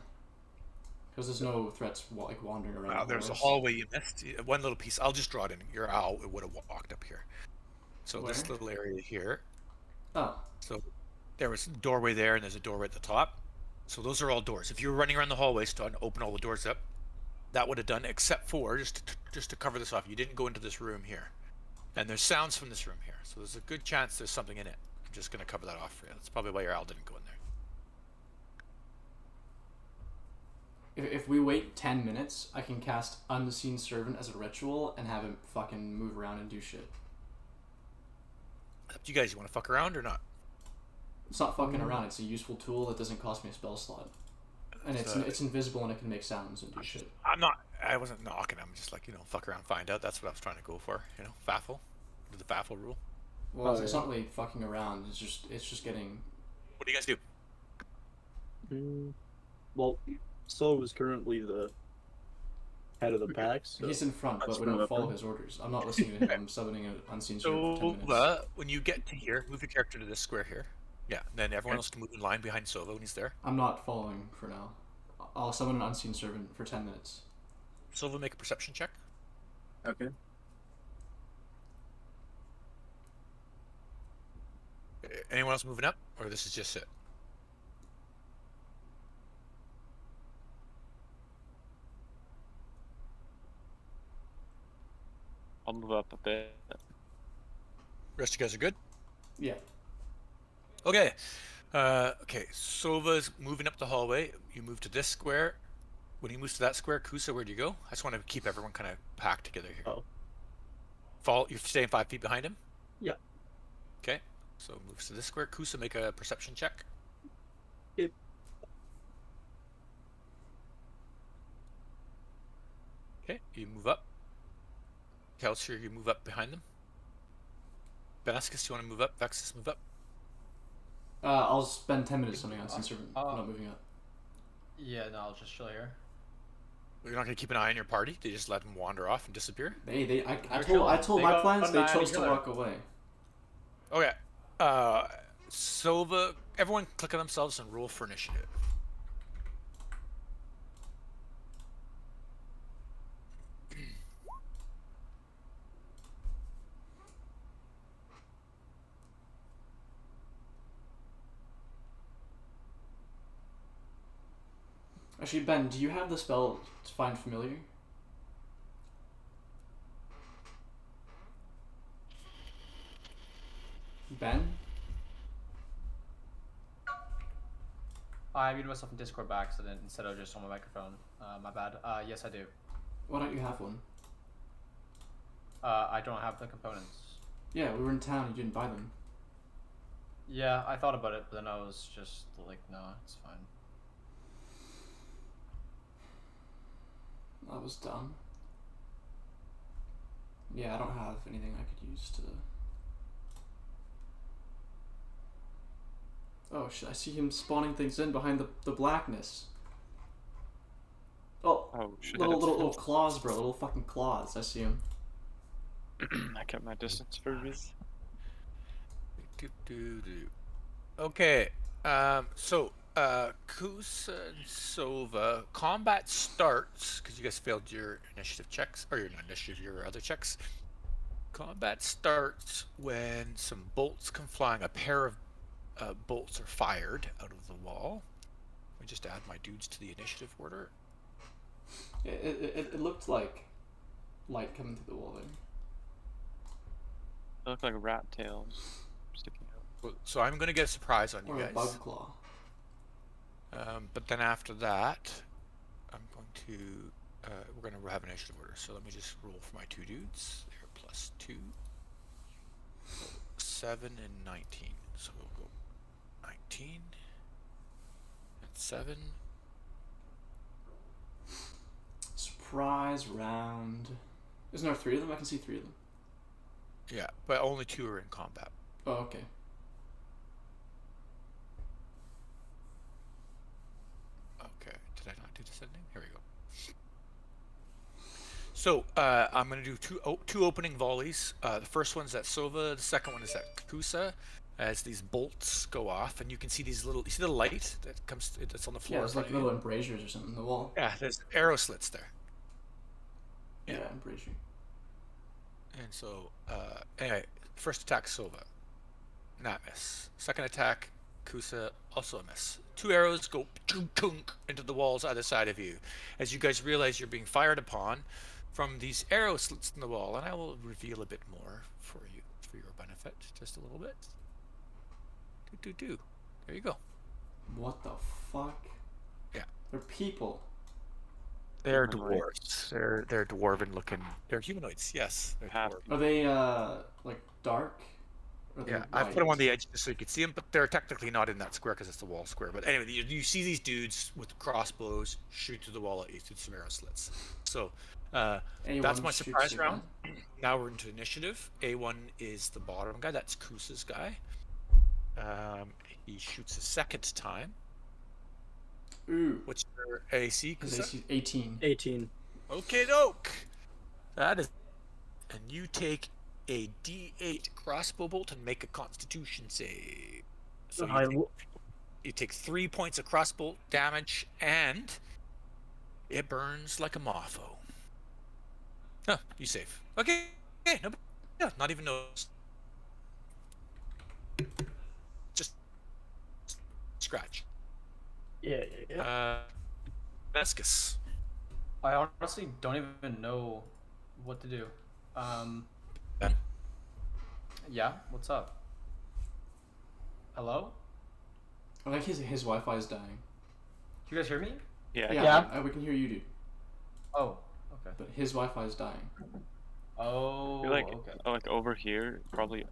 Because there's no threats like wandering around. Wow, the there's a halls. hallway you missed. One little piece. I'll just draw it in. Your owl would have walked up here. So Where? this little area here. Oh, So there was a doorway there, and there's a doorway at the top. So those are all doors. If you were running around the hallway, starting to open all the doors up, that would have done. Except for just to cover this off, you didn't go into this room here, and there's sounds from this room here. So there's a good chance there's something in it. I'm just gonna cover that off for you. That's probably why your owl didn't go in there. if we wait 10 minutes, I can cast Unseen Servant as a ritual and have him fucking move around and do shit. Up to you guys. You want to fuck around or not? It's not fucking around. It's a useful tool that doesn't cost me a spell slot, and it's invisible and it can make sounds and do shit. I wasn't knocking. I'm just like, fuck around, find out. That's what I was trying to go for. Faffle. Do the faffle rule. Well, it's not really fucking around. It's just getting. What do you guys do? Well, Sol is currently the head of the pack, so He's in front, but That's we don't not follow open. his orders. I'm not listening to him. I'm summoning an Unseen Servant for 10 minutes. Sova, when you get to here, move your character to this square here. Yeah, then everyone else can move in line behind Sova when he's there. I'm not following for now. I'll summon an Unseen Servant for 10 minutes. Sova, make a perception check. Okay. Anyone else moving up, or this is just it? I'll move up a bit. Rest of you guys are good? Yeah. Okay. Okay, Sova's moving up the hallway. You move to this square. When he moves to that square, Kusa, where do you go? I just want to keep everyone kind of packed together here. Oh. You're staying 5 feet behind him? Yeah. Okay, so moves to this square. Kusa, make a perception check. Yep. Okay, you move up. Kelsier, you move up behind them. Vasquez, you want to move up? Vexus, move up. I'll spend 10 minutes summoning Unseen Servant. I'm not moving up. Yeah, no, I'll just chill here. You're not going to keep an eye on your party? They just let them wander off and disappear? I told my plans, they chose to walk away. Okay. Sova, everyone click on themselves and roll for initiative. Actually, Ben, do you have the spell to find familiar? Ben? I muted myself in Discord by accident instead of just on my microphone. My bad. Yes, I do. Why don't you have one? I don't have the components. Yeah, we were in town, you didn't buy them. Yeah, I thought about it, but then I was just like, no, it's fine. That was dumb. Yeah, I don't have anything I could use to... Oh shit, I see him spawning things in behind the blackness. Oh, shit. little claws, bro, little fucking claws, I see him. I kept my distance for a bit. Okay, so Kusa and Sova, combat starts because you guys failed your initiative checks, or your not initiative, your other checks. Combat starts when some bolts come flying. A pair of bolts are fired out of the wall. Let me just add my dudes to the initiative order. It looked like light coming through the wall there. They look like rat tails sticking out. So I'm going to get a surprise on you Or a guys. bug claw. But then after that, I'm going to we're going to have an initiative order. So let me just roll for my two dudes. They're +2, 7 and 19. So we'll go 19 and 7. Surprise round. Isn't there 3 of them? I can see 3 of them. Yeah, but only 2 are in combat. Oh, okay. Okay, did I not do the setting? Here we go. So I'm going to do two opening volleys. The first one's at Sova, the second one is at Kusa. as these bolts go off, and you can see these little. You see the light that comes. That's on the floor. Yeah, it's like little embrasures or something in the wall. Yeah, there's arrow slits there. Yeah, Yeah. embrasure. And so, anyway, first attack Sova, not miss. Second attack Kusa, also a miss. 2 arrows go into the walls either side of you, as you guys realize you're being fired upon from these arrow slits in the wall. And I will reveal a bit more for you, for your benefit, just a little bit. There you go. What the fuck? Yeah. They're people. They're Humanoid. dwarves. They're dwarven looking. They're humanoids. Yes. They're Half. dwarven. Are they like dark? Or are they Yeah, I put white? them on the edge just so you could see them, but they're technically not in that square because it's a wall square. But anyway, you see these dudes with crossbows shoot through the wall at you through some arrow slits. So Anyone that's my shoots surprise at round. them? Now we're into initiative. A1 is the bottom guy. That's Kusa's guy. He shoots a second time. Ooh. What's your AC, His Kusa? AC is 18. 18. Okay, doke. That is, and you take a D8 crossbow bolt and make a Constitution save. So you take 3 points of crossbow damage, and it burns like a motho. Huh, you save. Okay, no, yeah, not even noticed. Just scratch. Yeah. Vescus. I honestly don't even know what to do. Ben? Yeah, what's up? Hello? I like his Wi-Fi is dying. Do you guys hear me? Yeah. Yeah. We can hear you, dude. Oh, okay. But his Wi-Fi is dying. Oh, I feel like okay. like over here probably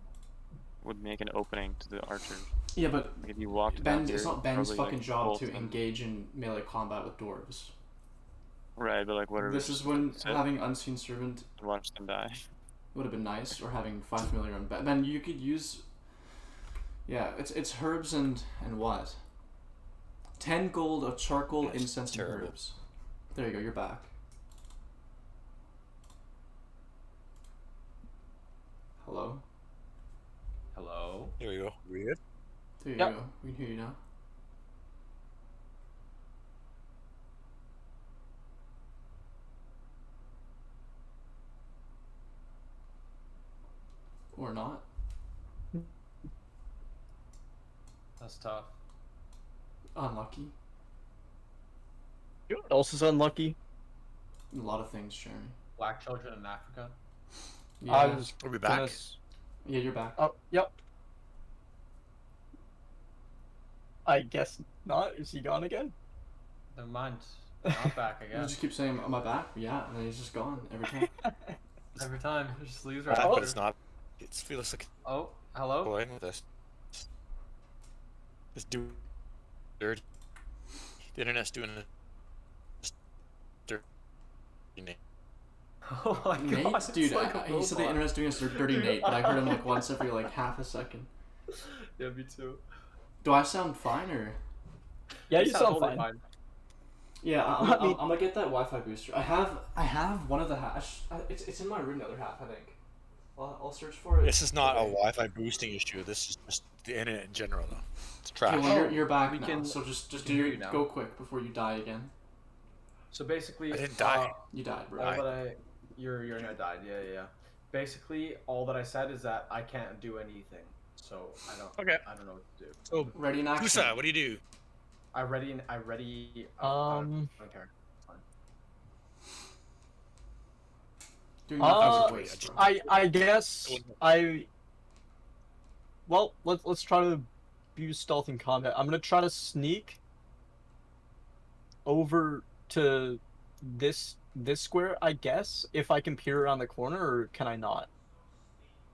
would make an opening to the archers. Yeah, but Like if you walked Ben, down here, it's not Ben's probably, fucking like, job bolt to them. engage in melee combat with dwarves. Right, but like whatever. This is when sit having Unseen Servant and watch them die. would have been nice, or having 5 familiar on Ben. You could use. Yeah, it's herbs and what? 10 gold of charcoal, That's incense, and terrible. herbs. There you go. You're back. Hello. Hello? There you go. Weird. There you Yep. go. We can hear you now. Or not. That's tough. Unlucky. You know what else is unlucky? A lot of things, Jeremy. Black children in Africa? Yeah. I was Are we gonna back? Yeah, you're back. Oh, yep. I guess not. Is he gone again? Never mind. Not back, I You guess. just keep saying, "Am I back?" Yeah, and then he's just gone every time. Every time. It just leaves right But after. it's not. It feels like Oh, hello? going with this. Just do dirty. The internet's doing it. Dirty. Oh my Nate, god, it's dude, like a he said the robot. internet's doing us dirty Nate, but I heard him like once every like half a second. Yeah, me too. Do I sound fine or? Yeah, you sound totally fine. Yeah, I mean- I'm gonna get that Wi-Fi booster. I have one of the hash. It's in my room, the other half, I think. I'll search for it. This is not a Wi-Fi boosting issue. This is just the internet in general, though. It's trash. Okay, well, you're back we now, can- so just can hear do you now. go quick before you die again. So basically, I didn't die. You died, bro. all that your internet died. Yeah. Basically, all that I said is that I can't do anything. So I don't know what to do. So, Ready in action. Kusa, what do you do? I ready. Um, I don't care. It's fine. Doing nothing's a Uh, waste, bro. I guess Well, let's try to use stealth in combat. I'm gonna try to sneak over to this square, I guess, if I can peer around the corner, or can I not?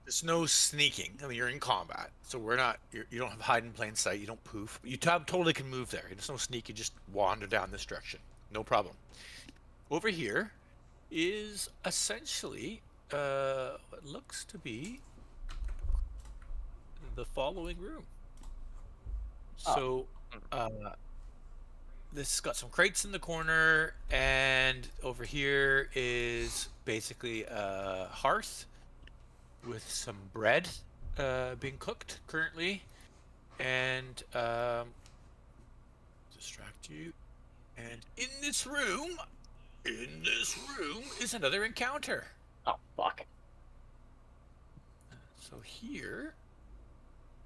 There's no sneaking. I mean, you're in combat, so we're not. You don't have hide in plain sight. You don't poof. You totally can move there. There's no sneak. You just wander down this direction. No problem. Over here is essentially what looks to be the following room. So, this has got some crates in the corner, and over here is basically a hearth with some bread being cooked currently, and distract you. And in this room is another encounter. Oh fuck. So here,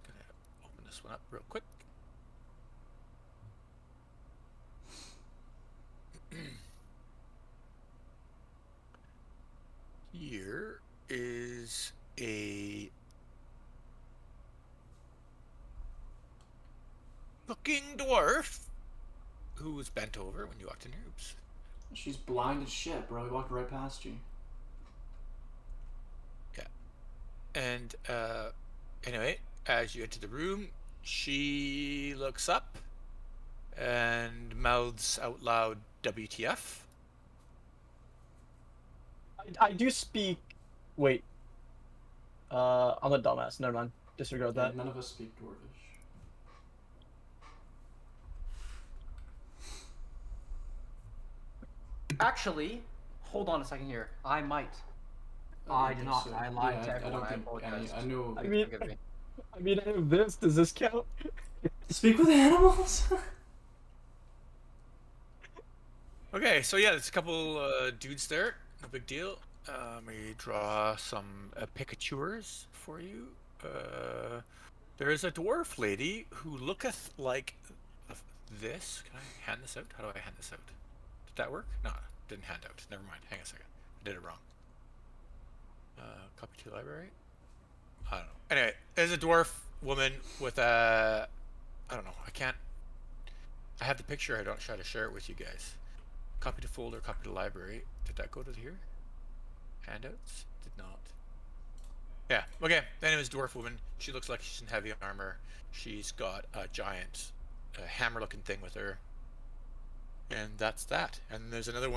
gonna open this one up real quick. Here is a cooking dwarf who was bent over when you walked in here. Oops. She's blind as shit, bro. We walked right past you. And anyway, as you enter the room, she looks up and mouths out loud, WTF. I do speak. Wait. I'm a dumbass. Never mind. Disregard that. None of us speak Dwarvish. Actually, hold on a second here. I might. I did not. I lied to everyone. I apologize. I know. I mean, Forgive me. I mean, I have this. Does this count? Speak with animals. Okay, so yeah, there's a couple dudes there. No big deal. Let me draw some picatures for you. There is a dwarf lady who looketh like this. Can I hand this out? How do I hand this out? Did that work? No, didn't hand out. Never mind. Hang on a second. I did it wrong. Copy to library. I don't know. Anyway, there's a dwarf woman with a. I don't know. I have the picture. I don't try to share it with you guys. Copy to folder. Copy to library. Did that go to here? Handouts? Did not. Yeah. Okay. Anyways, dwarf woman. She looks like she's in heavy armor. She's got a giant hammer-looking thing with her. And that's that. And there's another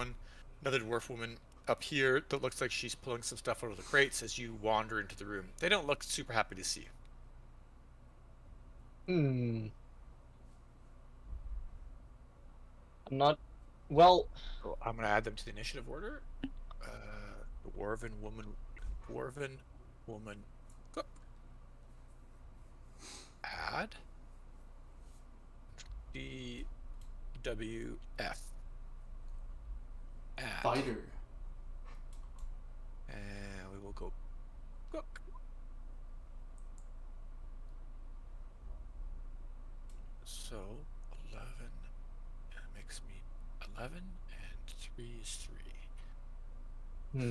dwarf woman up here that looks like she's pulling some stuff out of the crates as you wander into the room. They don't look super happy to see you. I'm not. Well. So I'm going to add them to the initiative order. Dwarven woman. Cook. Add. DWF. Add. Fighter. And we will go cook. So 11 makes me 11, and 3 is 3.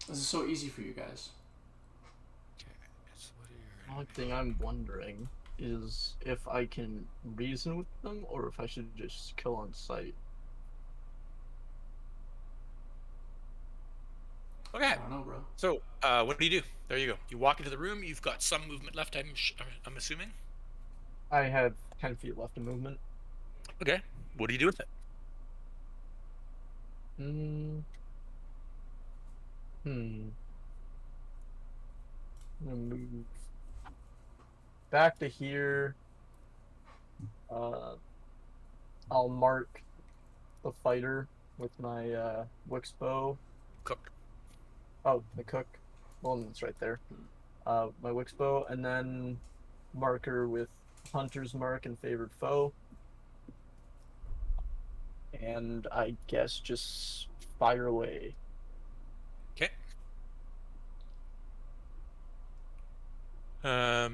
This is so easy for you guys. Okay, so what are The only thing I'm wondering is if I can reason with them or if I should just kill on sight. Okay. I don't know, bro. So, what do? There you go. You walk into the room. You've got some movement left. I'm assuming. I have 10 feet left of movement. Okay. What do you do with it? I'm gonna move back to here. I'll mark the fighter with my Wix bow. Cook. Oh, the cook. Well, it's right there. My Wix bow, and then marker with Hunter's Mark and Favored Foe. And I guess just fire away. Okay.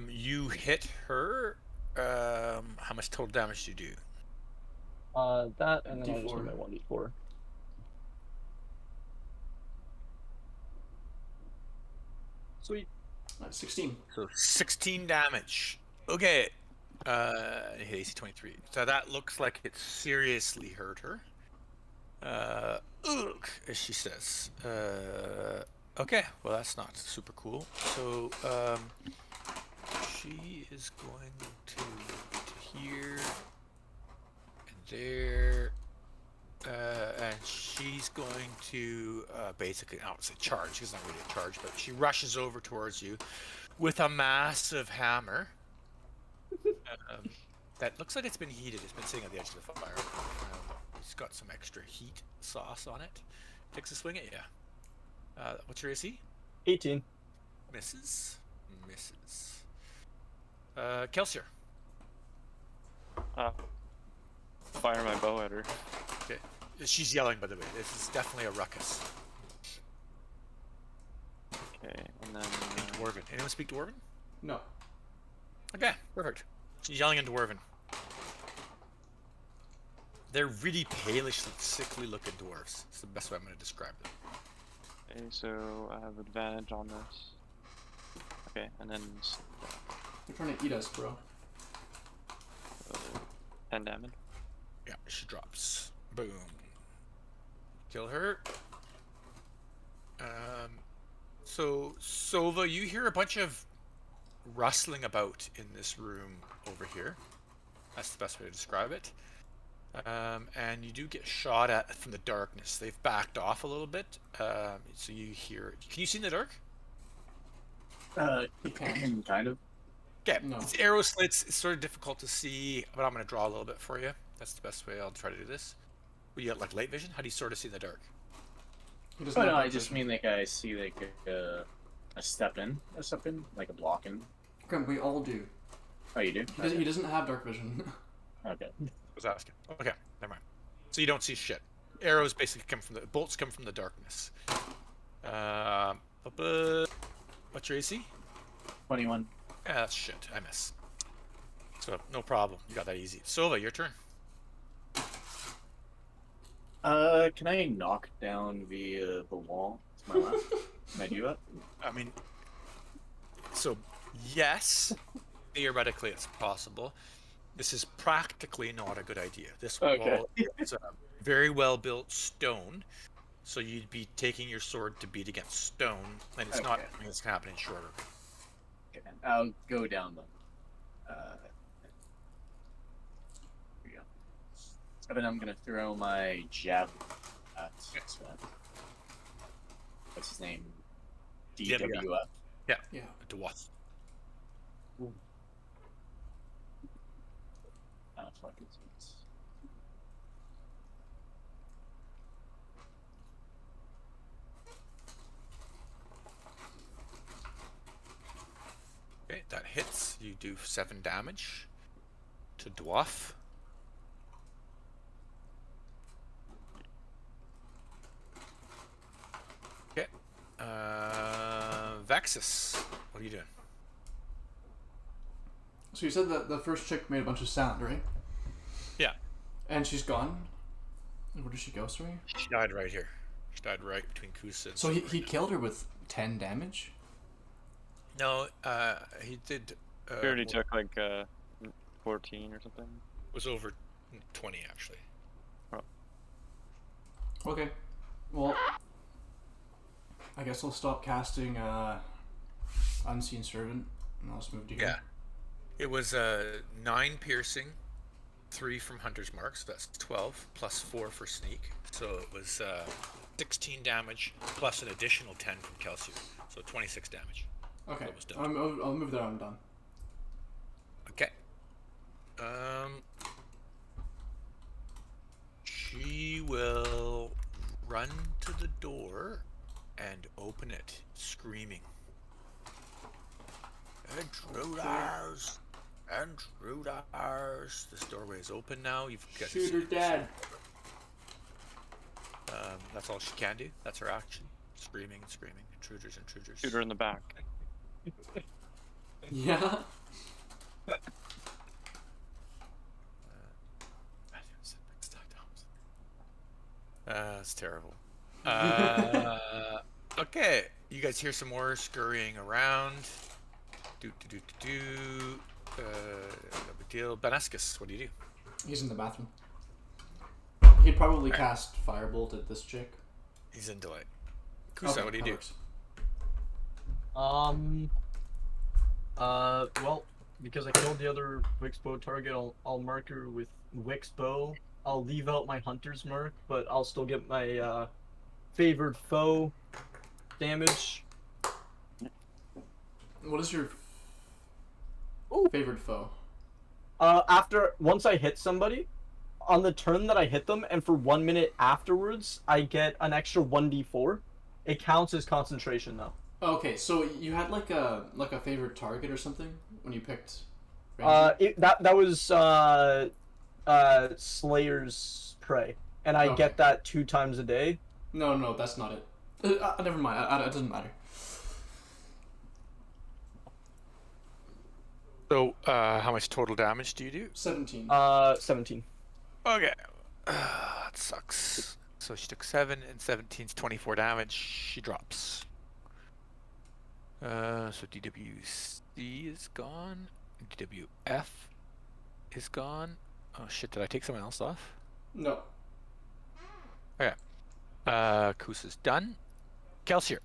You hit her. How much total damage do you do? That, and then I'll just do D4. my 1d4. Sweet. 16. So 16 damage. Okay. Hit AC 23. So that looks like it seriously hurt her. Ugh, as she says. Okay. Well, that's not super cool. So, she is going to here and there. And she's going to basically, I don't say charge, it's not really a charge, but she rushes over towards you with a massive hammer. That looks like it's been heated. It's been sitting at the edge of the fire. It's got some extra heat sauce on it. Takes a swing at you. What's your AC? 18. Misses. Kelsier. Fire my bow at her. Okay. She's yelling, by the way. This is definitely a ruckus. Okay, and then Dwarven. Anyone speak Dwarven? No. Okay, perfect. She's yelling in Dwarven. They're really palish, sickly looking dwarves. It's the best way I'm going to describe them. okay, so I have advantage on this. Okay, and then They're trying to eat us, bro. 10 damage. Yeah, she drops. Boom. Kill her. So, Sova, you hear a bunch of rustling about in this room over here. That's the best way to describe it. And you do get shot at from the darkness. They've backed off a little bit. So you hear... Can you see in the dark? Kind of. Okay, No. it's arrow slits. It's sort of difficult to see, but I'm going to draw a little bit for you. That's the best way I'll try to do this. Well, you got like light vision? How do you sort of see in the dark? He doesn't Oh no, have I dark just vision. mean like I see like a step in, like a block in. Grim, we all do. Oh, you do? He doesn't have dark vision. Okay. I was asking. Okay, never mind. So you don't see shit. Arrows basically come from the... Bolts come from the darkness. What's your AC? 21. Yeah, that's shit. I miss. So, no problem. You got that easy. Sova, your turn. Can I knock down the wall to my left? Can I do that? I mean... So, yes. Theoretically, it's possible. This is practically not a good idea. This Okay. wall is a very well-built stone, so you'd be taking your sword to beat against stone, and it's not Okay. something that's going to happen in shorter. Okay. I'll go down them. Here we go. And then I'm gonna throw my javelin at what's his name? DWF. Yeah. Dwarf. Fuck it. Okay, that hits. You do 7 damage to Dwarf. Okay. Vexus, what are you doing? So you said that the first chick made a bunch of sound, right? Yeah. And she's gone? And where did she go, sorry? She died right here. She died right between Kusa and So he Sabrina. killed her with 10 damage? No, he did. He already took like 14 or something. Was over 20 actually. Okay. Well, I guess I'll stop casting Unseen Servant, and I'll just move to here. Yeah. It was 9 piercing, 3 from Hunter's Mark, so that's 12, plus 4 for sneak. So it was 16 damage, plus an additional 10 from Kelsier. So 26 damage. Okay. That was done. I'll move that. I'm done. Okay. She will run to the door and open it, screaming. Intruders! Intruders! This doorway is open now. You've got to Shoot her dead. That's all she can do. That's her action. Screaming and screaming. Intruders, intruders. Shoot her in the back. Yeah. It's terrible. Okay, you guys hear some more scurrying around. No big deal. Beneskis, what do you do? He's in the bathroom. He'd probably cast Firebolt at this chick. He's in delight. Kusa, what do you that do? works. Well, because I killed the other Wixbow target, I'll mark her with Wixbow. I'll leave out my Hunter's Mark, but I'll still get my favored foe damage. What is your Ooh. favorite foe? Once I hit somebody, on the turn that I hit them, and for 1 minute afterwards, I get an extra 1d4. It counts as concentration though. Okay, so you had like a favorite target or something when you picked. Ranger? That was Slayer's Prey, and I Okay. get that 2 times a day. No, that's not it. Never mind. It doesn't matter. So, how much total damage do you do? 17. 17. Okay. That sucks. So she took 7 and 17's 24 damage. She drops. So DWC is gone. DWF is gone. Oh shit, did I take someone else off? No. Okay. Kusa's done. Kelsier,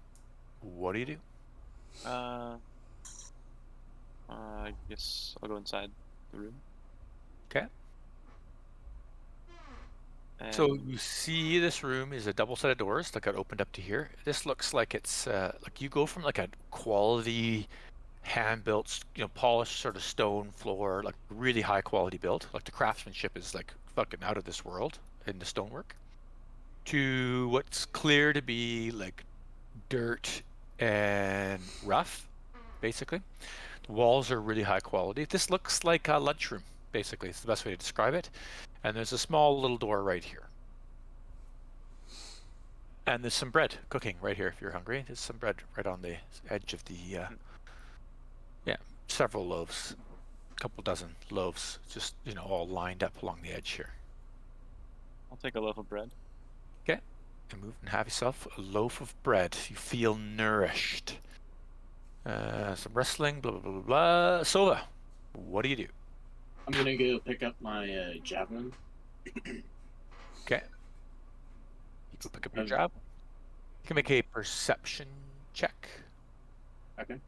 what do you do? I guess I'll go inside the room. Okay. So you see this room is a double set of doors that got opened up to here. This looks like it's like you go from like a quality hand-built, polished sort of stone floor, like really high quality build. Like the craftsmanship is like fucking out of this world in the stonework, to what's clear to be like dirt and rough, basically. The walls are really high quality. This looks like a lunchroom, basically. It's the best way to describe it. And there's a small little door right here. And there's some bread cooking right here if you're hungry. There's some bread right on the edge of the, several loaves, a couple dozen loaves, just, all lined up along the edge here. I'll take a loaf of bread. Okay. And move and have yourself a loaf of bread. You feel nourished. Some wrestling, blah, blah, blah, blah, blah. Sova, what do you do? I'm gonna go pick up my javelin. Okay. You go pick up your job. You can make a perception check. Okay.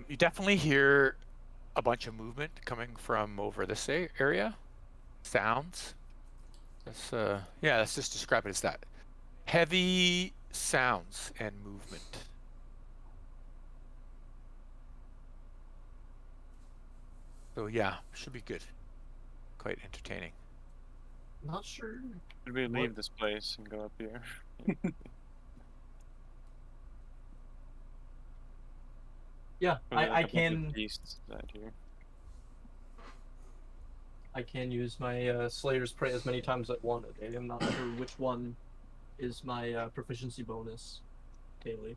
You definitely hear a bunch of movement coming from over this area. Sounds. That's let's just describe it as that. Heavy sounds and movement. So yeah, should be good. Quite entertaining. Not sure. Should we leave this place and go up here? Yeah, I can. Beasts out here. I can use my Slayer's Prey as many times as I want a day. I'm not sure which one is my proficiency bonus daily.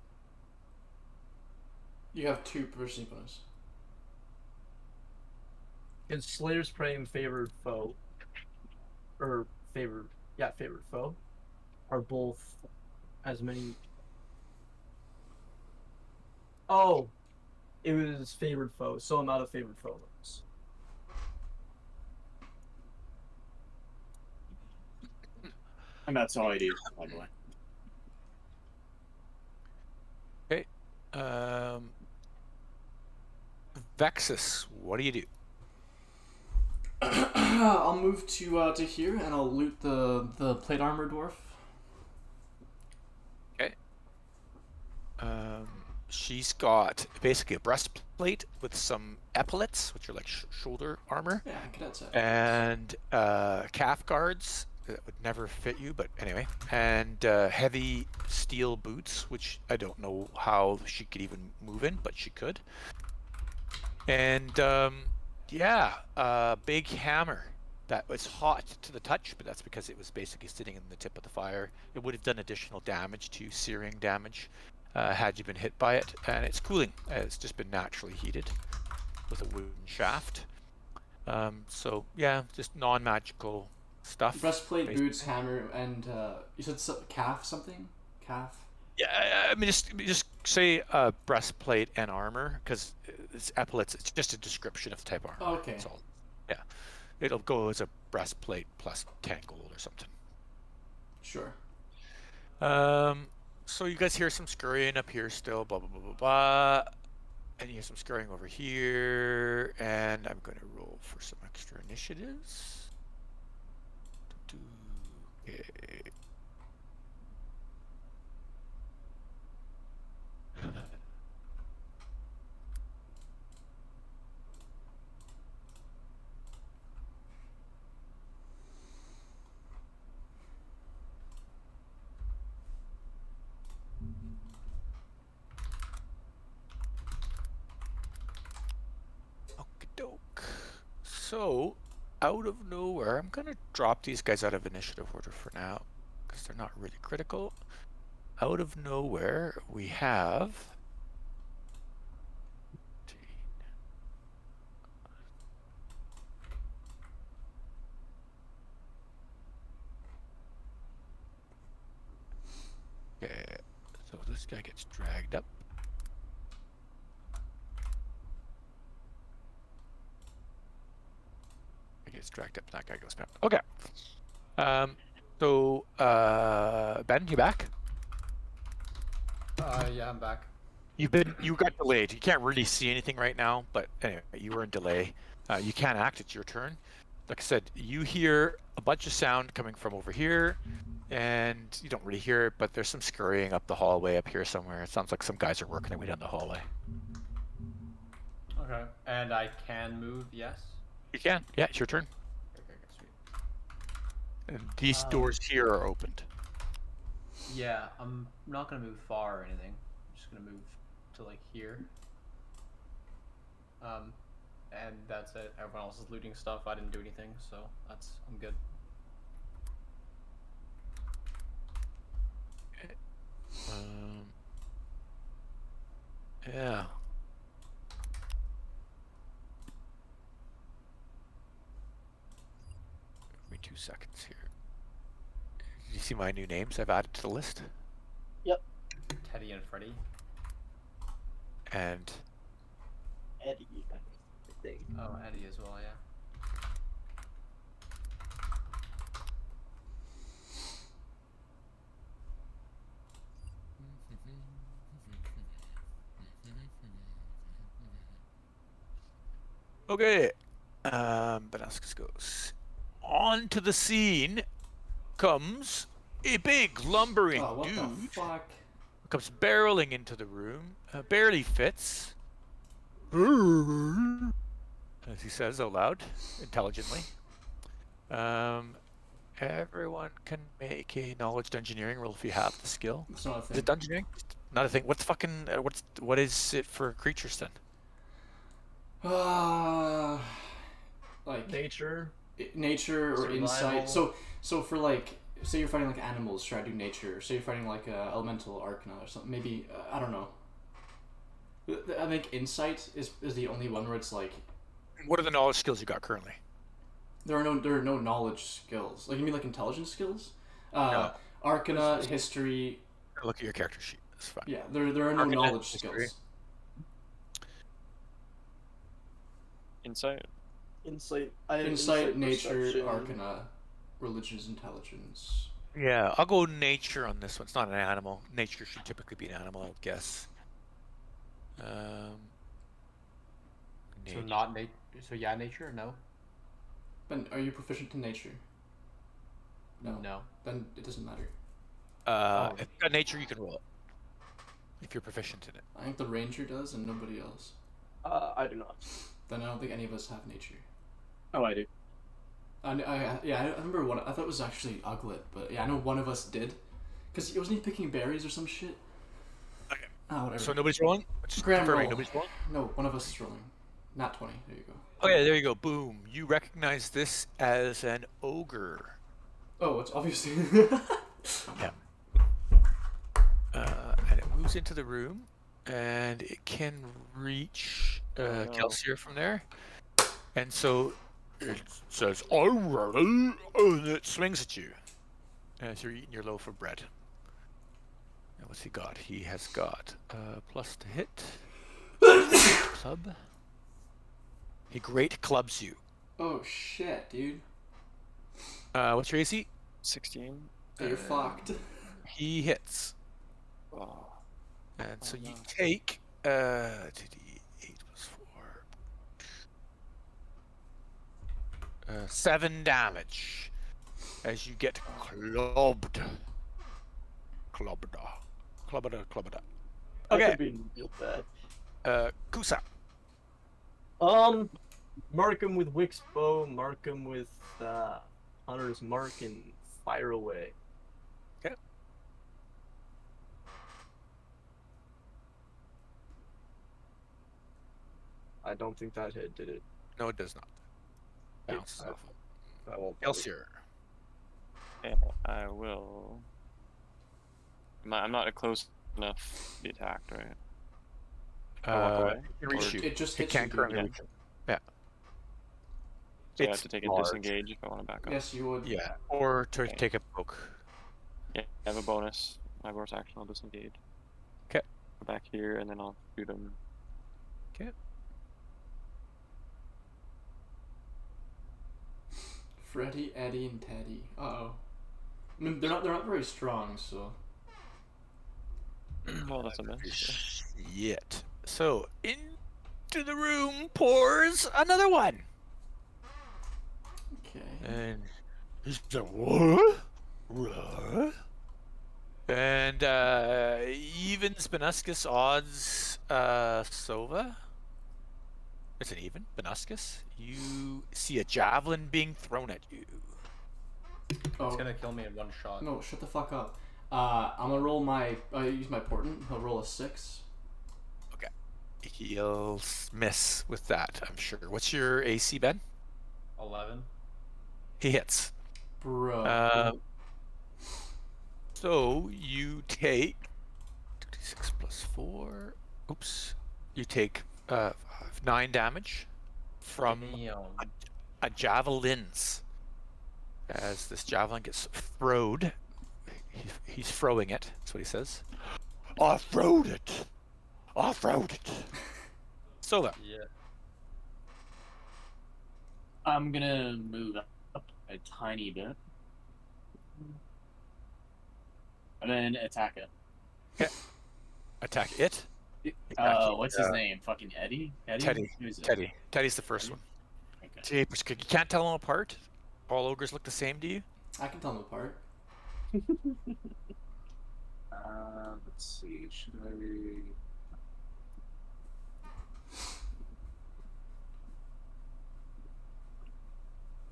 You have 2 proficiency bonus. Is Slayer's Prey and favored foe, or favored foe, are both as many. Oh, it was favored foe, so I'm out of favored foe bonus. And that's all I do, by the way. Okay. Vexus, what do you do? I'll move to here and I'll loot the plate armor dwarf. Okay. She's got basically a breastplate with some epaulets, which are like shoulder armor, Yeah, cadet set. and calf guards that would never fit you, but anyway, and heavy steel boots, which I don't know how she could even move in, but she could. And big hammer that was hot to the touch, but that's because it was basically sitting in the tip of the fire. It would have done additional damage to you, searing damage, had you been hit by it, and it's cooling. It's just been naturally heated with a wooden shaft. So yeah, just non-magical stuff. Breastplate, boots, hammer, and you said calf something? Calf? Yeah, I mean, just say breastplate and armor, because it's epaulets. It's just a description of the type of armor. Oh, okay. That's all. Yeah, it'll go as a breastplate plus 10 gold or something. Sure. So you guys hear some scurrying up here still, blah blah blah blah blah, and you hear some scurrying over here, and I'm going to roll for some extra initiatives. Okay. So, out of nowhere, I'm gonna drop these guys out of initiative order for now, because they're not really critical. Out of nowhere, we have. Okay, so this guy gets dragged up. He gets dragged up, and that guy goes back. Okay. So, Ben, you back? Yeah, I'm back. You got delayed. You can't really see anything right now, but anyway, you were in delay. You can't act. It's your turn. Like I said, you hear a bunch of sound coming from over here, and you don't really hear it, but there's some scurrying up the hallway up here somewhere. It sounds like some guys are working their way down the hallway. Okay. And I can move, yes? You can. Yeah, it's your turn. Okay, sweet. And these doors here are opened. Yeah, I'm not gonna move far or anything. I'm just gonna move to like here. And that's it. Everyone else is looting stuff. I didn't do anything, so I'm good. Yeah. Give me 2 seconds here. Did you see my new names I've added to the list? Yep. Teddy and Freddy. And Eddie, I think. Oh, Eddie as well, yeah. okay. Benascus goes. Onto the scene comes a big lumbering Oh, what dude. the fuck? Comes barreling into the room. Barely fits. As he says out loud, intelligently. Everyone can make a knowledge engineering roll if you have the skill. It's not a Is thing. it dungeoneering? Not a thing. What's fucking? What is it for creatures then? Like Nature. nature or Survival. insight. So for like, say you're fighting like animals, try to do nature. Say you're fighting like elemental arcana or something. Maybe I don't know. I think insight is the only one where it's like What are the knowledge skills you got currently? there are no knowledge skills. Like you mean like intelligence skills? No. Arcana, history. Look at your character sheet. That's fine. Yeah, there are no Arcana, knowledge history. skills. Insight. Insight. I have Insight, nature, perception. arcana, religion's intelligence. Yeah, I'll go nature on this one. It's not an animal. Nature should typically be an animal, I would guess. So Nature. So yeah, nature? No. Ben, are you proficient in nature? No. No. Then it doesn't matter. If you've got nature, you can roll it. If you're proficient in it. I think the ranger does and nobody else. I do not. Then I don't think any of us have nature. Oh, I do. I remember one. I thought it was actually Uglet, but yeah, I know one of us did. Cause wasn't he picking berries or some shit? Okay. Ah, whatever. So nobody's rolling? Just Grand confirming roll. nobody's rolling? No, one of us is rolling. Not 20. There you go. Okay, there you go. Boom. You recognize this as an ogre. Oh, it's obviously. Yeah. And it moves into the room, and it can reach no. Kelsier from there. And so it says, "Alright," and it swings at you as you're eating your loaf of bread. And what's he got? He has got plus to hit. Club. He great clubs you. Oh shit, dude. What's your AC? 16. You're fucked. He hits. Oh. And so Oh, you no. take 2d8 plus 4. 7 damage as you get clubbed. Clubbada. That Okay. could be real bad. Kusa. Mark him with Wick's bow, mark him with Hunter's mark, and fire away. Okay. I don't think that hit, did it? No, it does not. bounces off. I won't. Elsier. Yeah, I will. I'm not close enough to be attacked, right? I walk away? It can reach Or- you. It just It hits can't you, dude. currently Yeah. reach you. Yeah. So I have It's to take a large. disengage if I want to back up. Yes, you would. Yeah, or to Okay. take a poke. Yeah, I have a bonus. My bonus action, I'll disengage. 'Kay. Go back here, and then I'll shoot him. Okay. Freddy, Eddie, and Teddy. Uh-oh. I mean, they're not very strong, so... Well, that's a miss. Shit. So, into the room pours another one. Okay. And he's like, what? What? And evens Benuscus odds Sova. It's an even, Benuscus. You see a javelin being thrown at you. Oh, It's gonna kill me in one shot. no, shut the fuck up. I'm gonna roll use my portent. I'll roll a 6. He'll miss with that, I'm sure. What's your AC, Ben? 11. He hits. Bro. So you take 2d6 plus 4. Oops. You take 9 damage from Damn. a javelin's. As this javelin gets throwed, he's throwing it. That's what he says. I throwed it. I throwed it. So that. Yeah. I'm gonna move up a tiny bit. And then attack it. Attack it. What's his name? Fucking Eddie? Teddy. Who's it? Teddy. Teddy's the first one. Okay. Jeepers, you can't tell them apart. All ogres look the same to you. I can tell them apart. Let's see. Should I?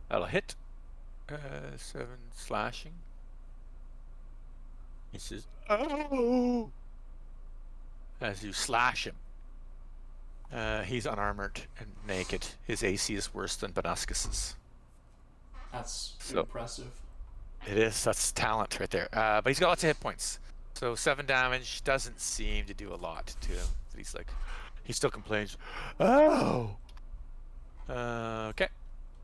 That'll hit. 7 slashing. He says, "Oh!" As you slash him. He's unarmored and naked. His AC is worse than Benuscus's. That's So- impressive. It is. That's talent right there. But he's got lots of hit points. So 7 damage doesn't seem to do a lot to him. He's like, he still complains. Oh. Okay.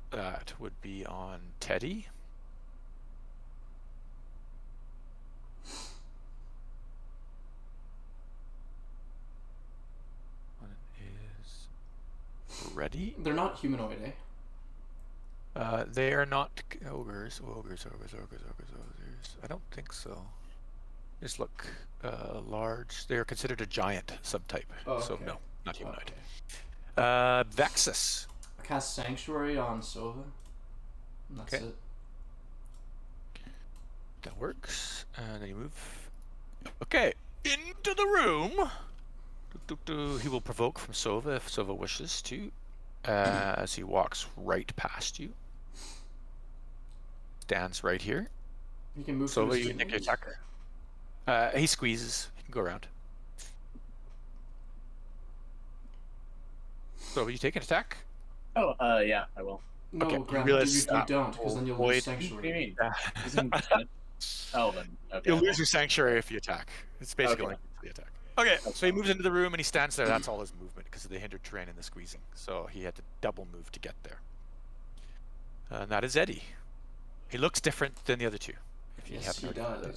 That would be on Teddy. One is ready. They're not humanoid, eh? They are not ogres. Ogres. I don't think so. Just look large. They are considered a giant subtype. Oh, So okay. no, not humanoid. Okay. Vexus. I cast Sanctuary on Sova. And that's Okay. it. That works. And then you move. Okay, into the room. He will provoke from Sova if Sova wishes to. As he walks right past you. Stands right here. You can move Sova, through you his can take your signals. attack. He squeezes. He can go around. So you take an attack? Oh, yeah, I will. No, Okay, you Grant, realize you don't, because then you'll void- lose What do you Sanctuary. mean? Isn't oh, then okay. You'll lose your sanctuary if you attack. It's basically Okay. like the attack. Okay, so he moves into the room and he stands there. That's all his movement because of the hindered terrain and the squeezing. So he had to double move to get there. And that is Eddie. He looks different than the other two. If you Yes, he haven't heard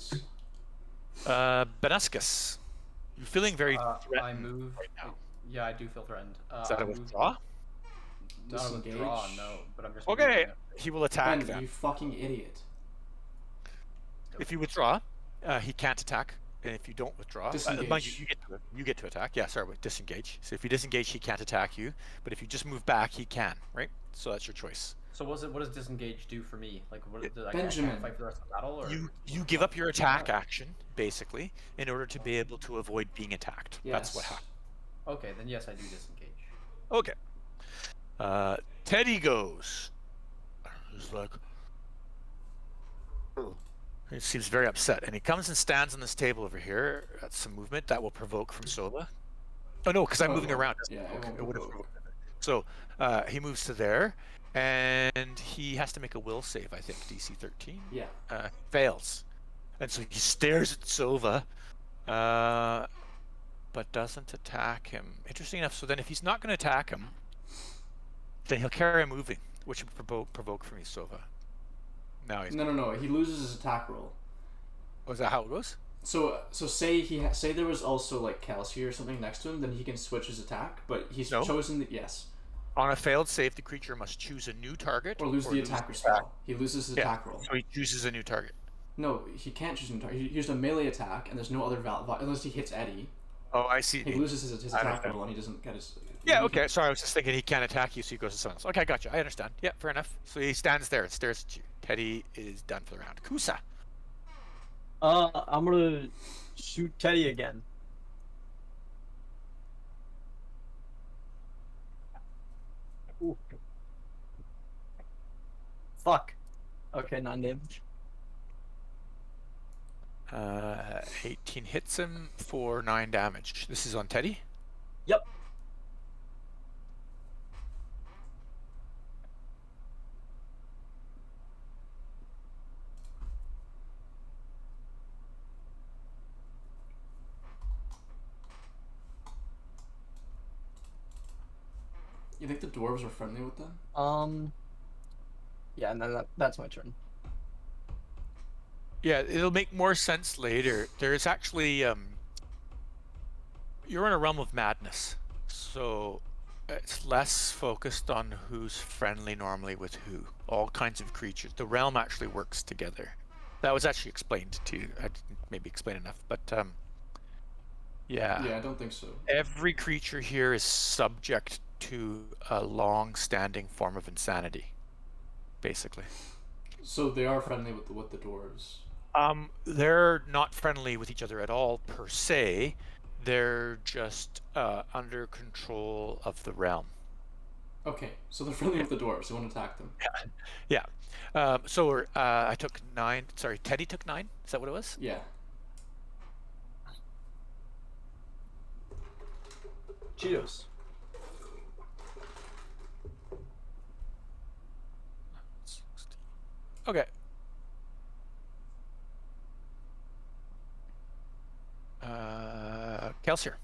does. Benuscus. You're feeling very I threatened move. right now. Yeah, I do feel threatened. Is that I a move- withdraw? Not a withdraw, Disengage? no. But I'm just. Okay, moving it. he will attack Ben, then. you fucking idiot. If you withdraw, he can't attack. And if you don't withdraw, mind you, Disengage. you get to attack. Yeah, sorry, wait, disengage. So if you disengage, he can't attack you. But if you just move back, he can, right? So that's your choice. So what does disengage do for me? Like, what? I Benjamin. can't fight for the rest of the battle, or You give up your attack action, basically, in order to be able to avoid being attacked. Yes. That's what happened. Okay, then yes, I do disengage. Okay. Teddy goes. He's like, he seems very upset, and he comes and stands on this table over here. That's some movement that will provoke from Sova. Oh no, because I'm Oh, moving well, around. yeah, it won't It would have provoke. provoked. So he moves to there, and he has to make a will save, I think, DC 13. Yeah. Fails. And so he stares at Sova, but doesn't attack him. Interesting enough, so then if he's not going to attack him, then he'll carry a moving, which would provoke for me, Sova. Now he's... No. He loses his attack roll. Oh, is that how it goes? So say say there was also like Kelsey or something next to him, then he can switch his attack. But he's chosen the yes. On a failed save, the creature must choose a new target Or lose the attacker spell. He loses his attack roll. So he chooses a new target. No, he can't choose a new target. He used a melee attack, and there's no other unless he hits Eddie. Oh, I see. He loses his attack roll, and he doesn't get his. Yeah, okay. Sorry, I was just thinking he can't attack you, so he goes to someone else. Okay, gotcha. I understand. Yeah, fair enough. So he stands there and stares at you. Teddy is done for the round. Kusa. I'm gonna shoot Teddy again. Ooh. Fuck. Okay, 9 damage. 18 hits him for 9 damage. This is on Teddy? Yep. You think the dwarves are friendly with them? Yeah, and then that's my turn. Yeah, it'll make more sense later. There's actually, you're in a realm of madness, so it's less focused on who's friendly normally with who. All kinds of creatures. The realm actually works together. That was actually explained to you. I didn't maybe explain enough, but yeah. Yeah, I don't think so. Every creature here is subject to a long-standing form of insanity, basically. So they are friendly with the dwarves. They're not friendly with each other at all per se. They're just under control of the realm. Okay, so they're friendly with the dwarves. They won't attack them. Yeah. So I took 9. Sorry, Teddy took 9. Is that what it was? Yeah. Cheetos. Okay. Kelsier.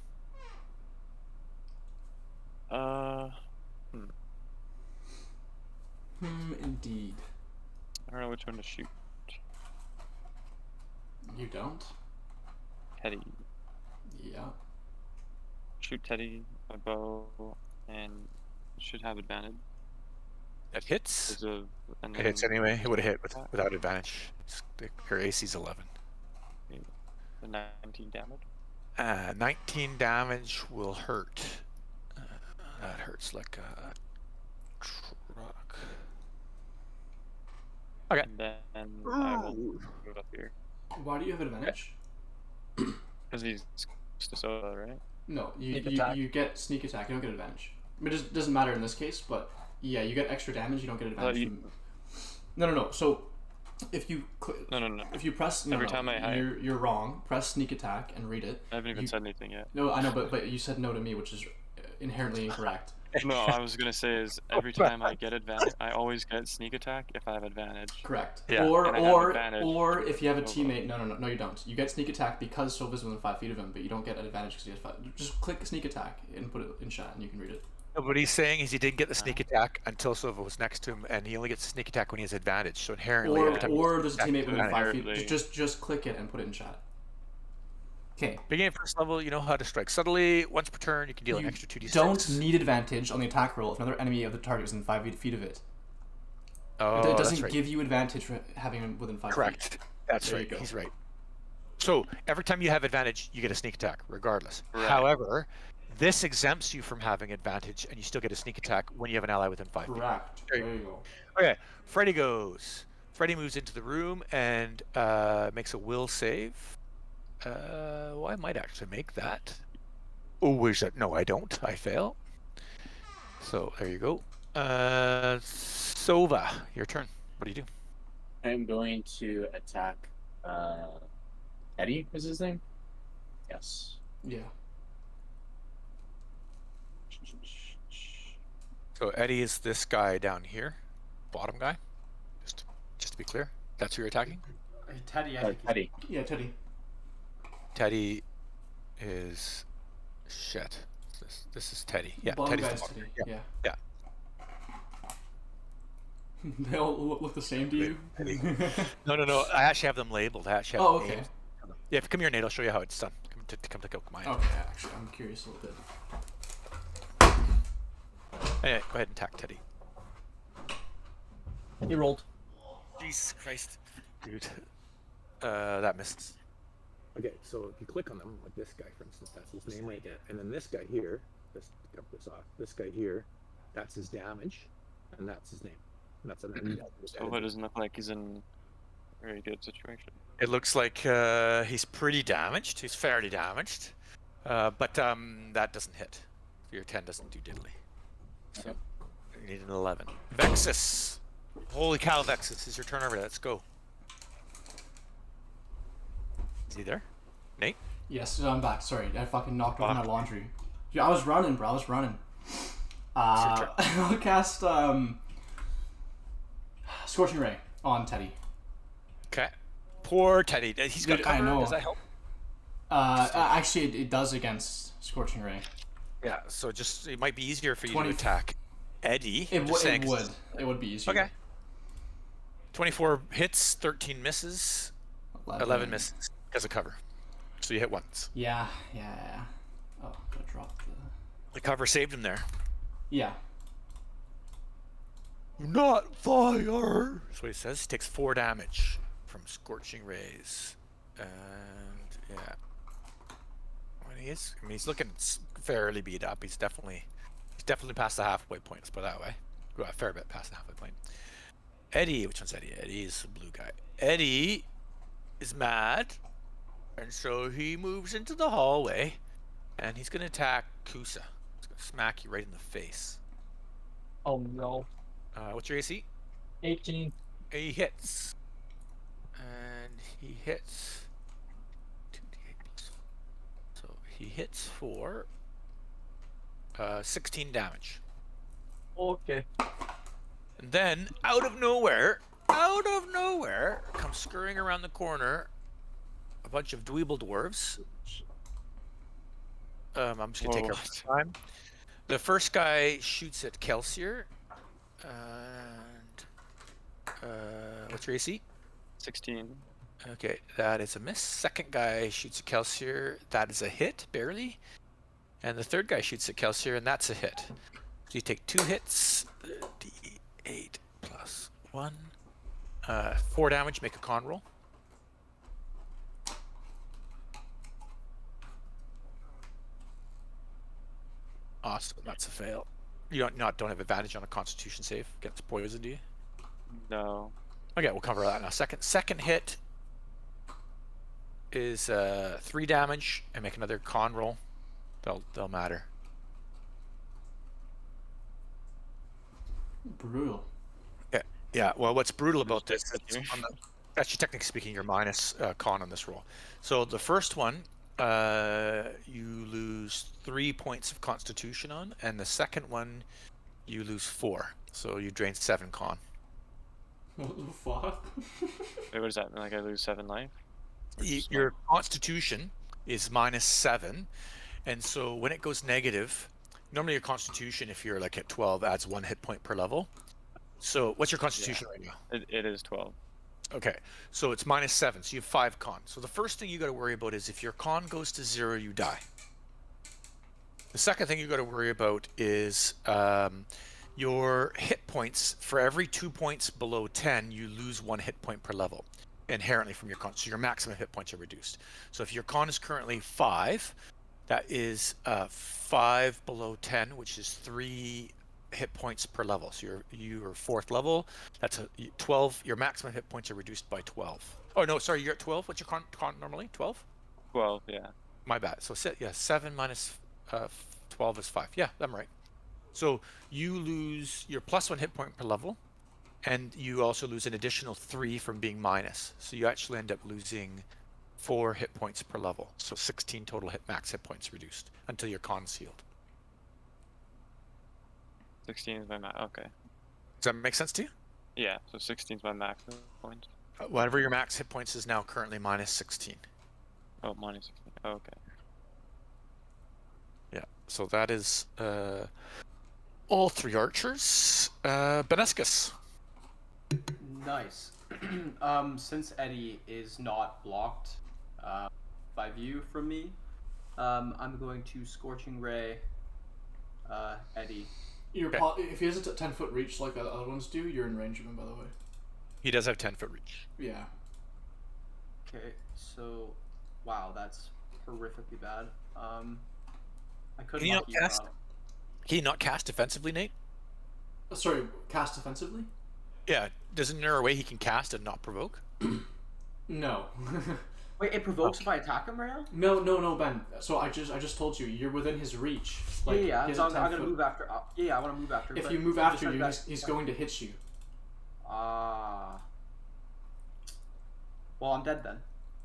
Indeed. I don't know which one to shoot. You don't? Teddy. Yeah. Shoot Teddy, a bow, and should have advantage. That hits. It hits anyway. It would have hit without advantage. Her AC's 11. The 19 damage. 19 damage will hurt. That hurts like a truck. Okay. And then I will move up here. Why do you have advantage? Because he's Soda, right? No, Sneak attack. you get sneak attack. You don't get advantage. I mean, it doesn't matter in this case, but yeah, you get extra damage. You don't get advantage. No. So if you No. if you press Every time you're wrong. Press sneak attack and read it. I haven't even said anything yet. No, I know, but you said no to me, which is inherently incorrect. No, I was gonna say is every time I get advantage, I always get sneak attack if I have advantage. Correct. Yeah. Or And I have advantage. if you have a Sova. teammate. No, you don't. You get sneak attack because Sova's within 5 feet of him, but you don't get an advantage because he has 5. Just click sneak attack and put it in chat, and you can read it. No, what he's saying is he didn't get the sneak attack until Sova was next to him, and he only gets the sneak attack when he has advantage. So inherently, every time Or there's a teammate within 5 feet. Inherently. Just click it and put it in chat. Okay. beginning of first level, you know how to strike subtly. Once per turn, you can deal an extra 2d6. Don't need advantage on the attack roll if another enemy of the target is within 5 feet of it. Oh, It doesn't that's right. give you advantage for having him within 5 feet. Correct. That's There you right. go. He's right. So every time you have advantage, you get a sneak attack, regardless. Right. However, this exempts you from having advantage, and you still get a sneak attack when you have an ally within 5 feet. Correct. There There you you go. Okay, Freddy goes. Freddy moves into the room and makes a will save. Well, I might actually make that. Oh, is that? No, I don't. I fail. So there you go. Sova, your turn. What do you do? I'm going to attack Eddie, is his name? Yes. Yeah. So Eddie is this guy down here, bottom guy. Just to be clear, that's who you're attacking. Teddy, I think. Teddy. Yeah, Teddy. Teddy is shit. This is Teddy. Yeah, Bottom Teddy's the guy's bottom. Teddy. Yeah. Yeah. They all look the same to you? No. I actually have them labeled. I actually have Oh, okay. names. Yeah, if you come here, Nate, I'll show you how it's done. Come take a look at mine. Okay, actually, I'm curious a little bit. Anyway, go ahead and attack Teddy. He rolled. Jesus Christ, dude. That missed. Okay, so if you click on them, like this guy, for instance, that's his name right there. And then this guy here, let's cut this off. This guy here, that's his damage, and that's his name. And that's So it doesn't look like he's in a very good situation. It looks like he's pretty damaged. He's fairly damaged, but that doesn't hit. Your 10 doesn't do diddly. So you need an 11. Vexus. Holy cow, Vexus! Is your turn already? Let's go. Is he there? Nate? Yes, I'm back. Sorry, I fucking knocked over my laundry. Yeah, I was running, bro. I was running. I'll cast Scorching Ray on Teddy. Okay. Poor Teddy. He's got Dude, cover. I know. Does that help? Actually, it does against Scorching Ray. Yeah. So just it might be easier for you 20 to attack Eddie. It Just saying, would. It would be easier. Okay. 24 hits, 13 misses, 11 misses because of cover. So you hit once. Yeah. Oh, gotta drop the. The cover saved him there. Yeah. Not fire. That's what he says. He takes 4 damage from Scorching Rays. And yeah. When he's looking fairly beat up. He's definitely past the halfway point, let's put it that way. Well, a fair bit past the halfway point. Eddie, which one's Eddie? Eddie's the blue guy. Eddie is mad, and so he moves into the hallway, and he's gonna attack Kusa. He's gonna smack you right in the face. Oh no. What's your AC? 18. He hits. And he hits 2d8 plus 1. So he hits for 16 damage. Okay. And then, out of nowhere, comes scurrying around the corner a bunch of dweeble dwarves. I'm just gonna take our time. The first guy shoots at Kelsier. And what's your AC? 16. Okay, that is a miss. Second guy shoots at Kelsier. That is a hit, barely. And the third guy shoots at Kelsier, and that's a hit. So you take 2 hits. D8 plus 1. 4 damage. Make a con roll. Awesome. That's a fail. You don't have advantage on a Constitution save against poison, do you? No. Okay, we'll cover that now. Second hit is 3 damage, and make another con roll. They'll matter. Brutal. Yeah. Well, what's brutal about this? Actually, technically speaking, you're minus con on this roll. So the first one, you lose 3 points of Constitution on, and the second one, you lose 4. So you drain 7 con. What the fuck? Wait, what is that? Like I lose 7 life? Your Constitution is -7, and so when it goes negative, normally your Constitution, if you're like at 12, adds 1 hit point per level. So what's your Constitution right now? It is 12. Okay, so it's -7, so you have 5 con. So the first thing you got to worry about is if your con goes to 0, you die. The second thing you got to worry about is your hit points. For every 2 points below 10, you lose 1 hit point per level inherently from your con. So your maximum hit points are reduced. So if your con is currently 5, that is 5 below 10, which is 3 hit points per level. So you're 4th level. That's 12. Your maximum hit points are reduced by 12. Oh no, sorry, you're at 12. What's your con normally? 12? 12, yeah. My bad. So 7 minus 12 is 5. Yeah, I'm right. So you lose your +1 hit point per level, and you also lose an additional 3 from being minus. So you actually end up losing 4 hit points per level. So 16 total max hit points reduced until your con's healed. 16 is my max. Okay. Does that make sense to you? Yeah, so 16 is my max hit point. Whatever your max hit points is now currently minus 16. Oh, minus 16. Oh, okay. Yeah, so that is all 3 archers. Benescus. Nice. Since Eddie is not blocked by view from me, I'm going to Scorching Ray Eddie. If he has a 10-foot reach like the other ones do, you're in range of him, by the way. He does have 10-foot reach. Yeah. Okay, so wow, that's horrifically bad. I couldn't Can you not keep cast? up. Can you not cast defensively, Nate? Sorry, cast defensively? Yeah, isn't there a way he can cast and not provoke? No. Wait, it provokes if I attack him right now? No, Ben. So I just told you, you're within his reach. Like, Yeah. he has So a I'm 10 gonna foot. move after. Yeah, I want to move after. If but you move I'm after just you, like he's going to hit you. Well, I'm dead then.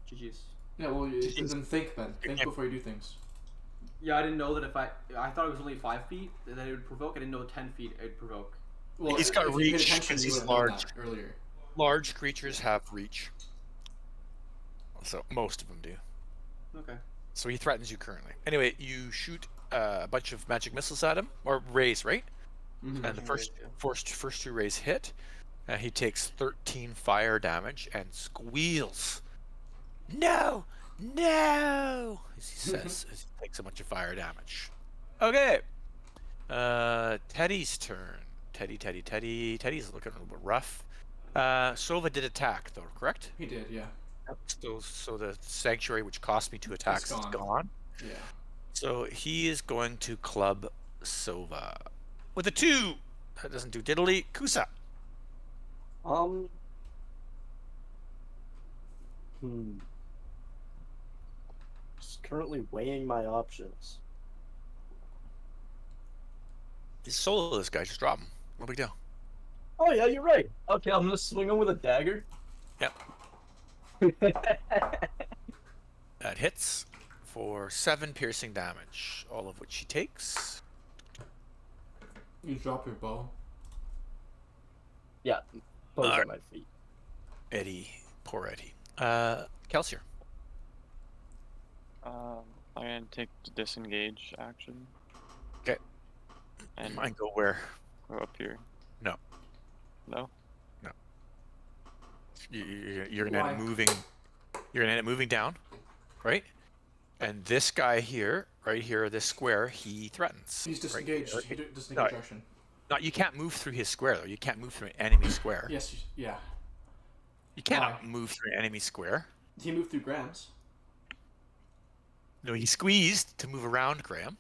GG's. Yeah, well, then think, Ben. Think before you do things. Yeah, I didn't know that if I thought it was only 5 feet that it would provoke. I didn't know 10 feet it would provoke. Well, He's got if you paid reach attention, because you he's would have known large. that earlier. Large creatures have reach. So most of them do. Okay. So he threatens you currently. Anyway, you shoot a bunch of magic missiles at him, or rays, right? Mm-hmm. And the first 2 rays hit. He takes 13 fire damage and squeals. No! As he says, as he takes a bunch of fire damage. Okay. Teddy's turn. Teddy's looking a little bit rough. Sova did attack, though, correct? He did, yeah. So the sanctuary, which cost me 2 attacks, is gone. Yeah. So he is going to club Sova with a 2. That doesn't do diddly. Kusa. Just currently weighing my options. He's solo, this guy. Just drop him. No big deal. Oh yeah, you're right. Okay, I'm gonna swing him with a dagger. Yep. That hits for 7 piercing damage, all of which he takes. You drop your bow. Yeah, both at my feet. Eddie, poor Eddie. Kelsier. I'm gonna take the disengage action. Okay. And Mine go where? go up here. No. No? You're gonna end up moving. You're gonna end up moving down, right? And this guy here, right here, this square, he threatens. He's disengaged. Right? He disengaged action. No, you can't move through his square though. You can't move through an enemy square. Yes, yeah. You cannot move through an enemy square. He moved through Graham's. No, he squeezed to move around Graham.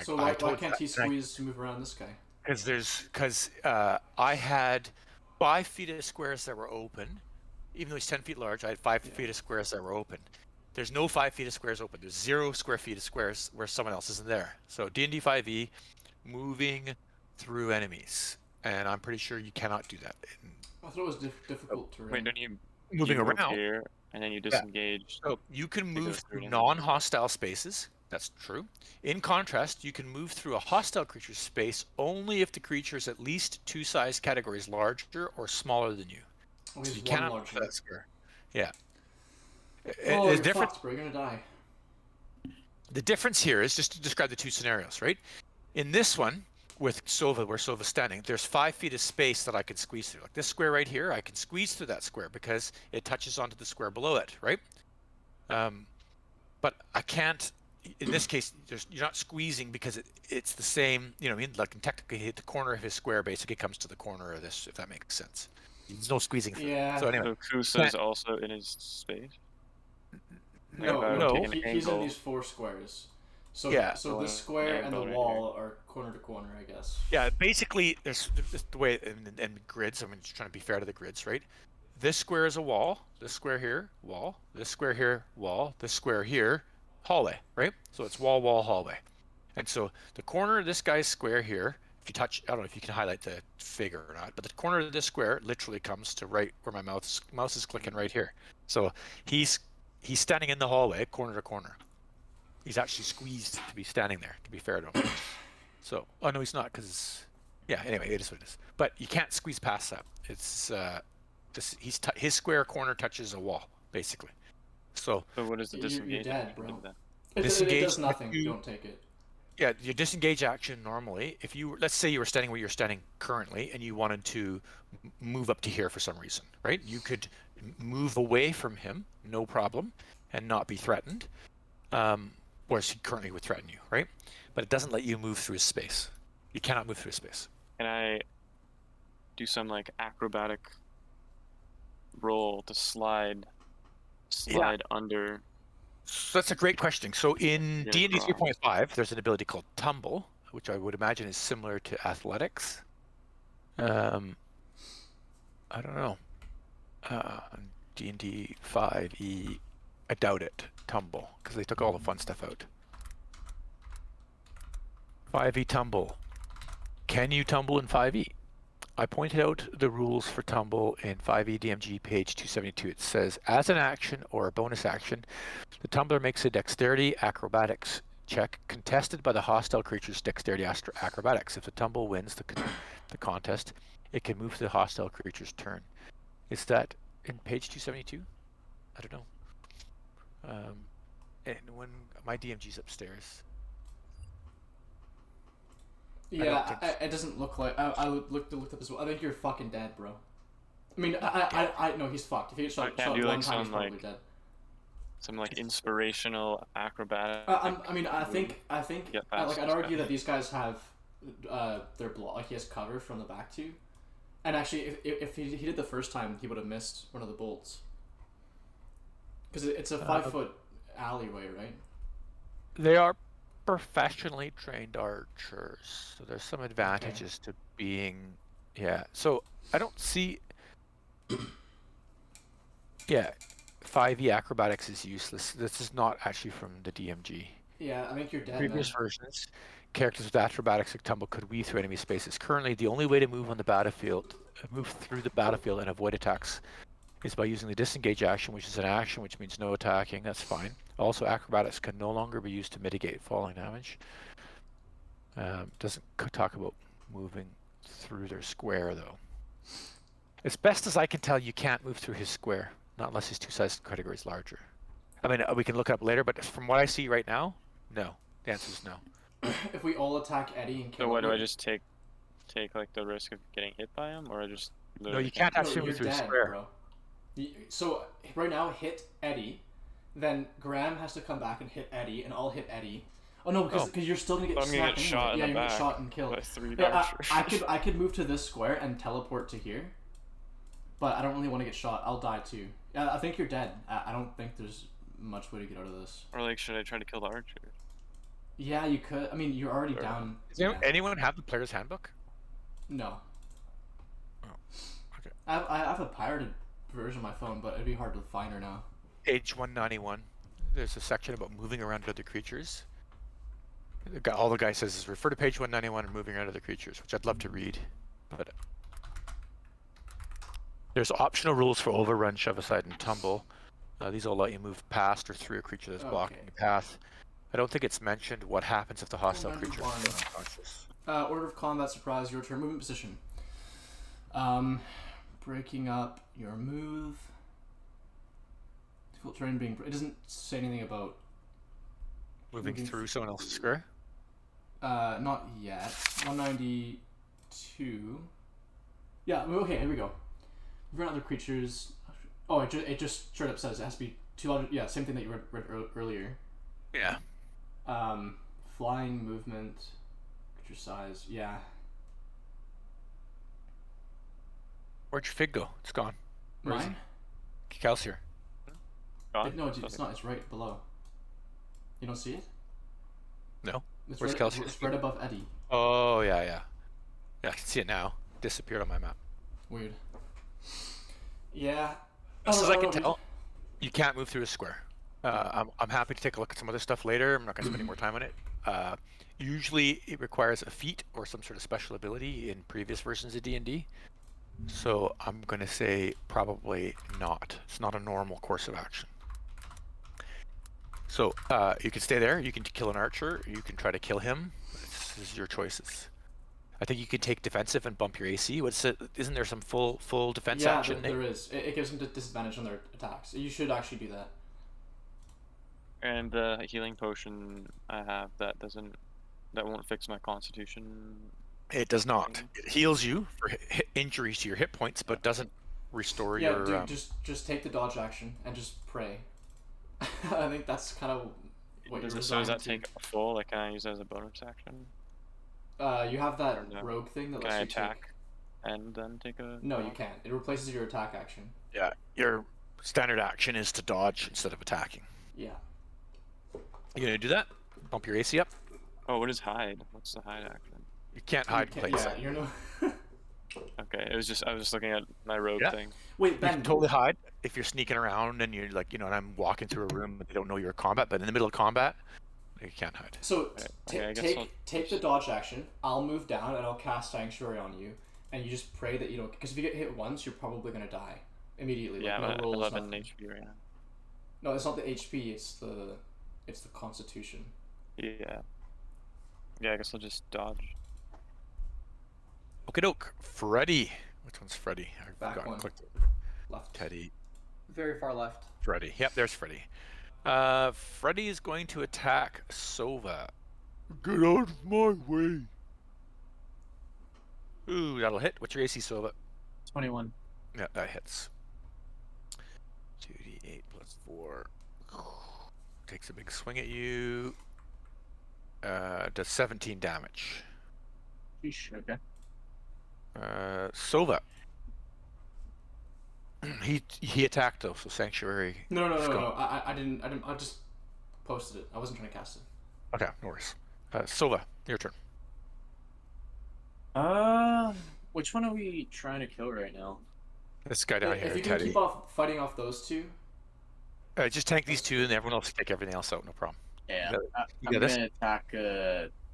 So why can't he squeeze to move around this guy? Because I had 5 feet of squares that were open. Even though he's 10 feet large, I had 5 feet of squares that were open. There's no 5 feet of squares open. There's 0 square feet of squares where someone else isn't there. So D&D 5e, moving through enemies, and I'm pretty sure you cannot do that. I thought it was difficult terrain. Wait, don't you Moving move around here and then you disengage? So you can goes move through through an enemy. non-hostile spaces. That's true. In contrast, you can move through a hostile creature's space only if the creature is at least 2 size categories larger or smaller than you. Oh, So he's you one cannot larger. move that square. Yeah. Oh, The you're difference. fucked, bro. You're gonna die. The difference here is just to describe the 2 scenarios, right? In this one, with Sova, where Sova's standing, there's 5 feet of space that I can squeeze through. Like this square right here, I can squeeze through that square because it touches onto the square below it, right? But I can't. In this case, you're not squeezing because it's the same. You know what I mean? Like, can technically hit the corner of his square, basically comes to the corner of this, if that makes sense. There's no squeezing through. Yeah. So anyway, So Kusa's also in his space? No, take an he's in angle. these 4 squares. So Yeah. So the square and the Angle right wall are corner to corner, I guess. yeah, basically, there's the way in grids. I'm just trying to be fair to the grids, right? This square is a wall. This square here, wall. This square here, wall. This square here, hallway, right? So it's wall, wall, hallway. And so the corner of this guy's square here, if you touch, I don't know if you can highlight the figure or not, but the corner of this square literally comes to right where my mouse is clicking right here. So he's standing in the hallway, corner to corner. He's actually squeezed to be standing there, to be fair to him. So, oh no, he's not, because Yeah. Anyway, it is what it is. But you can't squeeze past that. It's his square corner touches a wall basically. So So what is the You're disengage? dead, action bro. do then? It Disengage does nothing. you- Don't take it. yeah, your disengage action normally, if you let's say you were standing where you're standing currently and you wanted to move up to here for some reason, right? You could move away from him, no problem, and not be threatened. Whereas he currently would threaten you, right? But it doesn't let you move through his space. You cannot move through his space. Can I do some like acrobatic roll to slide under? So that's a great question. So in Yeah, D&D draw. 3.5, there's an ability called Tumble, which I would imagine is similar to Athletics. I don't know. D&D 5e, I doubt it. Tumble, because they took all the fun stuff out. 5e Tumble. Can you tumble in 5e? I pointed out the rules for tumble in 5e DMG page 272. It says, as an action or a bonus action, the tumbler makes a dexterity acrobatics check contested by the hostile creature's dexterity acrobatics. If the tumble wins the contest, it can move to the hostile creature's turn. Is that in page 272? I don't know. And when my DMG's upstairs. Yeah, it doesn't look like. I looked up as well. I think you're fucking dead, bro. I mean, I know he's fucked. If he gets shot can't do, one like, time, he's some, probably like, dead. Some like inspirational acrobatic. I think Get past like I'd this argue guy. that these guys have their block. Like he has cover from the back too, and actually, if he did the first time, he would have missed one of the bolts. Because it's a 5-foot alleyway, right? They are professionally trained archers, so there's some advantages to being, yeah. So I don't see, yeah, 5e acrobatics is useless. This is not actually from the DMG. Yeah, I think you're dead, Previous man. versions, characters with acrobatics like tumble could weave through enemy spaces. Currently, the only way to move on the battlefield, move through the battlefield and avoid attacks, is by using the disengage action, which is an action which means no attacking. That's fine. Also, acrobatics can no longer be used to mitigate falling damage. Doesn't talk about moving through their square though. As best as I can tell, you can't move through his square, not unless his two-sized category is larger. I mean, we can look it up later, but from what I see right now, no. The answer is no. If we all attack Eddie and kill So what do him, I just take like the risk of getting hit by him, or I just No, literally you can't No, actually you're move through his dead, square. bro. So right now, hit Eddie, then Graham has to come back and hit Eddie, and I'll hit Eddie. Oh no, because you're still gonna get I'm gonna get snapped shot in anyway. the Yeah, you're gonna back get shot and killed. by 3 Yeah, archers. I could move to this square and teleport to here, but I don't really want to get shot. I'll die too. I think you're dead. I don't think there's much way to get out of this. Or like, should I try to kill the archer? Yeah, you could. I mean, you're already Or- down. Does anyone have the player's handbook? No. Oh, okay. I have a pirated version on my phone, but it'd be hard to find her now. Page 191. There's a section about moving around other creatures. All the guy says is refer to page 191 and moving around other creatures, which I'd love to read. But there's optional rules for overrun, shove aside, and tumble. These will let you move past or through a creature that's blocking your path. I don't think it's mentioned what happens if the hostile creature is unconscious. Order of combat, surprise, your turn, movement position. Breaking up your move. Difficult terrain being. It doesn't say anything about Moving through someone else's square? not yet. 192. Yeah. Okay. Here we go. Different other creatures. Oh, it just straight up says it has to be 200. Yeah, same thing that you read earlier. Yeah. Flying movement, creature size. Yeah. Where'd your fig go? It's gone. Where is Mine? it? Cal's here. Gone? No, it's not. It's right below. You don't see it? No. It's Where's right, Kelsey? It's right above Eddie. Oh, yeah, yeah. Yeah, I can see it now. Disappeared on my map. Weird. Yeah. As I can tell, you can't move through a square. I'm happy to take a look at some other stuff later. I'm not going to spend any more time on it. Usually it requires a feat or some sort of special ability in previous versions of D&D. So I'm going to say probably not. It's not a normal course of action. So you can stay there. You can kill an archer. You can try to kill him. This is your choices. I think you could take defensive and bump your AC. What's it? Isn't there some full defense Yeah, action? there is. It gives them disadvantage on their attacks. You should actually do that. And the healing potion I have that won't fix my constitution. It does not. thing. It heals you for injuries to your hit points, but doesn't restore Yeah, your. dude, just take the dodge action and just pray. I think that's kind of what you're So does resigned that to. take a full? Like, can I use it as a bonus action? You have that Or no? rogue thing that Can lets I you attack and then take a? No, you dodge? can't. It replaces your attack action. Yeah, your standard action is to dodge instead of attacking. Yeah. You gonna do that? Bump your AC up. Oh, what is hide? What's the hide action? You can't hide in place. Yeah, you're no. Okay, I was just looking at my rogue Yeah. thing. Wait, You Ben. can totally hide if you're sneaking around and you're like, and I'm walking through a room and they don't know you're in combat, but in the middle of combat, you can't hide. So Okay, I guess I'll take the dodge action. I'll move down and I'll cast Sanctuary on you, and you just pray that you don't. Because if you get hit once, you're probably gonna die immediately. Yeah, like, I'm at no rolls, 11 nothing. HP right now. No, it's not the HP. It's the Constitution. Yeah. Yeah, I guess I'll just dodge. Okie doke. Freddy. Which one's Freddy? I've Back forgotten. one. Clicked it. Left. Teddy. Very far left. Freddy. Yep, there's Freddy. Freddy is going to attack Sova. Get out of my way. Ooh, that'll hit. What's your AC, Sova? 21. Yeah, that hits. 2d8 plus 4. Takes a big swing at you. Does 17 damage. Sheesh, okay. Sova. He attacked though, so Sanctuary. No. Skull. I didn't. I just posted it. I wasn't trying to cast it. Okay, no worries. Sova, your turn. Which one are we trying to kill right now? This guy down here, If you can Teddy. keep off fighting off those two. Just tank these two, and everyone else take everything else out. No problem. Yeah, You I'm got this? gonna attack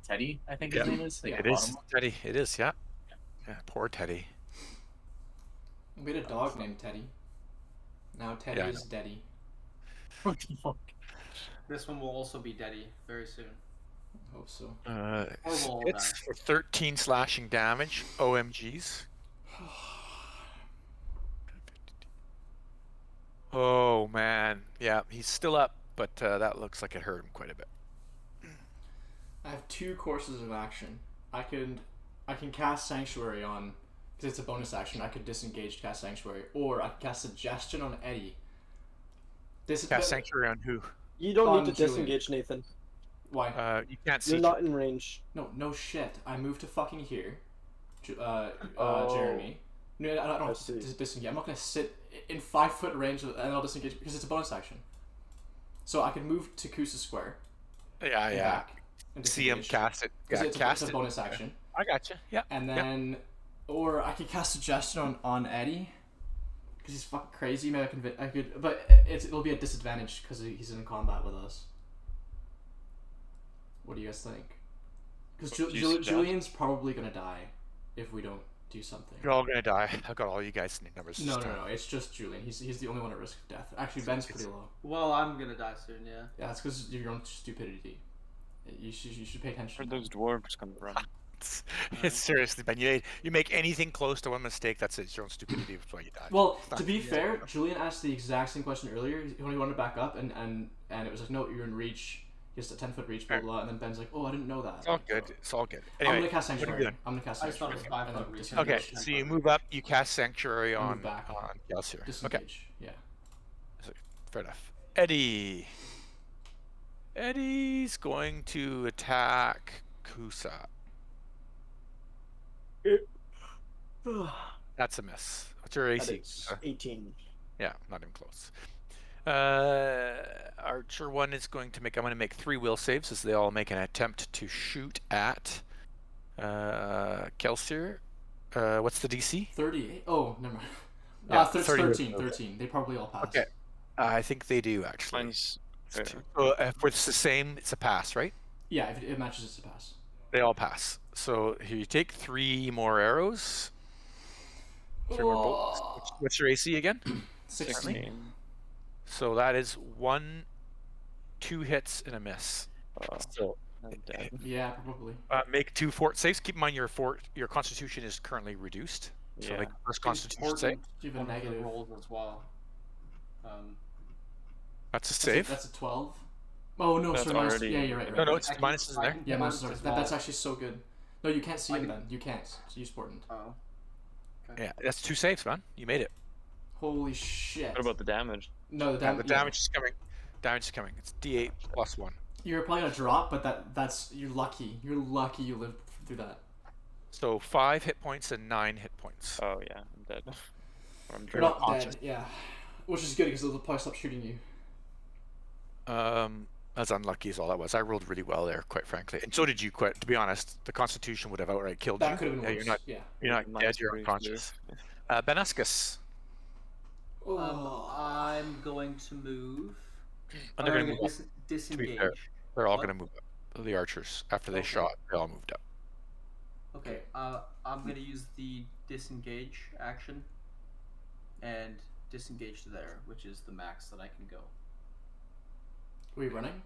Teddy, I think Yeah. his name is. Like, It the is bottom one. Teddy. It is, yeah. Yeah, poor Teddy. We had a dog named Teddy. Now Teddy Yeah, I is Daddy. What the fuck? This one will also be Daddy very soon. Hope so. Horrible It's die. for 13 slashing damage. OMGs. Oh man, yeah, he's still up, but that looks like it hurt him quite a bit. I have 2 courses of action. I can cast Sanctuary on, because it's a bonus action. I could disengage to cast Sanctuary, or I can cast Suggestion on Eddie. Cast Sanctuary on who? You don't On need to Julian. disengage, Nathan. Why? You can't see. You're not in range. No shit. I moved to fucking here. Oh. Jeremy. No, I don't I have see. to disengage. I'm not gonna sit in 5-foot range and I'll disengage because it's a bonus action. So I could move to Kusa Square. Yeah, And yeah. back and See him disengage. cast it. 'Cause Yeah, it's cast a it. bonus action. I gotcha. Yeah. And yeah. then, or I could cast Suggestion on Eddie, because he's fucking crazy. Maybe I could, but it'll be a disadvantage because he's in combat with us. What do you guys think? Because Do you suggest? Julian's probably gonna die if we don't do something. You're all gonna die. I've got all you guys' numbers. No, this time. it's just Julian. He's the only one at risk of death. Actually, Ben's pretty low. Well, I'm gonna die soon, yeah. Yeah, that's because of your own stupidity. You should pay attention. Where'd those dwarves come from? It's seriously, Ben. You make anything close to one mistake, that's it. It's your own stupidity. That's why you died. Well, It's not- to be fair, Julian asked the exact same question earlier when he wanted to back up, and it was like, no, you're in reach. He has a 10-foot reach, blah, blah, and then Ben's like, oh, I didn't know that. It's all good. It's all good. I'm Anyway, gonna cast what are you Sanctuary. doing? I'm gonna cast I just thought it Sanctuary. was 5 and foot reach. disengage. Okay, so you move up, you cast Sanctuary And on move back. Kelsier. Okay, Disengage. Yeah. fair enough. Eddie. Eddie's going to attack Kusa. That's a miss. What's your That AC? is 18. Yeah, not even close. Archer 1 is going to make. I'm going to make 3 will saves as they all make an attempt to shoot at Kelsier. What's the DC? 38. Oh, never mind. Yeah, 13. They probably all pass. Okay. I think they do actually. Mine's It's if it's the same, it's a pass, right? Yeah, if it matches, it's a pass. They all pass. So here you take 3 more arrows. 3 more bolts. What's your AC again? 16. So that is 2 hits and a miss. So I'm dead. Yeah, probably. Make 2 fort saves. Keep in mind your constitution is currently reduced. So Yeah. make the first constitution save. Important Do you have a one of the negative? rolls as well. That's a That's save. That's a 12. Oh no, That's sorry, minus. already- Yeah, you're right. No, right, no, right. it's I can- minuses in I there. can Yeah, get minus. as That's well. actually so good. No, you can't see I him can- then. You can't. So use important. Oh. Yeah, that's 2 saves, man. You made it. Holy shit. What about the damage? No, the Yeah, damage. the damage is coming. Damage is coming. It's D8 plus 1. You're probably gonna drop, but that's you're lucky. You're lucky you lived through that. So 5 hit points and 9 hit points. Oh yeah, I'm dead. Or I'm You're dead. not conscious. dead. Yeah, which is good because they'll probably stop shooting you. As unlucky as all that was. I rolled really well there, quite frankly. And so did you, quite. To be honest, the Constitution would have outright killed you. That could have been Yeah, worse. you're not. Yeah. You're not Minus dead. You're 3 unconscious. Benascus. I'm going to move. And they're I'm gonna gonna move up. disengage. fair, They're all What? gonna move up. The archers, after they Okay. shot, they all moved up. Okay. I'm gonna use the disengage action, and disengage to there, which is the max that I can go. Were you running?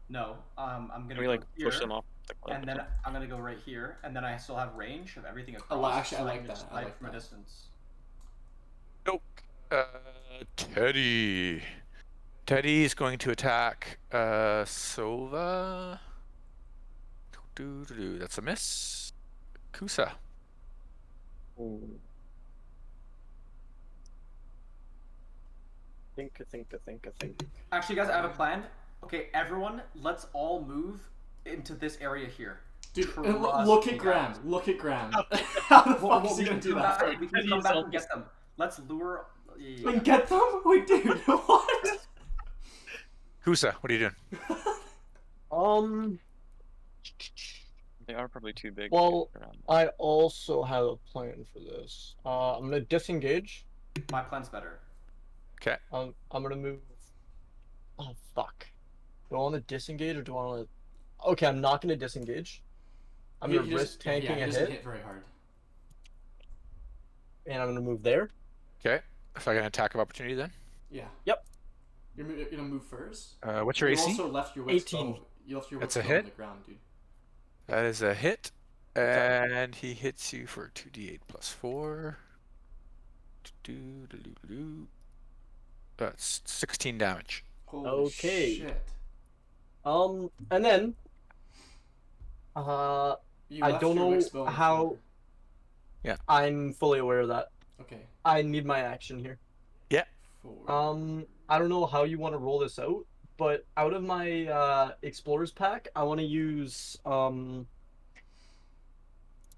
No. I'm gonna Can we go like here, push them off the cliff? and then I'm gonna go right here, and then I still have range of everything across. Oh, actually, I so like can just that. I fight like from a that. distance. Nope. Teddy. Teddy is going to attack Sova. That's a miss. Kusa. Think. Actually, guys, I have a plan. Okay, everyone, let's all move into this area here. Dude, Trust look me, at Graham. guys. Look at Graham. How the Well, fuck is he we gonna can do come that? back- We can come back and get them. Let's lure. Yeah. And get them? Wait, dude, what? Kusa, what are you doing? They are probably too big. Well, to get around. I also have a plan for this. I'm gonna disengage. My plan's better. Okay. I'm gonna move. Oh fuck. Do I want to disengage or do I want to? Okay, I'm not gonna disengage. I'm gonna risk tanking he a doesn't hit, hit very hard. and I'm gonna move there. Okay. So I got an attack of opportunity then. Yeah. Yep. You're gonna move first. What's your You AC? also left your wits 18. bow. You left your That's wits a bow on hit? the ground, dude. That is a hit. And he hits you for 2d8 plus 4. That's 16 damage. Holy Okay. shit. And then, You I left don't your know wits bow on the how- floor. I'm fully aware of that. Okay. I need my action here. 4. I don't know how you want to roll this out, but out of my explorers pack, I want to use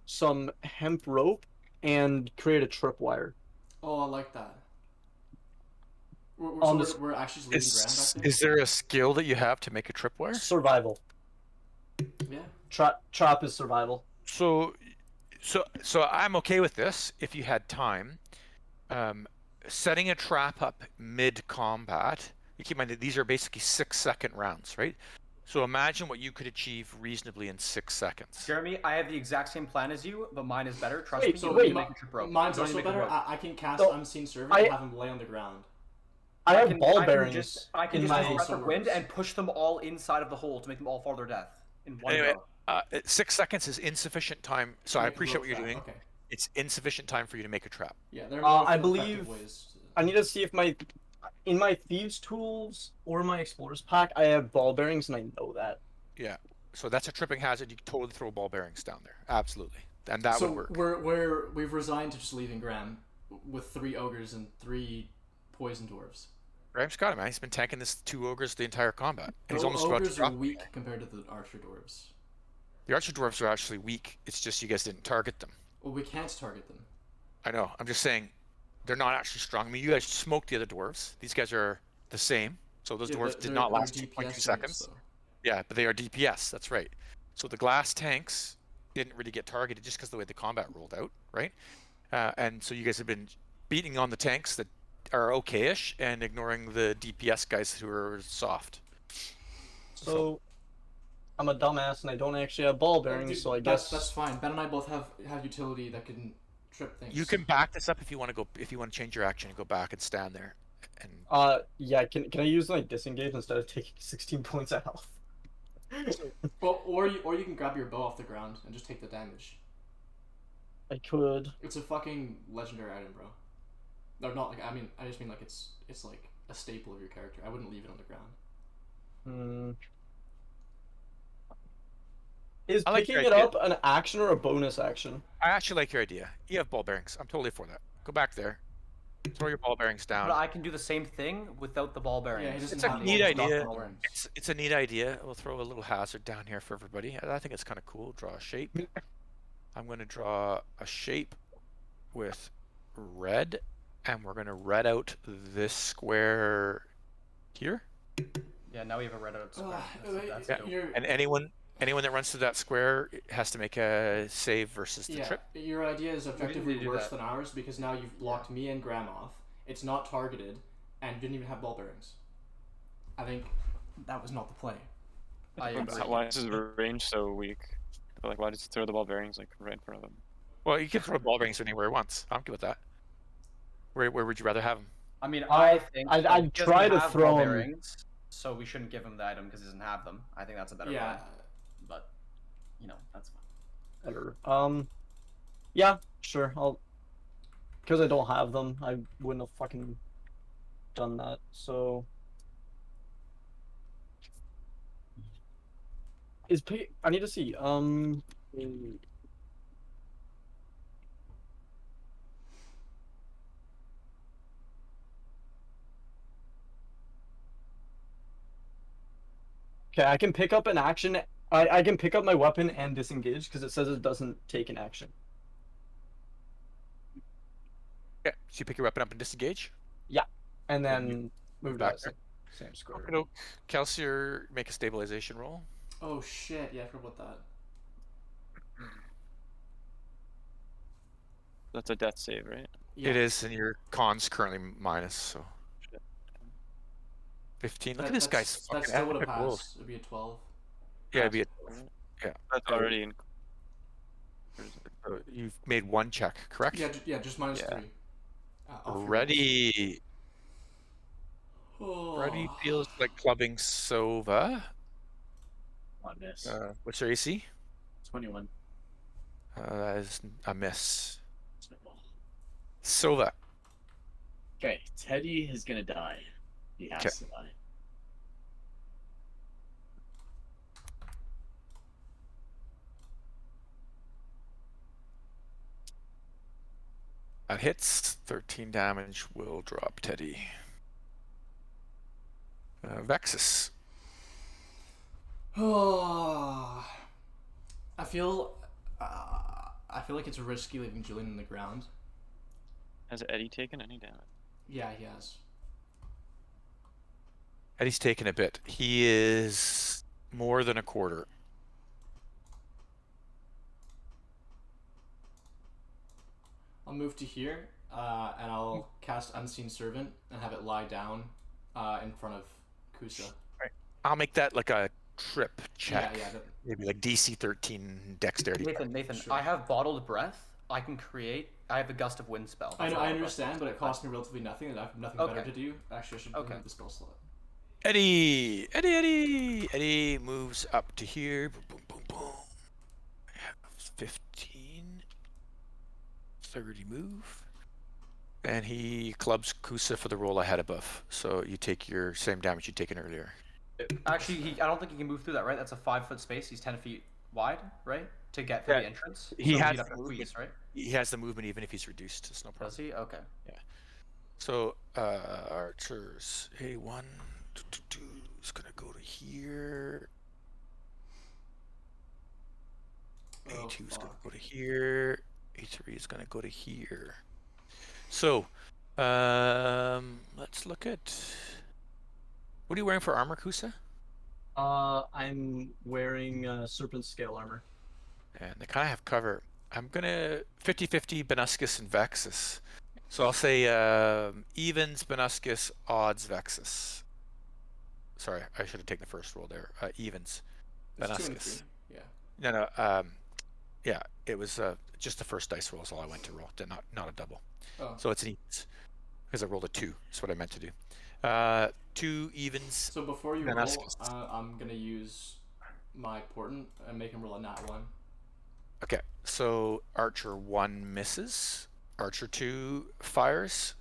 some hemp rope and create a tripwire. Oh, I like that. On So this- we're actually just leaving Graham back there? Is there a skill that you have to make a tripwire? Survival. Yeah. Trap is survival. So I'm okay with this if you had time. Setting a trap up mid-combat. You keep in mind that these are basically 6-second rounds, right? So imagine what you could achieve reasonably in 6 seconds. Jeremy, I have the exact same plan as you, but mine is better. Trust Wait, me. So you don't need to wait, make a trip rope. Mine's You don't also need to make a better. rope. I can cast So, unseen servant I- and have him lay on the ground. I have can- ball I can bearings just, I can in just my. use breath of wind swords. and push them all inside of the hole to make them all fall to their death in one Anyway, go. 6 seconds is insufficient time. So I Make the appreciate rope what you're trap, doing. Okay. It's insufficient time for you to make a trap. Yeah, there are more I effective believe- ways. I need to see if in my thieves tools or my explorers pack, I have ball bearings, and I know that. So that's a tripping hazard. You can totally throw ball bearings down there. Absolutely. And that So would work. we've resigned to just leaving Graham with 3 ogres and 3 poison dwarves. Graham's got it, man. He's been tanking this 2 ogres the entire combat. And he's almost about to Ogres are drop. weak compared to the archer dwarves. The archer dwarves are actually weak. It's just you guys didn't target them. Well, we can't target them. I know. I'm just saying they're not actually strong. I mean, you guys smoked the other dwarves. These guys are the same. So those Yeah, dwarves but did they're- not they're last DPS 2.2 units, seconds. though. Yeah, but they are DPS. That's right. So the glass tanks didn't really get targeted just because the way the combat rolled out, right? And so you guys have been beating on the tanks that are okay-ish and ignoring the DPS guys who are soft. So, I'm a dumbass, and I don't actually have ball bearings, Dude, so I that's, guess. that's fine. Ben and I both have utility that can trip things. You can back this up if you want to go. If you want to change your action and go back and stand there. And Yeah. Can I use like disengage instead of taking 16 points of health? Well, or you can grab your bow off the ground and just take the damage. I could. It's a fucking legendary item, bro. No, not like, I mean, I just mean like it's like a staple of your character. I wouldn't leave it on the ground. Hmm. Is I like picking your it idea. up an action or a bonus action? I actually like your idea. You have ball bearings. I'm totally for that. Go back there. Throw your ball bearings down. But I can do the same thing without the ball bearings. Yeah, he doesn't It's a have neat those idea. ball bearings. It's a neat idea. We'll throw a little hazard down here for everybody. I think it's kind of cool. Draw a shape. I'm going to draw a shape with red, and we're going to red out this square here. Yeah, now we have a red out square. That's Yeah. dope. And anyone that runs through that square has to make a save versus the trip. Your idea is objectively do worse that. than ours because now you've blocked me and Graham off. It's not targeted, and you didn't even have ball bearings. I think that was not the play. I agree. Why is his range so weak? Like, why does he throw the ball bearings like right in front of him? Well, you can throw ball bearings anywhere he wants. I'm good with that. Where would you rather have him? I mean, I think I'd he doesn't try to have throw ball him- bearings, so we shouldn't give him the item because he doesn't have them. I think that's a better Yeah, plan. But that's fine. Better. Yeah, sure. I'll. Because I don't have them, I wouldn't have fucking done that. So. I need to see. Okay, I can pick up an action. I can pick up my weapon and disengage because it says it doesn't take an action. Yeah, so you pick your weapon up and disengage. And then move back back. Same square. Okay, Kelsier, make a stabilization roll. Oh shit! Yeah, I forgot about that. That's a death save, right? Yeah. It is, and your con's currently minus, so. 15. Look at this guy's That fucking still would have epic rolls. passed. It'd be a 12. Yeah, it'd be a, That's already in. you've made one check, correct? Yeah, just minus Yeah. 3. Off your Ready. rolls. Ready feels like clubbing Sova. On miss. What's your AC? 21. That is a miss. Sova. Okay, Teddy is gonna die. He has Okay. to die. That hits. 13 damage will drop Teddy. Vexus. Oh, I feel like it's risky leaving Julian on the ground. Has Eddie taken any damage? Yeah, he has. Eddie's taken a bit. He is more than a quarter. I'll move to here, and I'll cast Unseen Servant and have it lie down in front of Kusa. I'll make that like a trip check. Yeah. Maybe like DC 13 dexterity. Nathan, Sure. I have bottled breath. I can create. I have a gust of wind spell. I That's know, all I I've got. understand, but it costs me relatively nothing, and I have nothing better Okay. to do. Actually, I should remove the spell slot. Eddie moves up to here. Boom, boom, boom, boom. 15, 30 move. And he clubs Kusa for the roll I had above. So you take your same damage you'd taken earlier. Actually, I don't think he can move through that. Right? That's a 5-foot space. He's 10 feet wide, right? To get through Yeah. the entrance. He So has he'd have to movement. squeeze, right? He has the movement even if he's reduced. It's no problem. Does he? Okay. So, archers. A1 is going to go to here. Oh, A2 is going to fuck. go to here. A3 is going to go to here. So, let's look at. What are you wearing for armor, Kusa? I'm wearing serpent scale armor. And they kind of have cover. I'm going to 50-50 Benuscus and Vexus. So I'll say evens Benuscus, odds Vexus. Sorry, I should have taken the first roll there. Evens It's 2 and Benuscus. 3. Yeah. No. Yeah, it was just the first dice roll is all I went to roll, not a double. Oh. So it's an evens because I rolled a 2. That's what I meant to do. 2 evens. So before you Then roll, ask us. I'm gonna use my portent and make him roll a nat 1. Okay, so Archer 1 misses. Archer 2 fires.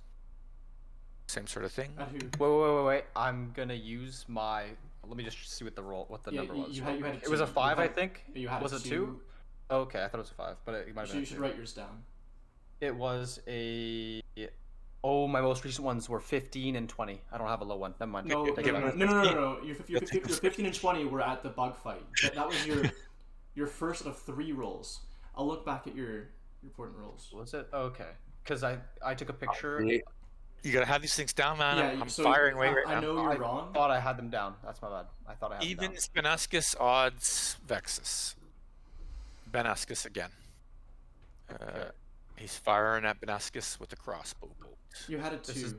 Same sort of thing. At who? Wait. I'm gonna use my. Let me just see what the Yeah, number was. you had It was a 5, I think. You had Was a it 2? Okay, I thought it was a 5, but it might have So been. you should write yours down. It was a. Oh, my most recent ones were 15 and 20. I don't have a low one. Never mind. No. Take it back. Your 15 and 20 were at the bug fight. That was your first of 3 rolls. I'll look back at your portent rolls. Was it? Okay. Because I took a picture. You gotta have these things down, man. Yeah, I'm so firing away right I now. know you're wrong. I thought I had them down. That's my bad. I thought I had them Even down. Spenascus, odds, Vexus. Benascus again. Okay. He's firing at Benascus with a crossbow bolt. You had a This 2. is-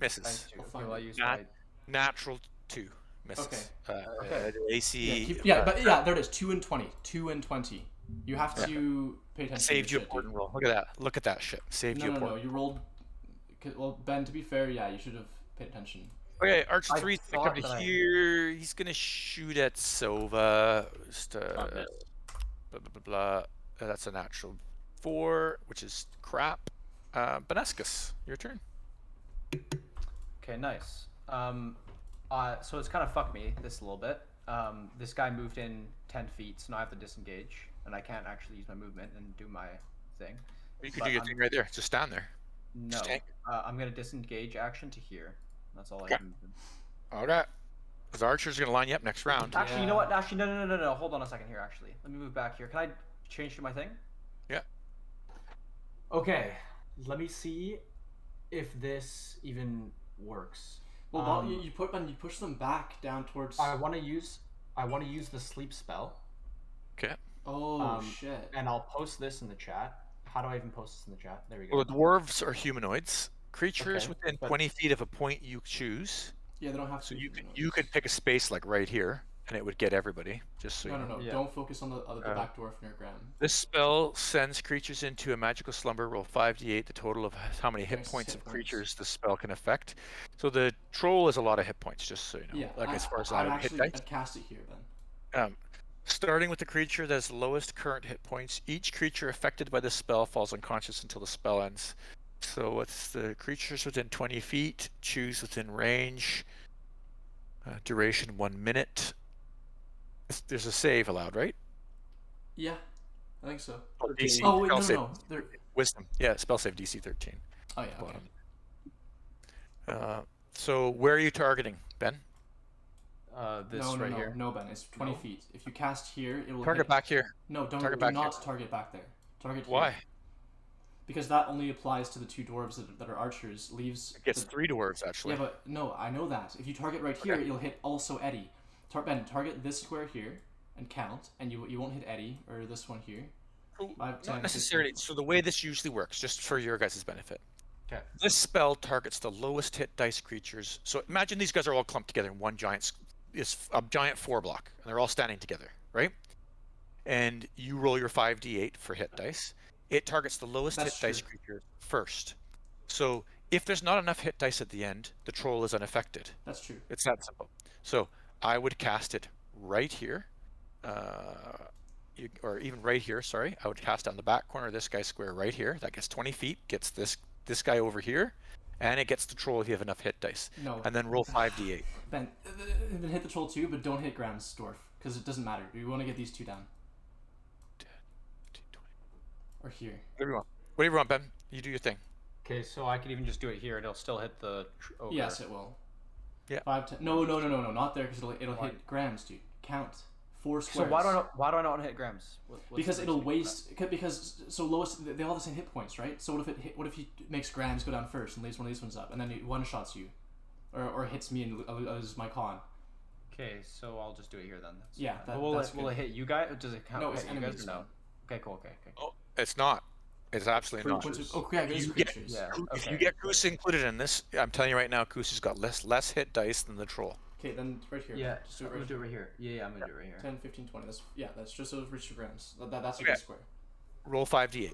Misses. Thank you. I'll Okay, find well, I it. used Nat- my. Natural 2. Misses. Okay. Okay. AC. There it is. 2 and 20. 2 and 20. You have to pay attention. Saved to you your a shit, portent dude. roll. Look at that. Look at that shit. Saved you a No. portent. You rolled. Well, Ben, to be fair, yeah, you should have paid attention. Okay, Archer I 3 thought come to that I- here. He's gonna shoot at Sova. Just, Not miss. blah, blah, blah, blah. That's a natural 4, which is crap. Benascus, your turn. Okay, nice. So it's kind of fucked me this a little bit. This guy moved in 10 feet, so now I have to disengage, and I can't actually use my movement and do my thing. You could But do your I'm- thing right there. Just stand there. No, tank. I'm gonna disengage action to here. That's all I Okay. can. Okay. Because Archer's gonna line you up next round. Actually, you know what? Actually, no. Hold on a second here. Actually, let me move back here. Can I change to my thing? Yeah. Okay, let me see if this even works. Well, you push them back down towards. I want to use the sleep spell, Okay. Oh shit! and I'll post this in the chat. How do I even post this in the chat? There we go. Well, the dwarves are humanoids. Creatures Okay, within but- 20 feet of a point you choose. Yeah, they don't have to. So be you could pick a space like right here, and it would get everybody. Just so you know. No. Yeah. Don't focus on the back dwarf near Graham. This spell sends creatures into a magical slumber. Roll 5d8, the total of how many hit Nice points hit of points. creatures the spell can affect. So the troll is a lot of hit points, just so you know. Yeah, Like as far as I'd I hit actually dice. I'd cast it here then. Starting with the creature that has the lowest current hit points, each creature affected by this spell falls unconscious until the spell ends. So what's the creatures within 20 feet? Choose within range. Duration 1 minute. There's a save allowed, right? Yeah, I think so. DC, Oh wait, spell no. save. They're... Wisdom. Yeah, spell save DC 13. Oh yeah. Okay. Bottom. So where are you targeting, Ben? This No, right here. No, Ben. It's 20 No? feet. If you cast here, it will Target hit. back here. No, don't Target do back not here. target back there. Target here. Why? Because that only applies to the 2 dwarves that are archers. Leaves. It gets the... 3 dwarves actually. Yeah, but no, I know that. If you target right here, it'll hit also Eddie. Ben, target this square here and count, and you won't hit Eddie or this one here. So, 5, 10, not necessarily. 15. So the way this usually works, just for your guys' benefit. Okay. This spell targets the lowest hit dice creatures. So imagine these guys are all clumped together in one giant is a giant 4 block, and they're all standing together, right? And you roll your 5d8 for hit dice. It targets the lowest That's hit dice true. creature first. So if there's not enough hit dice at the end, the troll is unaffected. That's true. It's that simple. So I would cast it right here, or even right here. Sorry, I would cast on the back corner of this guy's square right here. That gets 20 feet, gets this guy over here, and it gets the troll if you have enough hit dice. No. And then roll 5d8. Ben, then hit the troll too, but don't hit Graham's dwarf because it doesn't matter. You want to get these 2 down. Or here. Whatever you want, Ben. You do your thing. Okay, so I could even just do it here, and it'll still hit the. Ogre. Yes, it will. Yeah. 5, 10. No, not there because it'll Why? hit Graham's, dude. Count 4 So squares. why do I not hit Grams? What's Because the it'll reasoning waste. for Because so lowest, they all have the same hit points, right? So what if he makes Graham's go down first and leaves one of these ones up, and then he one shots you, or hits me and loses my con. that? Okay, so I'll just do it here then. That's Yeah, fine. that- will that's it will good. it hit you guys? Does it count? No, it's hit you guys enemies, or no? man. Okay, cool. Okay. Oh, it's not. It's absolutely not. Creatures. Oh, yeah, it is You get- creatures. Yeah. If Okay. you get Goose included in this, I'm telling you right now, Goose has got less hit dice than the troll. Okay, then right here. Yeah. Just do it I'm right gonna do here. it right here. Yeah, I'm gonna do it right here. 10, 15, 20. That's just those reach grams. That's a Okay. good square. Roll 5d8.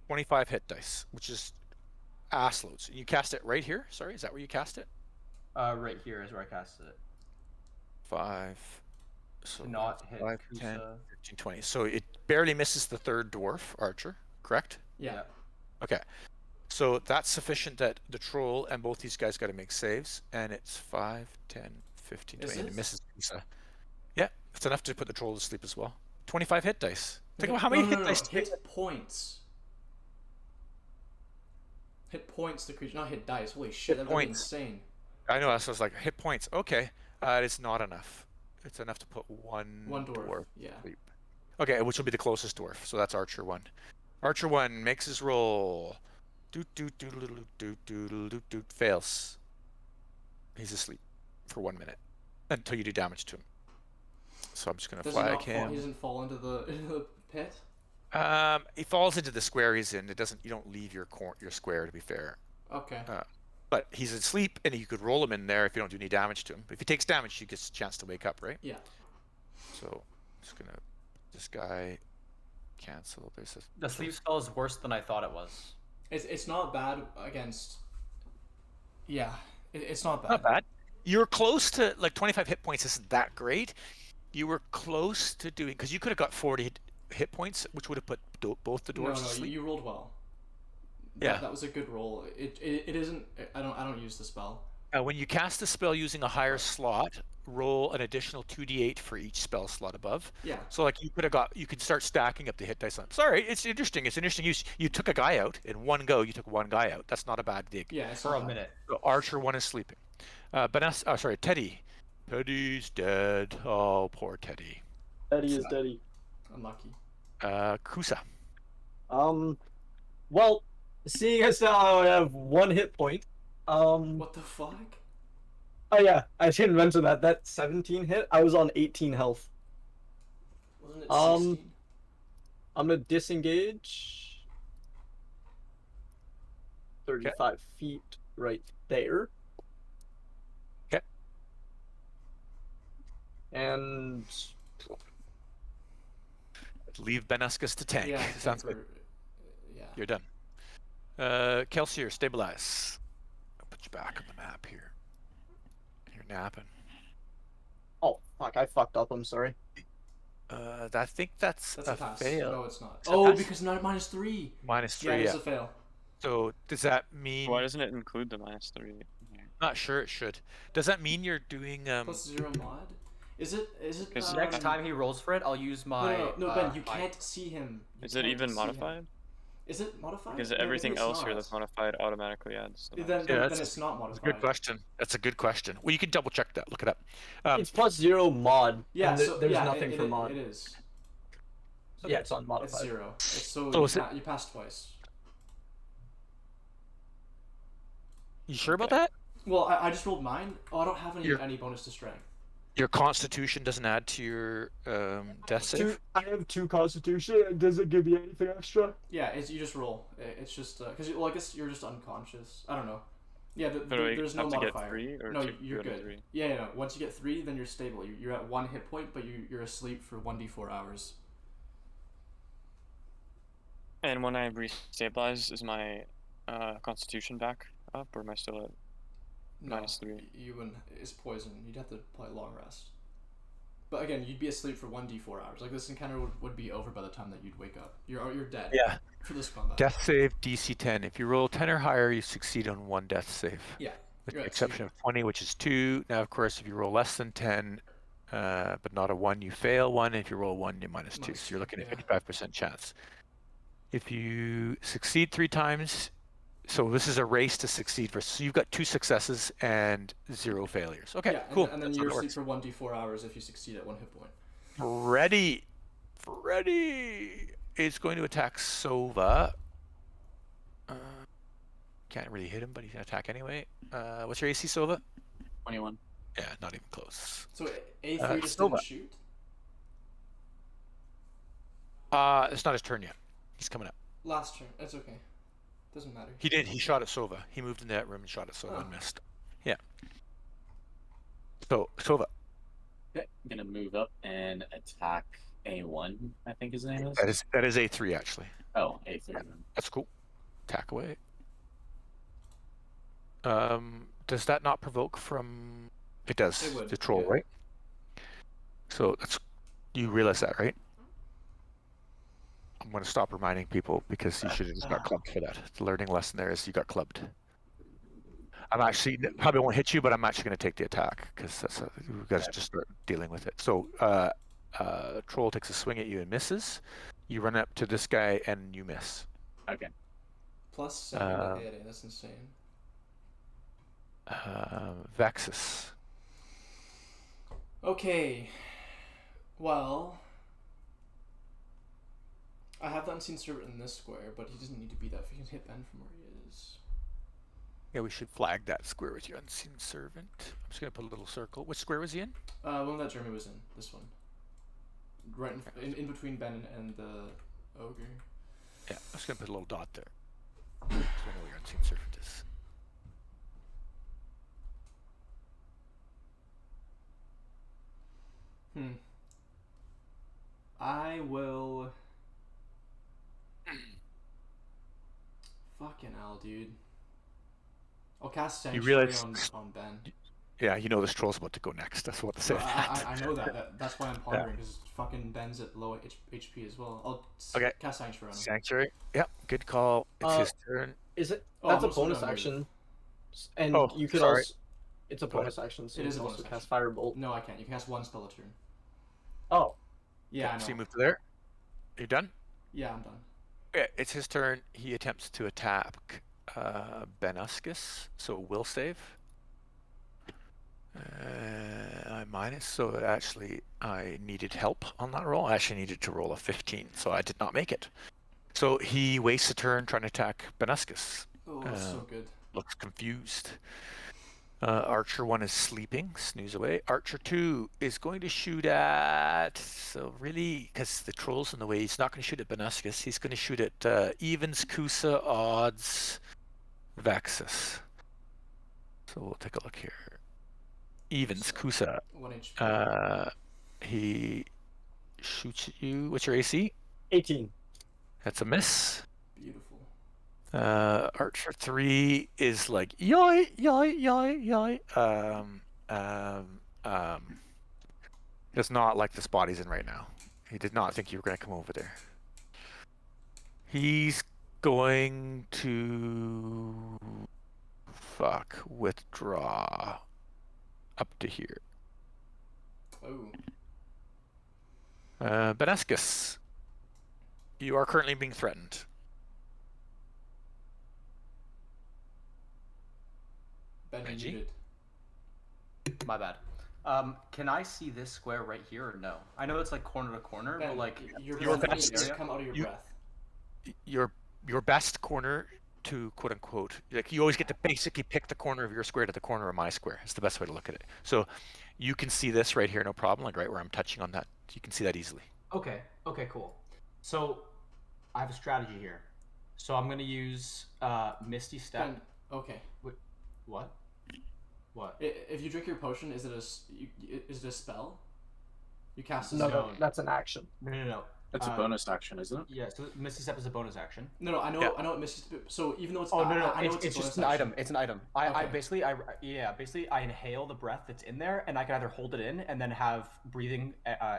$25 hit dice, which is ass loads. You cast it right here? Sorry, is that where you cast it? Right here is where I casted it. 5. So To not hit 5, Kusa. 10, 15, 20. So it barely misses the third dwarf archer, correct? Yeah. Okay. So that's sufficient that the troll and both these guys got to make saves, and it's 5, 10, 15, Is 20, and it it? misses Kusa. Yeah, it's enough to put the troll to sleep as well. 25 hit dice. Think Okay. about how many hit no. dice. Hit points. Hit points the creature, not hit dice. Holy shit, that would be points. insane. I know, so I was like, hit points. Okay, it's not enough. It's enough to put one dwarf. to Yeah. sleep. Okay, which will be the closest dwarf. So that's Archer 1. Archer 1 makes his roll. Fails. He's asleep for 1 minute until you do damage to him. So I'm just gonna flag him. He doesn't fall into the pit. He falls into the square he's in. It doesn't. You don't leave your square, to be fair. Okay. But he's asleep, and you could roll him in there if you don't do any damage to him. If he takes damage, he gets a chance to wake up, right? Yeah. So I'm just gonna this guy cancel. The sleep spell is worse than I thought it was. It's not bad against. Yeah, it's not bad. Not bad. You're close to like 25 hit points. Isn't that great? You were close to doing because you could have got 40 hit points, which would have put both the dwarves to No, sleep. you rolled well. Yeah, that was a good roll. It isn't. I don't use the spell. when you cast a spell using a higher slot, roll an additional 2d8 for each spell slot above. Yeah. So like you can start stacking up the hit dice on. Sorry, it's interesting. It's an interesting use. You took a guy out in one go. You took one guy out. That's not a bad dig. Yeah, it's For not a bad. minute. So Archer 1 is sleeping. Teddy. Teddy's dead. Oh, poor Teddy. Teddy is Teddy. Unlucky. Kusa. Well, seeing as now I have 1 hit point. What the fuck? Oh yeah, I didn't mention that. That 17 hit, I was on 18 health. Wasn't it 16? I'm gonna disengage 35 feet right there. Okay. And Leave Benuscus to tank. Yeah. Sounds good. Yeah. You're done. Kelsier, stabilize. I'll put you back on the map here. You're napping. oh fuck, I fucked up. I'm sorry. I think that's That's a pass. fail. No, it's not. Is that Oh, pass? because not -3. -3. Yeah, Yeah. it's a fail. So does that mean? Why doesn't it include the -3? Not sure. It should. Does that mean you're doing +0 mod. Is it? Because Next time he rolls for it, I'll use my. No, Ben, you can't see him. Is it even modified? Is it modified? Because No, maybe everything it's else here not. that's modified automatically adds. Then that's it's not That's a modified. good question. That's a good question. Well, you can double check that. Look it up. It's +0 mod. Yeah, and so there's yeah, nothing for mod. It is. Yeah, it's It's unmodified. 0. So So is you passed twice. You sure about that? Well, I just rolled mine. Oh, I don't have You're- any bonus to strength. Your Constitution doesn't add to your death save. I have 2 constitution. Does it give me anything extra? Yeah, you just roll. It's just because I guess you're just unconscious. I don't know. Yeah, But do I there's no have to modifier. get 3 or No, to you're go to good. 3? Yeah, no. Once you get 3, then you're stable. You're at 1 hit point, but you're asleep for 1d4 hours. And when I restabilize, is my Constitution back up, or am I still at? No, -3. you wouldn't. It's poison. You'd have to play long rest. But again, you'd be asleep for 1d4 hours. Like this encounter would be over by the time that you'd wake up. You're dead. Yeah. For this combat. Death save DC 10. If you roll 10 or higher, you succeed on 1 death save. Yeah. With You're the at exception of 20, which is 2. Now, of course, if you roll less than 10, but not a 1, you fail 1. If you roll 1, you're -2. So you're looking at Yeah. 55% chance. If you succeed 3 times, so this is a race to succeed for. So you've got 2 successes and 0 failures. Okay, Yeah, cool. And then That's how you're it asleep works. for 1d4 hours if you succeed at 1 hit point. Freddy is going to attack Sova. Can't really hit him, but he's gonna attack anyway. What's your AC, Sova? 21. Yeah, not even close. So A3 just Silva. didn't shoot? It's not his turn yet. He's coming up. Last turn. That's okay. Doesn't matter. He did. He shot at Sova. He moved in that room and shot at Sova and missed. Yeah. So Sova. Okay, I'm gonna move up and attack A1. I think his name is. That is A3 actually. Oh, A3. That's cool. Attack away. Does that not provoke from? It does. It would, The troll, yeah. right? So that's you realize that, right? I'm going to stop reminding people because you should have just got clubbed for that. The learning lesson there is you got clubbed. I'm actually probably won't hit you, but I'm actually going to take the attack because we've got to just start dealing with it. So, troll takes a swing at you and misses. You run up to this guy and you miss. Okay. Plus 7 to hit. That's insane. Vexus. Okay. Well, I have the unseen servant in this square, but he doesn't need to be that. If he can hit Ben from where he is. Yeah, we should flag that square with your unseen servant. I'm just going to put a little circle. Which square was he in? One that Jeremy was in. This one. Right in between Ben and the ogre. Yeah, I'm just going to put a little dot there. So I know where your unseen servant is. I will. Fucking hell, dude. I'll cast Sanctuary on Ben. Yeah, you know this troll's about to go next. That's what to say. No, I know that. That's why I'm pondering, because fucking Ben's at low HP as well. I'll cast Sanctuary on him. Sanctuary. Yep, good call. It's his turn. Is it? Oh, That's a I'm also bonus gonna action. And Oh, you could sorry. also. It's a bonus action, so It you is can a also bonus cast action. Firebolt. No, I can't. You can cast one spell a turn. Oh. Yeah, I know. So you move to there. Are you done? Yeah, I'm done. Yeah, it's his turn. He attempts to attack Benuscus, so will save. I minus, so actually I needed help on that roll. I actually needed to roll a 15, so I did not make it. So he wastes a turn trying to attack Benuscus. Oh, that's so good. Looks confused. Archer 1 is sleeping, snooze away. Archer 2 is going to shoot at, so really, because the troll's in the way, he's not going to shoot at Benuscus, he's going to shoot at evens, Kusa, odds, Vexus. So we'll take a look here. Evens, Kusa. 1 HP. He shoots at you. What's your AC? 18. That's a miss. Beautiful. Archer 3 is like yoy. Does not like the spot he's in right now. He did not think you were going to come over there. He's going to withdraw up to here. Oh. Benuscus, you are currently being threatened. Ben, you Reggie? muted. My bad. Can I see this square right here or no? I know it's like corner to corner, Ben, but like your best- best come out of your breath. Your best corner to quote unquote, like you always get to basically pick the corner of your square to the corner of my square. It's the best way to look at it. So you can see this right here, no problem. Like right where I'm touching on that, you can see that easily. Okay, cool. So I have a strategy here. So I'm gonna use Misty Step. Ben, okay. Wait, what? What? If you drink your potion, is it a spell? You cast a No, spell. that's an action. No. That's a bonus action, isn't it? Yeah, so Misty Step is a bonus action. No, I know. Yeah. I know it misses. So even though it's Oh I know it's a just bonus an action. item. It's an item. I Okay. basically I inhale the breath that's in there, and I can either hold it in and then have breathing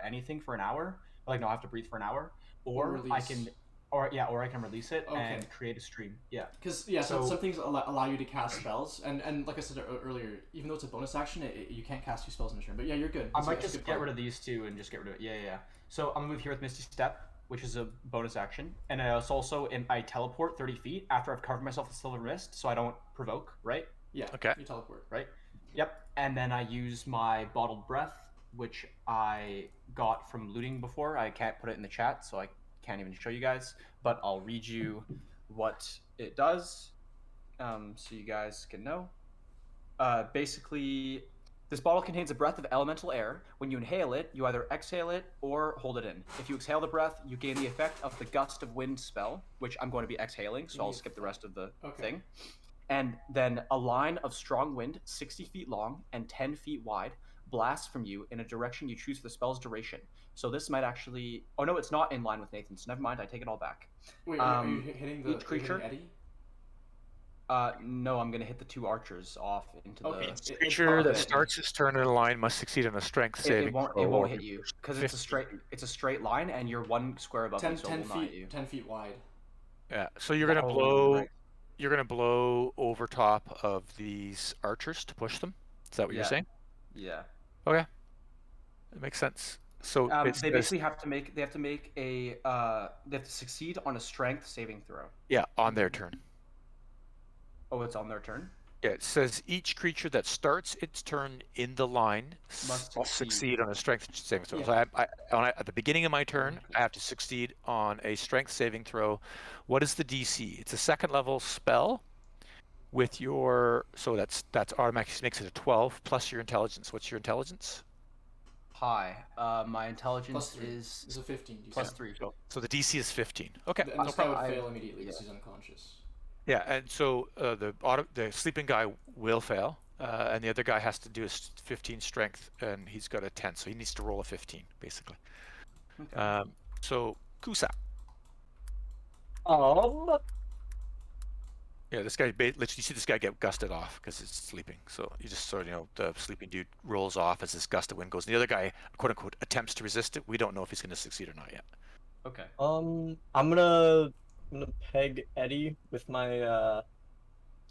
anything for an hour. Like no, I have to breathe for an hour, or I release. can, or I can release it Okay. and create a stream. Yeah. Because So- some things allow you to cast spells, and like I said earlier, even though it's a bonus action, you can't cast 2 spells in a turn. But yeah, you're good. I might just get rid of these two and just get rid of it. Yeah. So I'm gonna move here with Misty Step, which is a bonus action, and I also I teleport 30 feet after I've covered myself with Silver Mist, so I don't provoke, right? Yeah. Okay. You teleport. Right? Yep. And then I use my Bottled Breath, which I got from looting before. I can't put it in the chat, so I can't even show you guys, but I'll read you what it does, so you guys can know. Basically, this bottle contains a breath of elemental air. When you inhale it, you either exhale it or hold it in. If you exhale the breath, you gain the effect of the Gust of Wind spell, which I'm going to be exhaling, so I'll skip the rest of the thing. And then a line of strong wind, 60 feet long and 10 feet wide, blasts from you in a direction you choose for the spell's duration. So this might actually... Oh, no, it's not in line with Nathan's. Never mind, I take it all back. Wait, are you hitting the each creature- Eddie? No, I'm gonna hit the 2 archers off into Okay. the. Creature that hit me. starts its turn in a line must succeed on a strength It saving won't. throw. It won't or hit you because it's a 15. straight line, and you're 1 square above me, 10, so it 10 will not hit you. feet, 10 feet wide. Yeah, so you're gonna Oh, blow. right. You're gonna blow over top of these archers to push them. Is that what you're Yeah. saying? Yeah. Okay, that makes sense. So it They says, basically have to make. They have to make a. They have to succeed on a strength saving throw. yeah, on their turn. Oh, it's on their turn. Yeah, it says each creature that starts its turn in the line Must must succeed. succeed on a strength saving throw. Yeah. So at the beginning of my turn, I have to succeed on a strength saving throw. What is the DC? It's a 2nd level spell with your, so that's automatically makes it a 12 plus your intelligence. What's your intelligence? High. My intelligence +3. is It's a 15. You plus said. 3. So the DC is 15. Okay. And this Okay, guy would I- fail immediately because yeah. he's unconscious. Yeah, and so the sleeping guy will fail, and the other guy has to do a 15 strength, and he's got a 10, so he needs to roll a 15 basically. Okay. So Kusa, yeah, this guy literally, you see this guy get gusted off because it's sleeping. So you just sort of, the sleeping dude rolls off as this gust of wind goes, and the other guy, quote unquote, attempts to resist it. We don't know if he's going to succeed or not yet. Okay. I'm gonna peg Eddie with my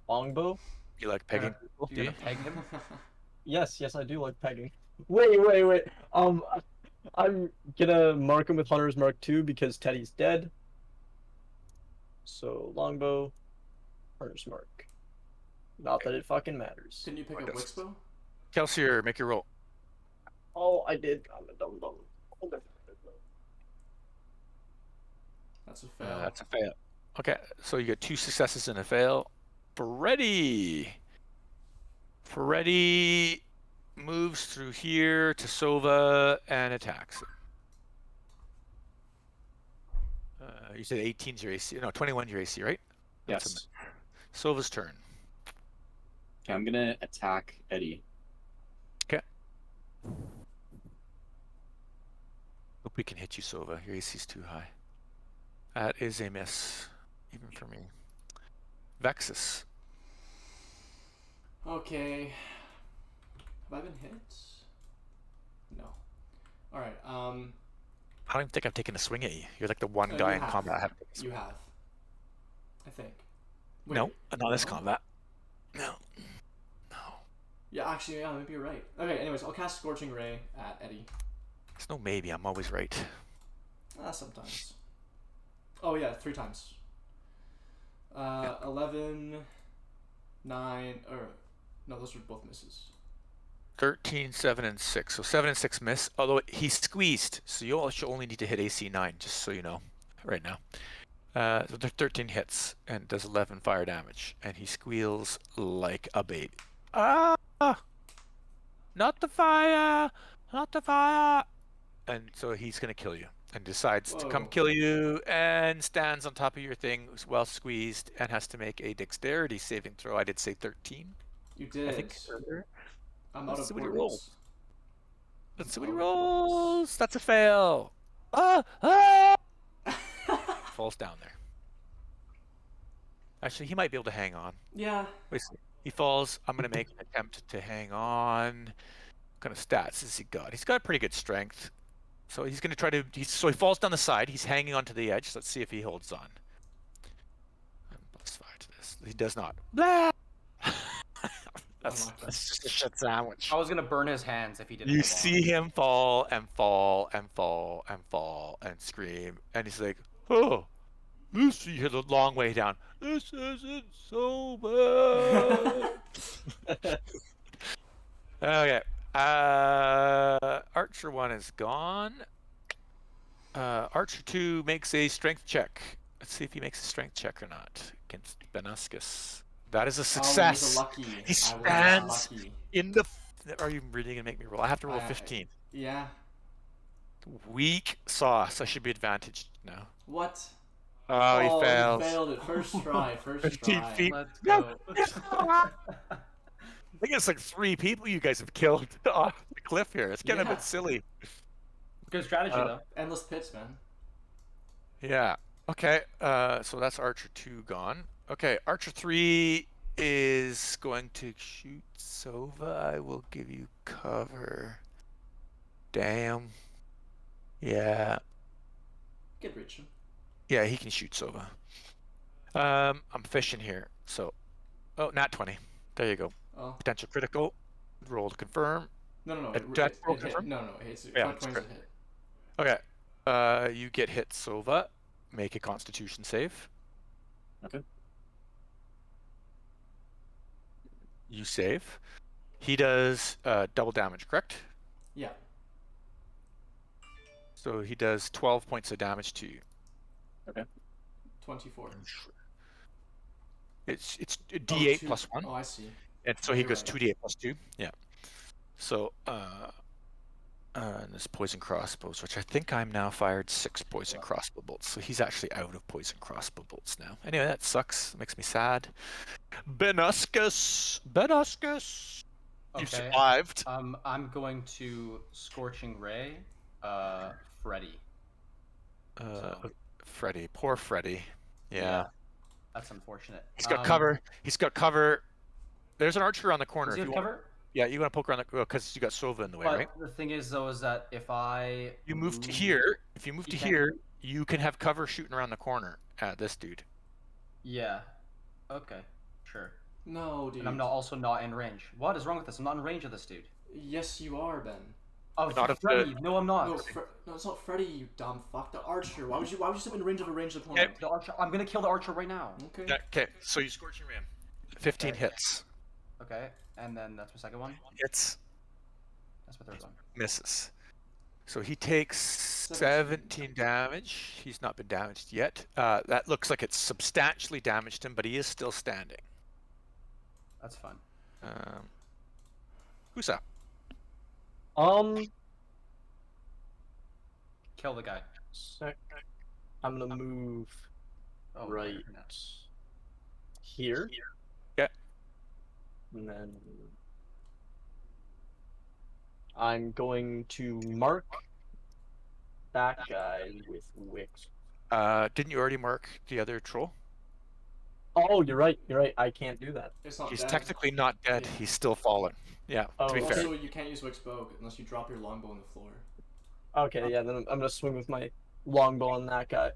longbow. You like pegging Gonna- people? Do You're you? gonna peg him. Yes, I do like pegging. Wait. I'm gonna mark him with Hunter's Mark 2 because Teddy's dead. So longbow, Hunter's Mark. Not that it fucking matters. Didn't you pick up Wixbow? Kelsier, make your roll. Oh, I did. I'm a dumb. That's a fail. That's a fail. Okay, so you get 2 successes and a fail. Freddy moves through here to Sova and attacks him. You said 18's your AC. No, 21's your AC, right? Yes. Sova's turn. Okay, I'm gonna attack Eddie. Okay. Hope we can hit you, Sova. Your AC's too high. That is a miss, even for me. Vexus. Okay. Have I been hit? No. Alright, I don't even think I've taken a swing at you. You're like the one you guy in have. combat I haven't taken a swing. You have. I think. No, not this no? combat. No. Yeah, actually, yeah, maybe you're right. Okay, anyways, I'll cast Scorching Ray at Eddie. There's no maybe, I'm always right. Sometimes. Oh yeah, 3 times. 11, 9, or no, those are both misses. 13, 7, and 6. So 7 and 6 miss, although he's squeezed, so you also only need to hit AC 9, just so you know, right now. So 13 hits and does 11 fire damage, and he squeals like a baby. Ah! Not the fire! Not the fire! And so he's gonna kill you, and decides to come Whoa. kill you, and stands on top of your thing, well squeezed, and has to make a dexterity saving throw. I did say 13. You did. I think earlier. I'm out Let's of see what he points. rolls. Let's see what he Oh. rolls. That's a fail. Ah! Falls down there. Actually, he might be able to hang on. Yeah. Wait, he falls. I'm gonna make an attempt to hang on. What kind of stats has he got? He's got pretty good strength. So he's gonna try to. So he falls down the side. He's hanging onto the edge. Let's see if he holds on. +5 to this. He does not. Blah! That's just a shit sandwich. I was gonna burn his hands if he didn't. You hold see him fall and fall and fall and fall and scream, and he's like, "Oh, this." You hear the long way down. This isn't so bad. Okay. Archer 1 is gone. Archer 2 makes a strength check. Let's see if he makes a strength check or not against Benuscus. That is a success. Oh, he He was stands lucky. in the. Are you really gonna make me roll? I have to roll 15. Yeah. Weak sauce. I should be advantaged now. What? Oh, he fails. He failed it. First try. First 15 try. feet. Let's No. go. I think it's like 3 people you guys have killed off the cliff here. It's getting a Yeah. bit silly. Good strategy though. Endless pits, man. Yeah. Okay. So that's Archer 2 gone. Okay, Archer 3 is going to shoot Sova. I will give you cover. Damn. Yeah. Get reach him. Yeah, he can shoot Sova. I'm fishing here. So, oh, nat 20. There you go. Oh. Potential critical. Roll to confirm. No. Roll Hit. confirm? No, it hits. Yeah, 20 is a hit. Okay. You get hit, Sova. Make a Constitution save. Okay. You save. He does double damage, correct? Yeah. So he does 12 points of damage to you. 24. It's a D8 2. plus 1. Oh, I see. And so Oh, he you're goes right. 2d8 plus 2. Yeah. So, and this poison crossbows, which I think I'm now fired 6 poison crossbow bolts. So he's actually out of poison crossbow bolts now. Anyway, that sucks. Makes me sad. Benuscus! You Okay. survived. I'm going to Scorching Ray, Freddy. Freddy. Poor Freddy. Yeah. That's unfortunate. He's got cover. There's an archer on the corner. Does he If have you want, cover? yeah, you want to poke around the because you got Sova in the way, But right? the thing is, though, is that if I You move to here. If you move to You can't- here, you can have cover shooting around the corner at this dude. Yeah. Okay. Sure. No, dude. And I'm also not in range. What is wrong with this? I'm not in range of this dude. Yes, you are, Ben. Oh, Not if Freddy. No, I'm not. No, it's not Freddy, you dumb fuck. The archer. Why would you step in range of a ranged opponent? The archer. I'm gonna kill the archer right now. Okay. Yeah, okay, so you scorching ram. 15 Okay. hits. Okay. And then that's my second one. Hits. That's my third one. Misses. So he takes 17 damage. He's not been damaged yet. That looks like it's substantially damaged him, but he is still standing. That's fun. Who's up? Kill the guy. I'm gonna move Oh, right here. Yeah. And then I'm going to mark that guy with Wix. Didn't you already mark the other troll? Oh, you're right. You're right. I can't do that. It's not He's dead. technically not dead. Yeah. He's still fallen. Yeah, to be Oh, fair. Also, you can't use Wick's bow unless you drop your longbow on the floor. Okay, yeah. Then I'm gonna swing with my longbow on that guy.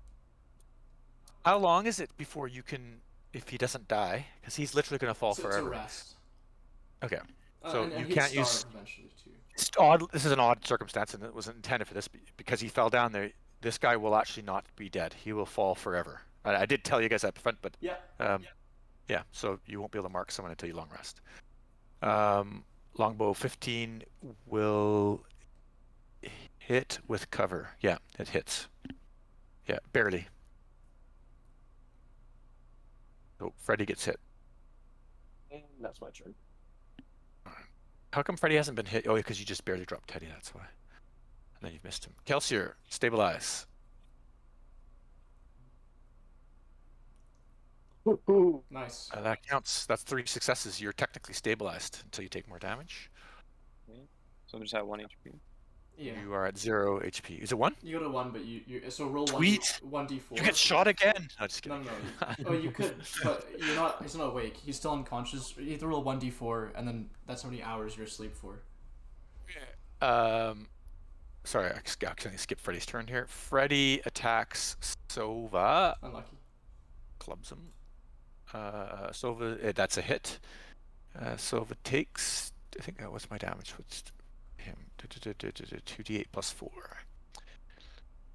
How long is it before you can, if he doesn't die? Because he's literally going to fall It's a forever. rest. Okay. So and you he'd can't starve use. eventually too. It's odd. This is an odd circumstance, and it wasn't intended for this because he fell down there. This guy will actually not be dead. He will fall forever. I did tell you guys up front, but Yeah. yeah. So you won't be able to mark someone until you long rest. Longbow 15 will hit with cover. Yeah, it hits. Yeah, barely. So Freddy gets hit. And that's my turn. How come Freddy hasn't been hit? Oh, because you just barely dropped Teddy, that's why. And then you've missed him. Kelsier, stabilize. Woohoo. Nice. That counts. That's 3 successes. You're technically stabilized until you take more damage. So I'm just at 1 HP. Yeah. You are at 0 HP. Is it 1? You go to 1, but you so roll Sweet. 1d4. You get shot again! No, just No, kidding. no. Oh, you could, but you're not. He's not awake. He's still unconscious. You have to roll 1d4, and then that's how many hours you're asleep for. Sorry, I accidentally skipped Freddy's turn here. Freddy attacks Sova. Unlucky. Clubs him. Sova, that's a hit. Sova takes. I think that was my damage. What's him? 2d8 plus 4.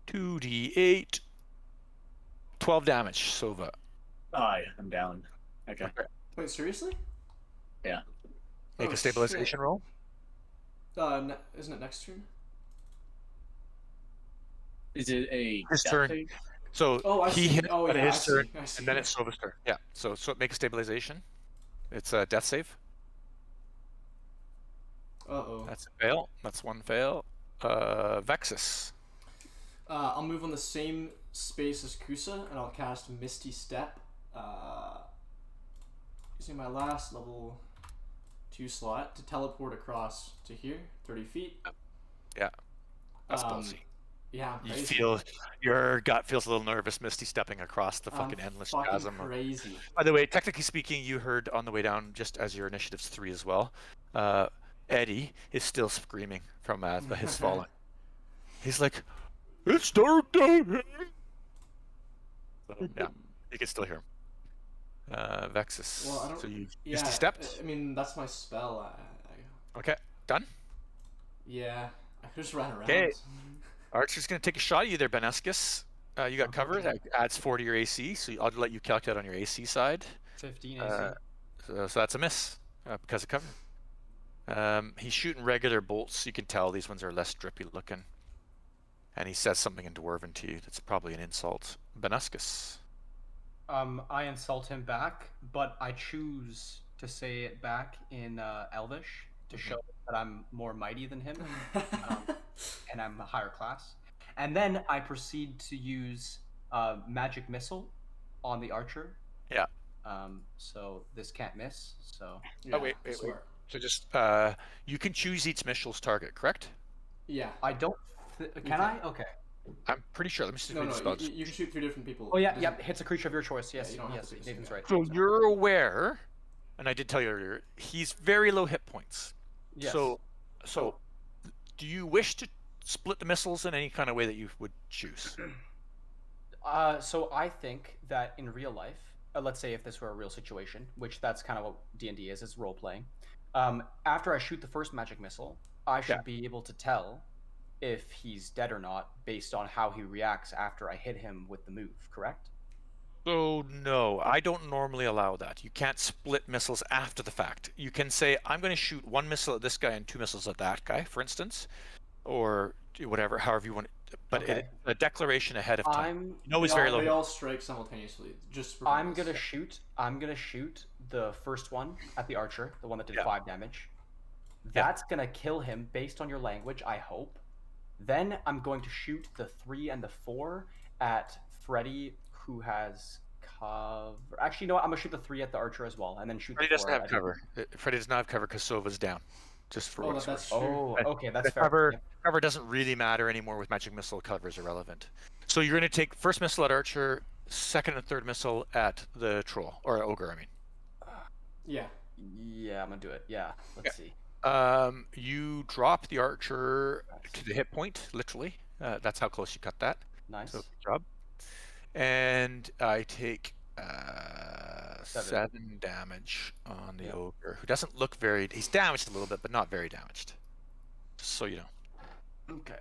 2d8. 12 damage, Sova. I'm down. Okay. Wait, seriously? Yeah. Make Oh, a stabilization roll. Isn't it next turn? Is it a His death turn. save? So Oh, I he see. hit Oh, on yeah, his I see. turn, I see. and then it's Sova's turn. Yeah. So make a stabilization. It's a death save. Uh-oh. That's a fail. That's one fail. Vexus. I'll move on the same space as Kusa, and I'll cast Misty Step. Using my last level 2 slot to teleport across to here, 30 feet. Yeah. That's ballsy. Yeah, I'm You crazy. feel your gut feels a little nervous, Misty, stepping across the I'm fucking endless fucking chasm. crazy. By the way, technically speaking, you heard on the way down, just as your initiative's 3 as well. Eddie is still screaming from his falling. He's like, "It's dark down here." So, yeah, you can still hear him. Vexus. Well, I don't. So you Yeah, Misty stepped. I mean that's my spell. Okay, done. Yeah, I could just ran around. Okay. Archer's gonna take a shot at you there, Beneskis. You got cover. That adds 4 to your AC, so I'll let you calculate on your AC side. 15 AC. So that's a miss because of cover. He's shooting regular bolts. You can tell these ones are less drippy looking. And he says something in Dwarven to you that's probably an insult. Benuscus. I insult him back, but I choose to say it back in Elvish to show that I'm more mighty than him, and I'm a higher class. And then I proceed to use magic missile on the archer. Yeah. So this can't miss. So. Yeah, Oh wait. smart. So just you can choose each missile's target, correct? Yeah. I don't. Can I? Okay. I'm pretty sure. Let me just read the No, spell. you can shoot 3 different people. Oh yeah, It yeah. doesn't- Hits a creature of your choice. Yes, you don't have yes. to pick a Nathan's single right. So you're aware, and I did tell you earlier, he's very low hit points. Yes. So do you wish to split the missiles in any kind of way that you would choose? So I think that in real life, let's say if this were a real situation, which that's kind of what D&D is, it's role playing. After I shoot the first magic missile, I should be able to tell if he's dead or not based on how he reacts after I hit him with the move, correct? So no, I don't normally allow that. You can't split missiles after the fact. You can say, I'm going to shoot 1 missile at this guy and 2 missiles at that guy, for instance, or whatever, however you want it. But Okay. a declaration ahead of time. He's They very low. They all strike simultaneously. Just for I'm fun. gonna shoot the first one at the archer, the one that did Yeah. 5 damage. That's gonna kill him based on your language, I hope. Then I'm going to shoot the 3 and the 4 at Freddy, who has cover. Actually, no, I'm gonna shoot the 3 at the archer as well, and then shoot Freddy the 4 doesn't have at cover. Freddy does not have cover because Sova's down. Just for Oh, what it's that's worth. true. Oh, okay, that's The fair. cover, Yep. cover doesn't really matter anymore with magic missile. Cover is irrelevant. So you're going to take first missile at archer, second and third missile at the troll or ogre. I mean. Yeah. Yeah, I'm gonna do it. Yeah, let's see. You drop the archer to the hit point, literally. That's how close you cut that. Nice. So good job. And I take 7 damage on the ogre, who doesn't look very. He's damaged a little bit, but not very damaged. Just so you know. Okay.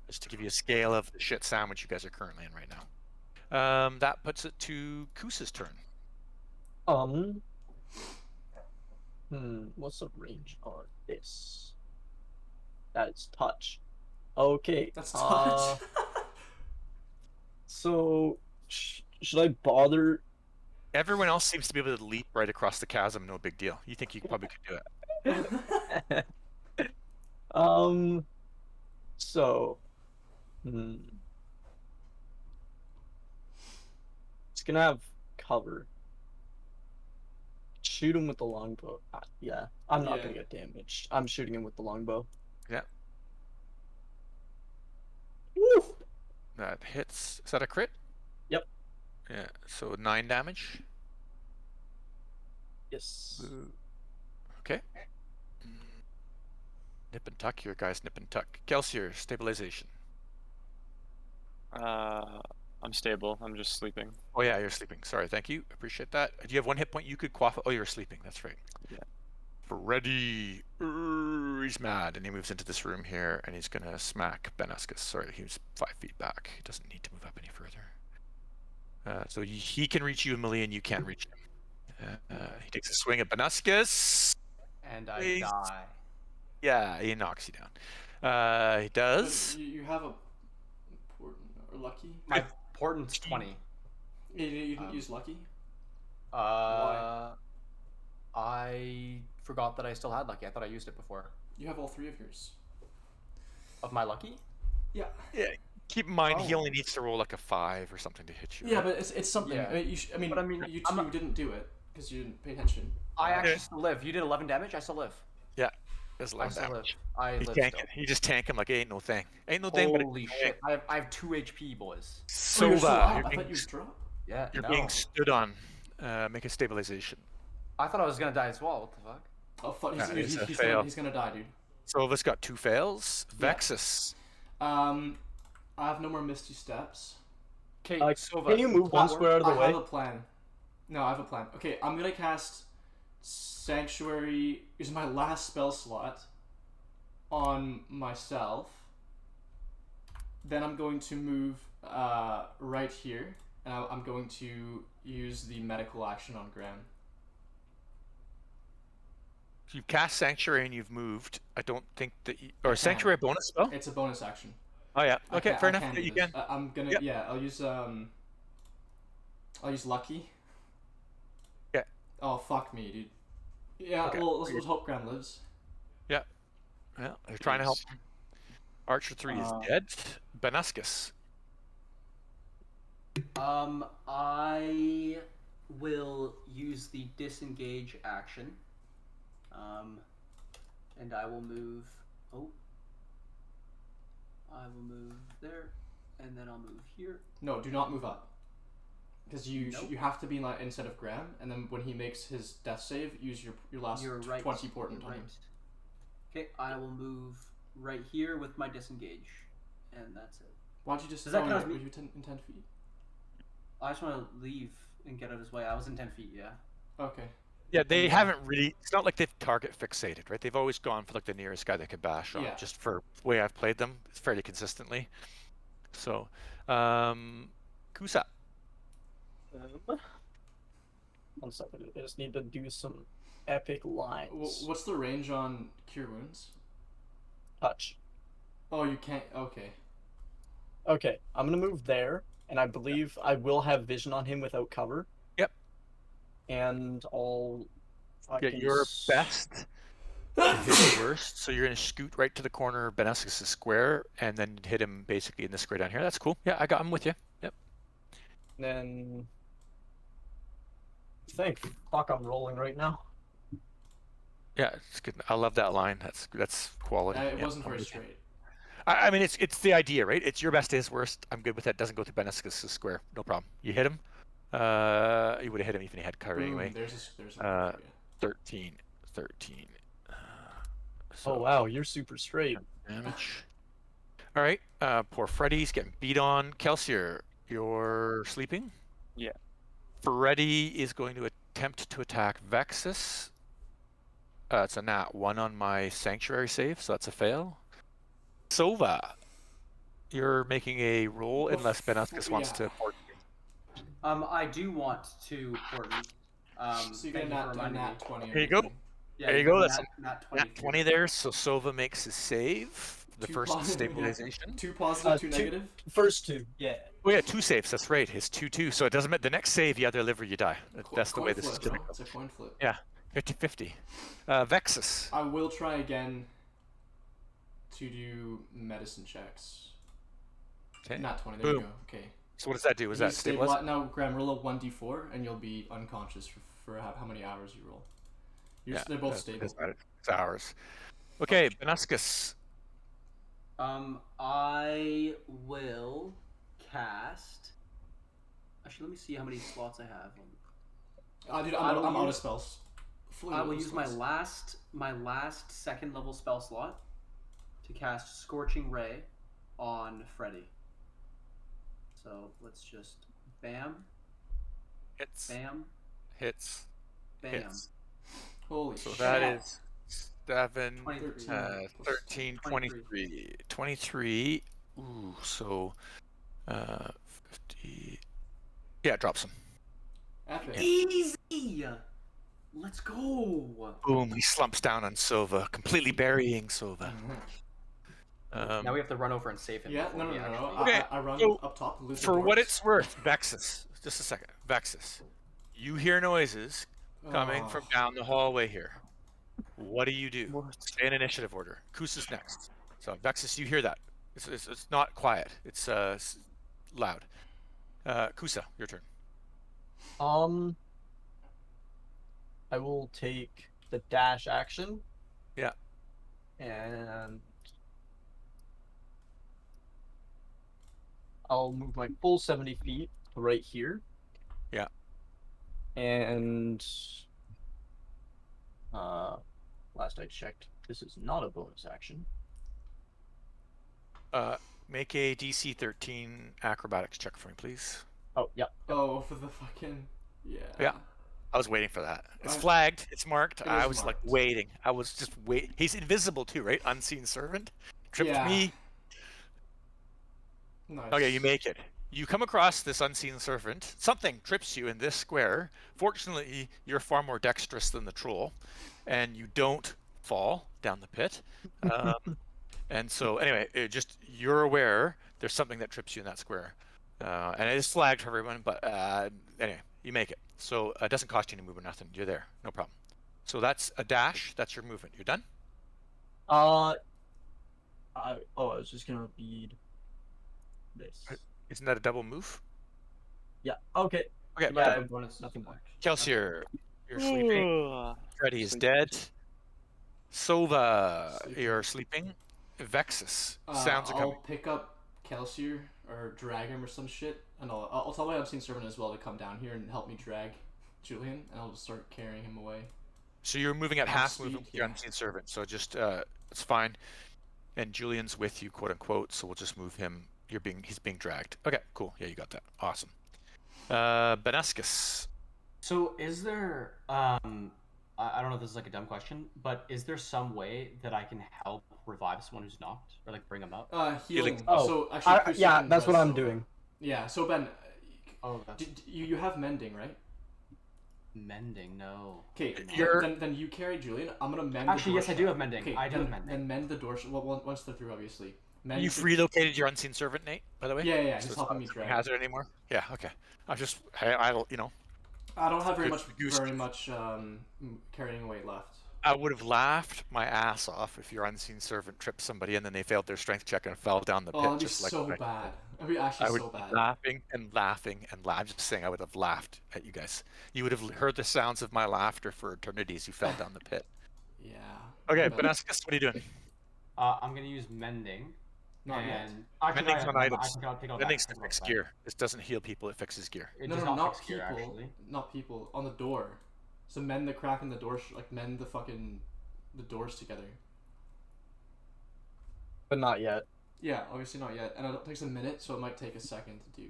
Just to give you a scale of the shit sandwich you guys are currently in right now. That puts it to Koos's turn. What's the range on this? That is touch. Okay. That's touch. So, should I bother? Everyone else seems to be able to leap right across the chasm, no big deal. You think you probably could do it. So, it's gonna have cover. Shoot him with the longbow. Yeah, I'm not gonna get damaged. I'm shooting him with the longbow. Yeah. Woo! That hits. Is that a crit? Yep. Yeah. So 9 damage. Yes. Okay. Nip and tuck here, guys. Nip and tuck. Kelsier, stabilization. I'm stable. I'm just sleeping. Oh yeah, you're sleeping. Sorry, thank you. Appreciate that. Do you have 1 hit point you could quaff? Oh, you're sleeping. That's right. Yeah. Freddy. He's mad, and he moves into this room here, and he's gonna smack Benuscus. Sorry, he was 5 feet back. He doesn't need to move up any further. So he can reach you, Emily, and you can't reach him. He takes a swing at Benuscus. And I die. Yeah, he knocks you down. He does. You have a important or lucky. My portent's 20. You didn't use lucky. I forgot that I still had lucky. I thought I used it before. You have all 3 of yours. Of my lucky? Yeah. Yeah. Keep in mind, he Oh. only needs to roll like a 5 or something to hit you. Yeah, right? but it's something. Yeah. But I mean, you two didn't do it because you didn't pay attention. I actually still live. You did 11 damage. I still live. Yeah. Does a I lot of still live. damage. I You live tank still. it. You just tank him like ain't no thing. Ain't no thing, but it's Holy annoying. shit! I have 2 HP, boys. Oh, you're still Sova, up. you're I being, thought you dropped. Yeah. you're no. being stood on. Make a stabilization. I thought I was gonna die as well. What the fuck? Oh fuck, That is a he's fail. gonna die, dude. Sova's got 2 fails. Yeah. Vexus. I have no more Misty Steps. Okay, Sova. Can you move one square out of the I way? have a plan. No, I have a plan. Okay, I'm gonna cast Sanctuary using my last spell slot on myself. Then I'm going to move right here, and I'm going to use the medical action on Graham. You've cast Sanctuary and you've moved. I don't think that you... I Or can. Sanctuary bonus spell? It's a bonus action. Oh, yeah. I Okay, can- fair I enough. can You do this. can. I'm gonna Yep. yeah. I'll use Lucky. Yeah. Oh fuck me, dude. Yeah. Okay. Well, let's hope Graham lives. Yeah, they're trying to help. Archer 3 is dead. Benascus. I will use the disengage action. And I will move. Oh. I will move there, and then I'll move here. No, do not move up. Because you Nope. you have to be like instead of Graham, and then when he makes his death save, use your last You're right. 20 portent You're on right. him. Okay, I will move right here with my disengage, and that's it. Why'd you just? Does that oh, count were as me? you in 10 feet? I just want to leave and get out of his way. I was in 10 feet, yeah. Okay. Yeah, they haven't really... It's not like they've target fixated, right? They've always gone for like the nearest guy they could bash on. Yeah. Just for the way I've played them fairly consistently. So, Kusa. 1 second. I just need to do some epic lines. What's the range on Cure Wounds? Touch. Oh, you can't. Okay. Okay, I'm gonna move there, and I believe I will have vision on him without cover. Yep. And I'll. Get your best and his worst. So you're going to scoot right to the corner of Benascus' square and then hit him basically in this square down here. That's cool. Yeah, I'm with you. Yep. Then. Thank fuck I'm rolling right now. Yeah, it's good. I love that line. That's quality. It Yeah, wasn't I'm very with you. straight. I mean, it's the idea, right? It's your best to his worst. I'm good with that. Doesn't go through Benascus' square. No problem. You hit him. You would have hit him even if he had cover Boom, anyway. There's a 13. So Oh wow, you're super straight. damage. All right. Poor Freddy's getting beat on. Kelsier, you're sleeping? Yeah. Freddy is going to attempt to attack Vexus. It's a nat 1 on my Sanctuary save, so that's a fail. Sova, you're making a roll unless Benascus wants to port you. I do want to portent. So you thank get for a reminding me. nat 20. Here you go. Yeah, There you go. got That's nat 20. Nat 20 there, so Sova makes his save. The Two first positive, yeah. stabilization. 2 positive, 2 two- negative. First 2, yeah. Oh yeah, 2 saves. That's right. His 2-2. So it doesn't matter. The next save, you either live or you die. That's the Coin way this is flip, gonna no? go. It's a coin flip. Yeah, 50-50. Vexus. I will try again to do medicine checks. Okay. Not 20, there you Boom. go. Okay. So what does that do? Was that stabilize? Now, Graham, roll a 1d4 and you'll be unconscious for how many hours you roll. They're both stable. It's ours. Okay, Benascus. I will cast. Actually, let me see how many slots I have. Dude, I will I'm out of use- spells. Fully I out will of use my spells. last second level spell slot to cast Scorching Ray on Freddy. So let's just bam, Hits. bam, Hits. bam. Hits. Holy So shit. that is 7, 23. 13, 23. 23. Ooh, so 50. Yeah, it drops him. Epic. Easy. Let's go. Boom, he slumps down on Sova, completely burying Sova. Now we have to run over and save him. Yeah, before no. we actually- Okay, I run so up top, lose the For what dwarves. it's worth, Vexus, just a second. Vexus, you hear noises coming from down the hallway here. What do? Stay in initiative order. Kusa's next. So Vexus, you hear that? It's not quiet. It's loud. Kusa, your turn. I will take the dash action. Yeah. And I'll move my full 70 feet to right here. Yeah. And last I checked, this is not a bonus action. Make a DC 13 acrobatics check for me, please. Oh, yeah. Oh, for the fucking yeah. Yeah. I was waiting for that. It's I- flagged. It's marked. It I is was like marked. waiting. I was just wait. He's invisible too, right? Unseen servant. Tripped Yeah. me. Nice. Okay, you make it. You come across this unseen servant. Something trips you in this square. Fortunately, you're far more dexterous than the troll, and you don't fall down the pit. And so, anyway, you're aware there's something that trips you in that square, and it is flagged for everyone. But anyway, you make it. So it doesn't cost you any move or nothing. You're there, no problem. So that's a dash. That's your movement. You're done. I was just gonna bead this. Isn't that a double move? Yeah. Okay. Okay, Yeah. Bonus Nothing action. Kelsey, you're sleeping. Freddy is dead. Sova, you're sleeping. Vexus, sounds are I'll coming. pick up Kelsier or drag him or some shit, and I'll tell my unseen servant as well to come down here and help me drag Julian, and I'll just start carrying him away. So you're moving at At half speed, movement with your yeah. unseen servant. So just it's fine. And Julian's with you, quote unquote. So we'll just move him. He's being dragged. Okay, cool. Yeah, you got that. Awesome. Benescus. So is there I don't know if this is like a dumb question, but is there some way that I can help revive someone who's knocked or like bring them up? Healing. Oh, so actually, Chris, you yeah, can that's what res I'm Sova. doing. Yeah. So Ben, Oh, that's you have mending, right? mending. No. Okay. You're- Then you carry Julian. I'm gonna mend. Actually, the door yes, I do shut. have mending. Okay, I do have mending. Then mend the door. Well, once they're through, obviously. Mend You've the- relocated your unseen servant, Nate, by the way? Yeah, So he's it's helping not me a drag. hazard anymore? Yeah, okay. I I don't have very Good much carrying weight left. I would have laughed my ass off if your unseen servant tripped somebody and then they failed their strength check and fell down the pit. Oh, it'd be just like so I- bad. It'd be actually I would so be bad. laughing and laughing and laughing. I'm just saying I would have laughed at you guys. You would have heard the sounds of my laughter for eternity as you fell down the pit. Yeah. Okay, But- Benescus, what are you doing? I'm gonna use mending. Not yet. and actually, Mending's on I items. can pick out Mending's that. to fix gear. This doesn't heal people, it fixes gear. It No, does no, not not fix gear, people. actually. Not people. On the door. So mend the crack in the door. Like mend the fucking the doors together. But not yet. Yeah, obviously not yet. And it takes a minute, so it might take a second to do.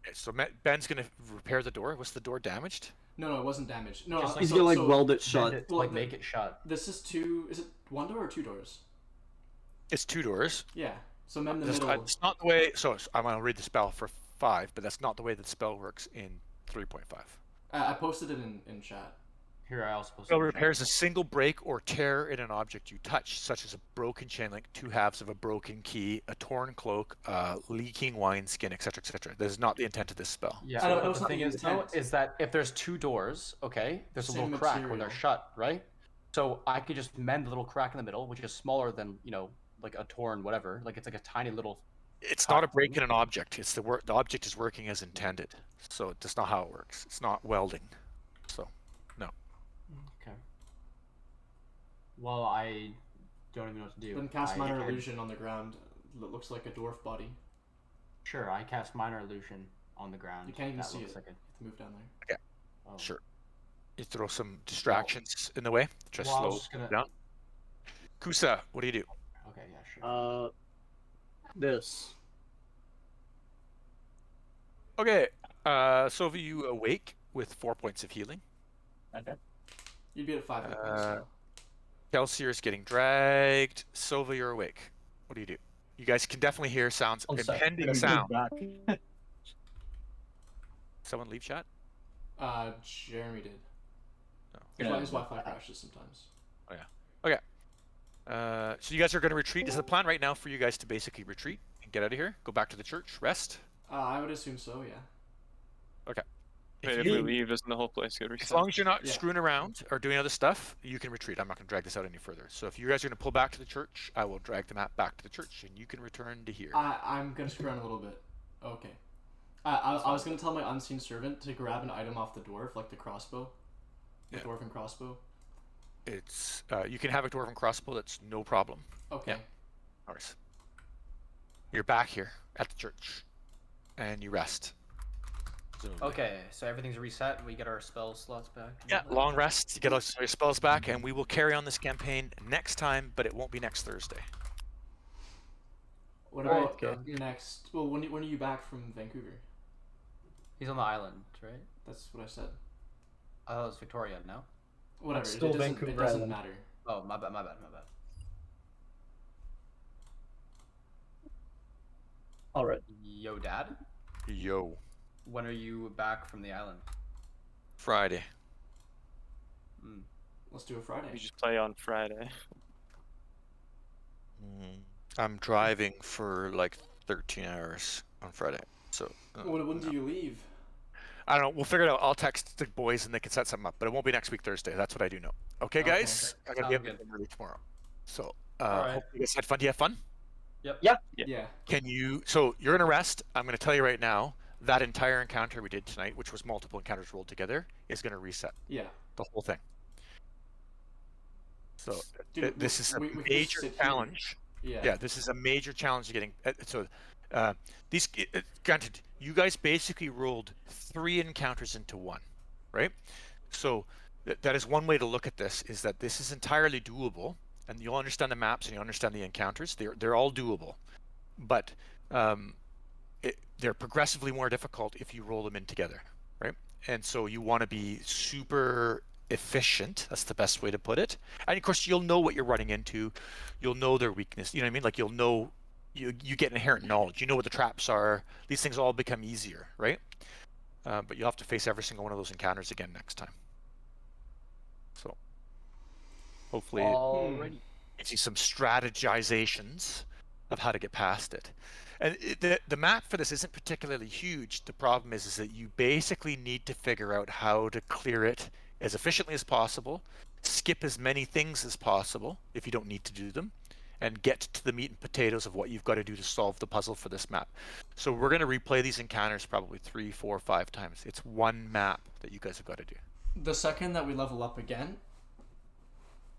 Okay, so Ben's gonna repair the door. Was the door damaged? No, it wasn't damaged. No, Just He's so, gonna like so weld it Mend shut. it, Well, like make it shut. This is two. Is it one door or two doors? It's 2 doors. Yeah. So mend the That's middle. it's not the way. So I'm gonna read the spell for 5, but that's not the way the spell works in 3.5. I posted it in chat. Here, I also posted. Spell in chat. repairs a single break or tear in an object you touch, such as a broken chain link, 2 halves of a broken key, a torn cloak, leaking wineskin, etc., etc. That is not the intent of this spell. Yeah, I don't but know, the it's not thing the is, though, intent. is that if there's 2 doors, okay, there's a Same little crack where they're material. shut, right? So I could just mend the little crack in the middle, which is smaller than, like a torn whatever. Like it's like a tiny little. It's not a break in an object. It's the object is working as intended. So that's not how it works. It's not welding. So Okay. Well, I don't even know what to do. Then cast I minor can- illusion on the ground. That looks like a dwarf body. Sure, I cast minor illusion on the ground. You can't even That see looks it. like You have to move down there. oh. sure. You throw some distractions in the way. Just Well, I was slow just gonna- down. Kusa, what do you do? Okay, yeah, sure. This. Okay. Sova, you awake with 4 points of healing. You'd be at 5 hit points. Uh, Kelsier is getting dragged. Sova, you're awake. What do you do? You guys can definitely hear sounds, One sec. impending Gotta sound. move back. Someone leave chat? Jeremy did. No. His Wi-Fi crashes sometimes. So you guys are going to retreat. Is the plan right now for you guys to basically retreat and get out of here? Go back to the church, rest? I would assume so. Yeah. Wait, if we leave, doesn't the whole place get As reset? long as you're not Yeah. screwing around or doing other stuff, you can retreat. I'm not going to drag this out any further. So if you guys are going to pull back to the church, I will drag the map back to the church, and you can return to here. I'm gonna screw around a little bit. Okay. I was gonna tell my unseen servant to grab an item off the dwarf, like the crossbow, the Yeah. dwarven crossbow. it's you can have a dwarven crossbow. That's no problem. Okay. Yeah. Of course. You're back here at the church, and you rest. Presumably. Okay, so everything's reset and we get our spell slots back. and Yeah, all that? long rest. You get all your spells back, and we will carry on this campaign next time, but it won't be next Thursday. What Alright, about okay. next? Well, when are you back from Vancouver? He's on the island, right? That's what I said. I thought it was Victoria, no? Whatever. Still it doesn't, Vancouver it doesn't Island. matter. Oh, my bad. All right. Yo, Dad? Yo, When are you back from the island? Friday. Hmm. Let's do a Friday. We just play on Friday. I'm driving for like 13 hours on Friday, so. When do you leave? I don't know. We'll figure it out. I'll text the boys and they can set something up, but it won't be next week Thursday. That's what I do know. Okay, Okay. guys. I'm gonna be Sounds up good. early tomorrow. So, Alright. hope you guys had fun. Do you have fun? Yeah. Can you? So you're gonna rest. I'm gonna tell you right now. That entire encounter we did tonight, which was multiple encounters rolled together, is gonna reset Yeah. the whole thing. So Dude, this is a we can just major sit here. challenge. Yeah. Yeah, this is a major challenge getting. These granted, you guys basically rolled 3 encounters into 1, right? So that is one way to look at this. Is that this is entirely doable, and you'll understand the maps and you understand the encounters. They're all doable, but they're progressively more difficult if you roll them in together, right? And so you want to be super efficient. That's the best way to put it. And of course, you'll know what you're running into. You'll know their weakness. You know what I mean? Like you'll know, you get inherent knowledge. You know what the traps are. These things all become easier, right? But you'll have to face every single one of those encounters again next time. So hopefully Alrighty. gives you some strategizations of how to get past it. And the map for this isn't particularly huge. The problem is that you basically need to figure out how to clear it as efficiently as possible, skip as many things as possible if you don't need to do them, and get to the meat and potatoes of what you've got to do to solve the puzzle for this map. So we're going to replay these encounters probably 3, 4, 5 times. It's one map that you guys have got to do. The second that we level up again,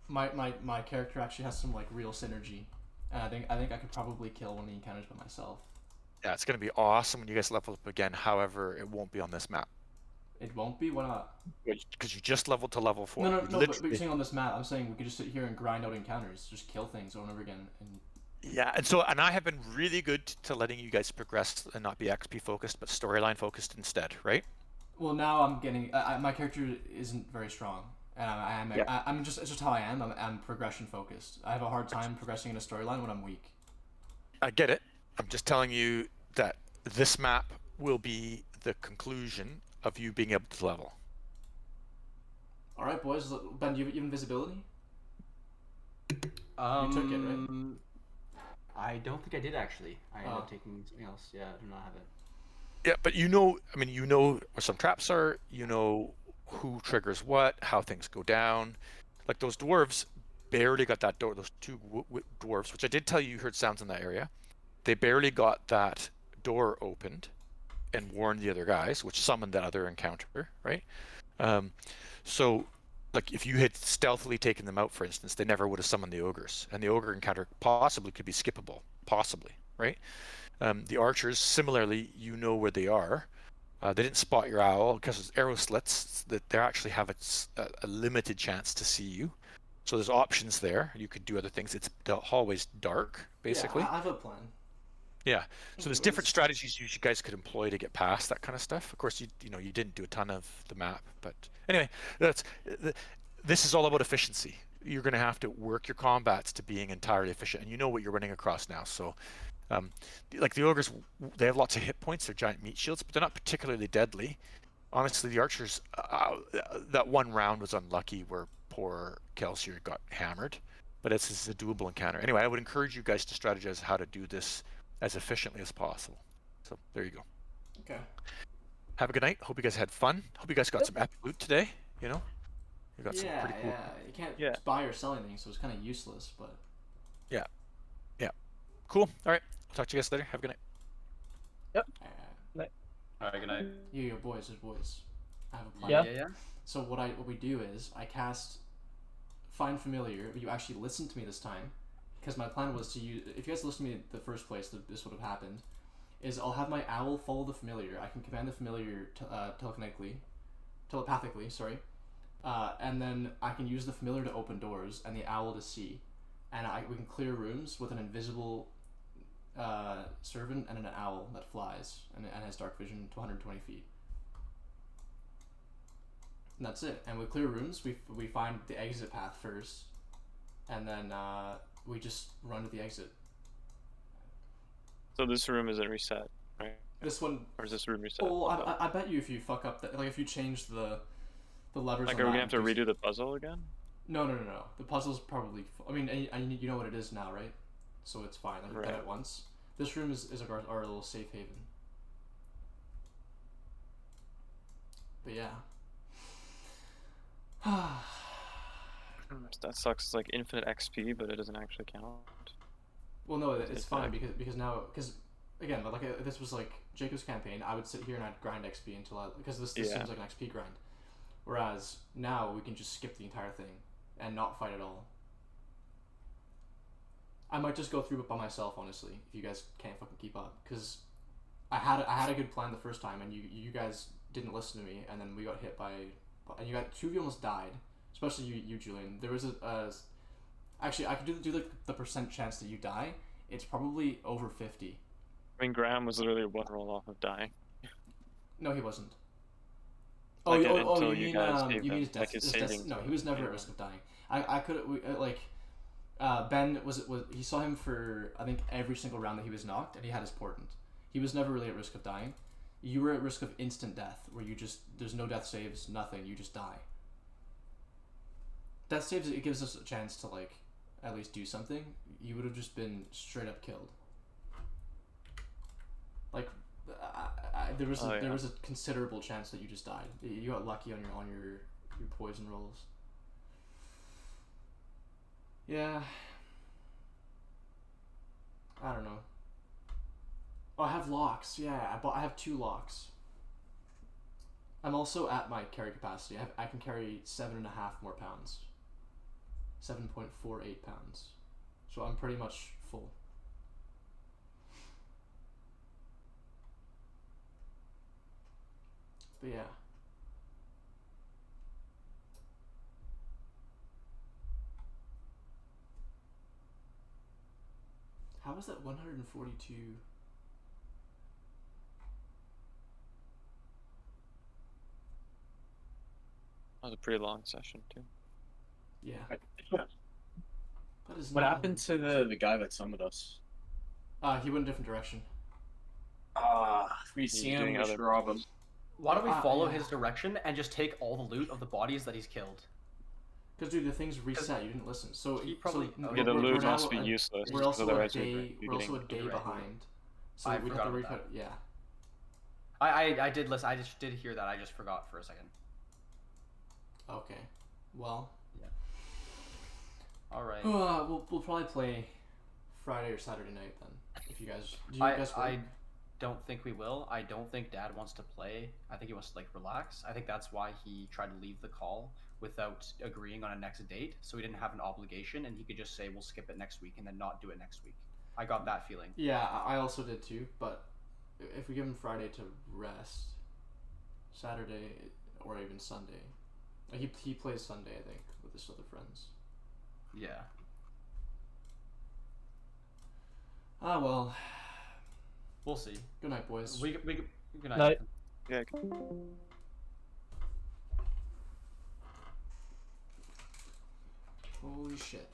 my character actually has some like real synergy. And I think I could probably kill one of the encounters by myself. Yeah, it's going to be awesome when you guys level up again. However, it won't be on this map. It won't be? Why not? Because you just leveled to level 4. No, You but you're literally- saying on this map. I'm saying we could just sit here and grind out encounters, just kill things over and over again. And Yeah, and I have been really good to letting you guys progress and not be XP focused, but storyline focused instead, right? well, now I'm getting my character isn't very strong, and I'm just it's just how I am. I'm progression focused. I have a hard time progressing in a storyline when I'm weak. I get it. I'm just telling you that this map will be the conclusion of you being able to level. All right, boys. Ben, do you have invisibility? You took it, right? I don't think I did actually. I ended up taking something else. Yeah, I do not have it. Yeah, but you know where some traps are. You know who triggers what, how things go down. Like those dwarves barely got that door. Those 2 dwarves, which I did tell you heard sounds in that area. They barely got that door opened and warned the other guys, which summoned that other encounter, right? So, like, if you had stealthily taken them out, for instance, they never would have summoned the ogres, and the ogre encounter possibly could be skippable, possibly, right? The archers, similarly, you know where they are. They didn't spot your owl because it's arrow slits that they actually have a limited chance to see you. So there's options there. You could do other things. The hallway's dark, basically. Yeah, I have a plan. Yeah. So there's different strategies you guys could employ to get past that kind of stuff. Of course, you didn't do a ton of the map, but anyway, this is all about efficiency. You're going to have to work your combats to being entirely efficient, and you know what you're running across now. So, like the ogres, they have lots of hit points. They're giant meat shields, but they're not particularly deadly. Honestly, the archers, that one round was unlucky where poor Kelsier got hammered, but this is a doable encounter. Anyway, I would encourage you guys to strategize how to do this as efficiently as possible. So there you go. Okay. Have a good night. Hope you guys had fun. Hope you guys got some epic loot today. You got some pretty cool. You can't buy or sell anything, so it's kind of useless. But Yeah. Cool. All right. I'll talk to you guys later. Have a good night. All right, good night. you boys, I have a plan. Yeah. Yeah. So what we do is I cast find familiar, but you actually listen to me this time, because my plan was to use. If you guys listened to me in the first place, this would have happened. Is I'll have my owl follow the familiar. I can command the familiar telepathically. Sorry, and then I can use the familiar to open doors and the owl to see, and we can clear rooms with an invisible servant and an owl that flies and has dark vision to 120 feet. And that's it. And with clear rooms, we find the exit path first, and then we just run to the exit. So this room isn't reset, right? This one. Or is this room reset? Oh, I bet you if you fuck up that, like if you change the levers. Like, on are we that gonna have to and redo the puzzle again? No. The puzzle's probably. I mean, you know what it is now, right? So it's fine. Like, we've done it once. This room is our little safe haven. But yeah. That sucks. It's like infinite XP, but it doesn't actually count. Well, no, it's fine because now again, like if this was like Jacob's campaign, I would sit here and I'd grind XP until because this seems like an XP grind. Whereas now we can just skip the entire thing and not fight at all. I might just go through it by myself, honestly, if you guys can't fucking keep up, because I had a good plan the first time and you guys didn't listen to me, and then we got hit by, and you got two of you almost died, especially you Julian. There was actually I could do the percent chance that you die. It's probably over 50. I mean, Graham was literally one roll off of dying. No, he wasn't. Like you until mean his death? like his saving. No, he was never at risk of dying. I could like Ben was he saw him for I think every single round that he was knocked, and he had his portent. He was never really at risk of dying. You were at risk of instant death, where you just there's no death saves, nothing. You just die. Death saves, it gives us a chance to like at least do something. You would have just been straight up killed. Like there was a considerable chance that you just died. You got lucky on your poison rolls. Yeah. I don't know. Oh, I have locks. Yeah, I have 2 locks. I'm also at my carry capacity. I can carry 7.5 more pounds. 7.48 pounds. So I'm pretty much full. But yeah. How was that 142? That was a pretty long session too. Yeah. That is What not happened to the guy that summoned us? he went a different direction. We see He's doing him, we should other- rob him. Why don't we follow yeah. his direction and just take all the loot of the bodies that he's killed? Because dude, the thing's reset. You didn't listen. So He probably- Yeah, the we're loot now must be useless. We're also a otherwise day. you're We're also a getting- day behind. So I we'd have forgot to about recut. Yeah. I did listen. I just did hear that. I just forgot for a second. Okay. Well. All right. We'll probably play Friday or Saturday night then. If you guys. Do you guys? I don't think we will. I don't think Dad wants to play. I think he wants to like relax. I think that's why he tried to leave the call without agreeing on a next date, so he didn't have an obligation, and he could just say we'll skip it next week and then not do it next week. I got that feeling. Yeah, I also did too. But if we give him Friday to rest, Saturday or even Sunday, like he plays Sunday, I think, with his other friends. Yeah. Ah well. We'll see. Good night, boys. Good night. Night. Yeah. Holy shit.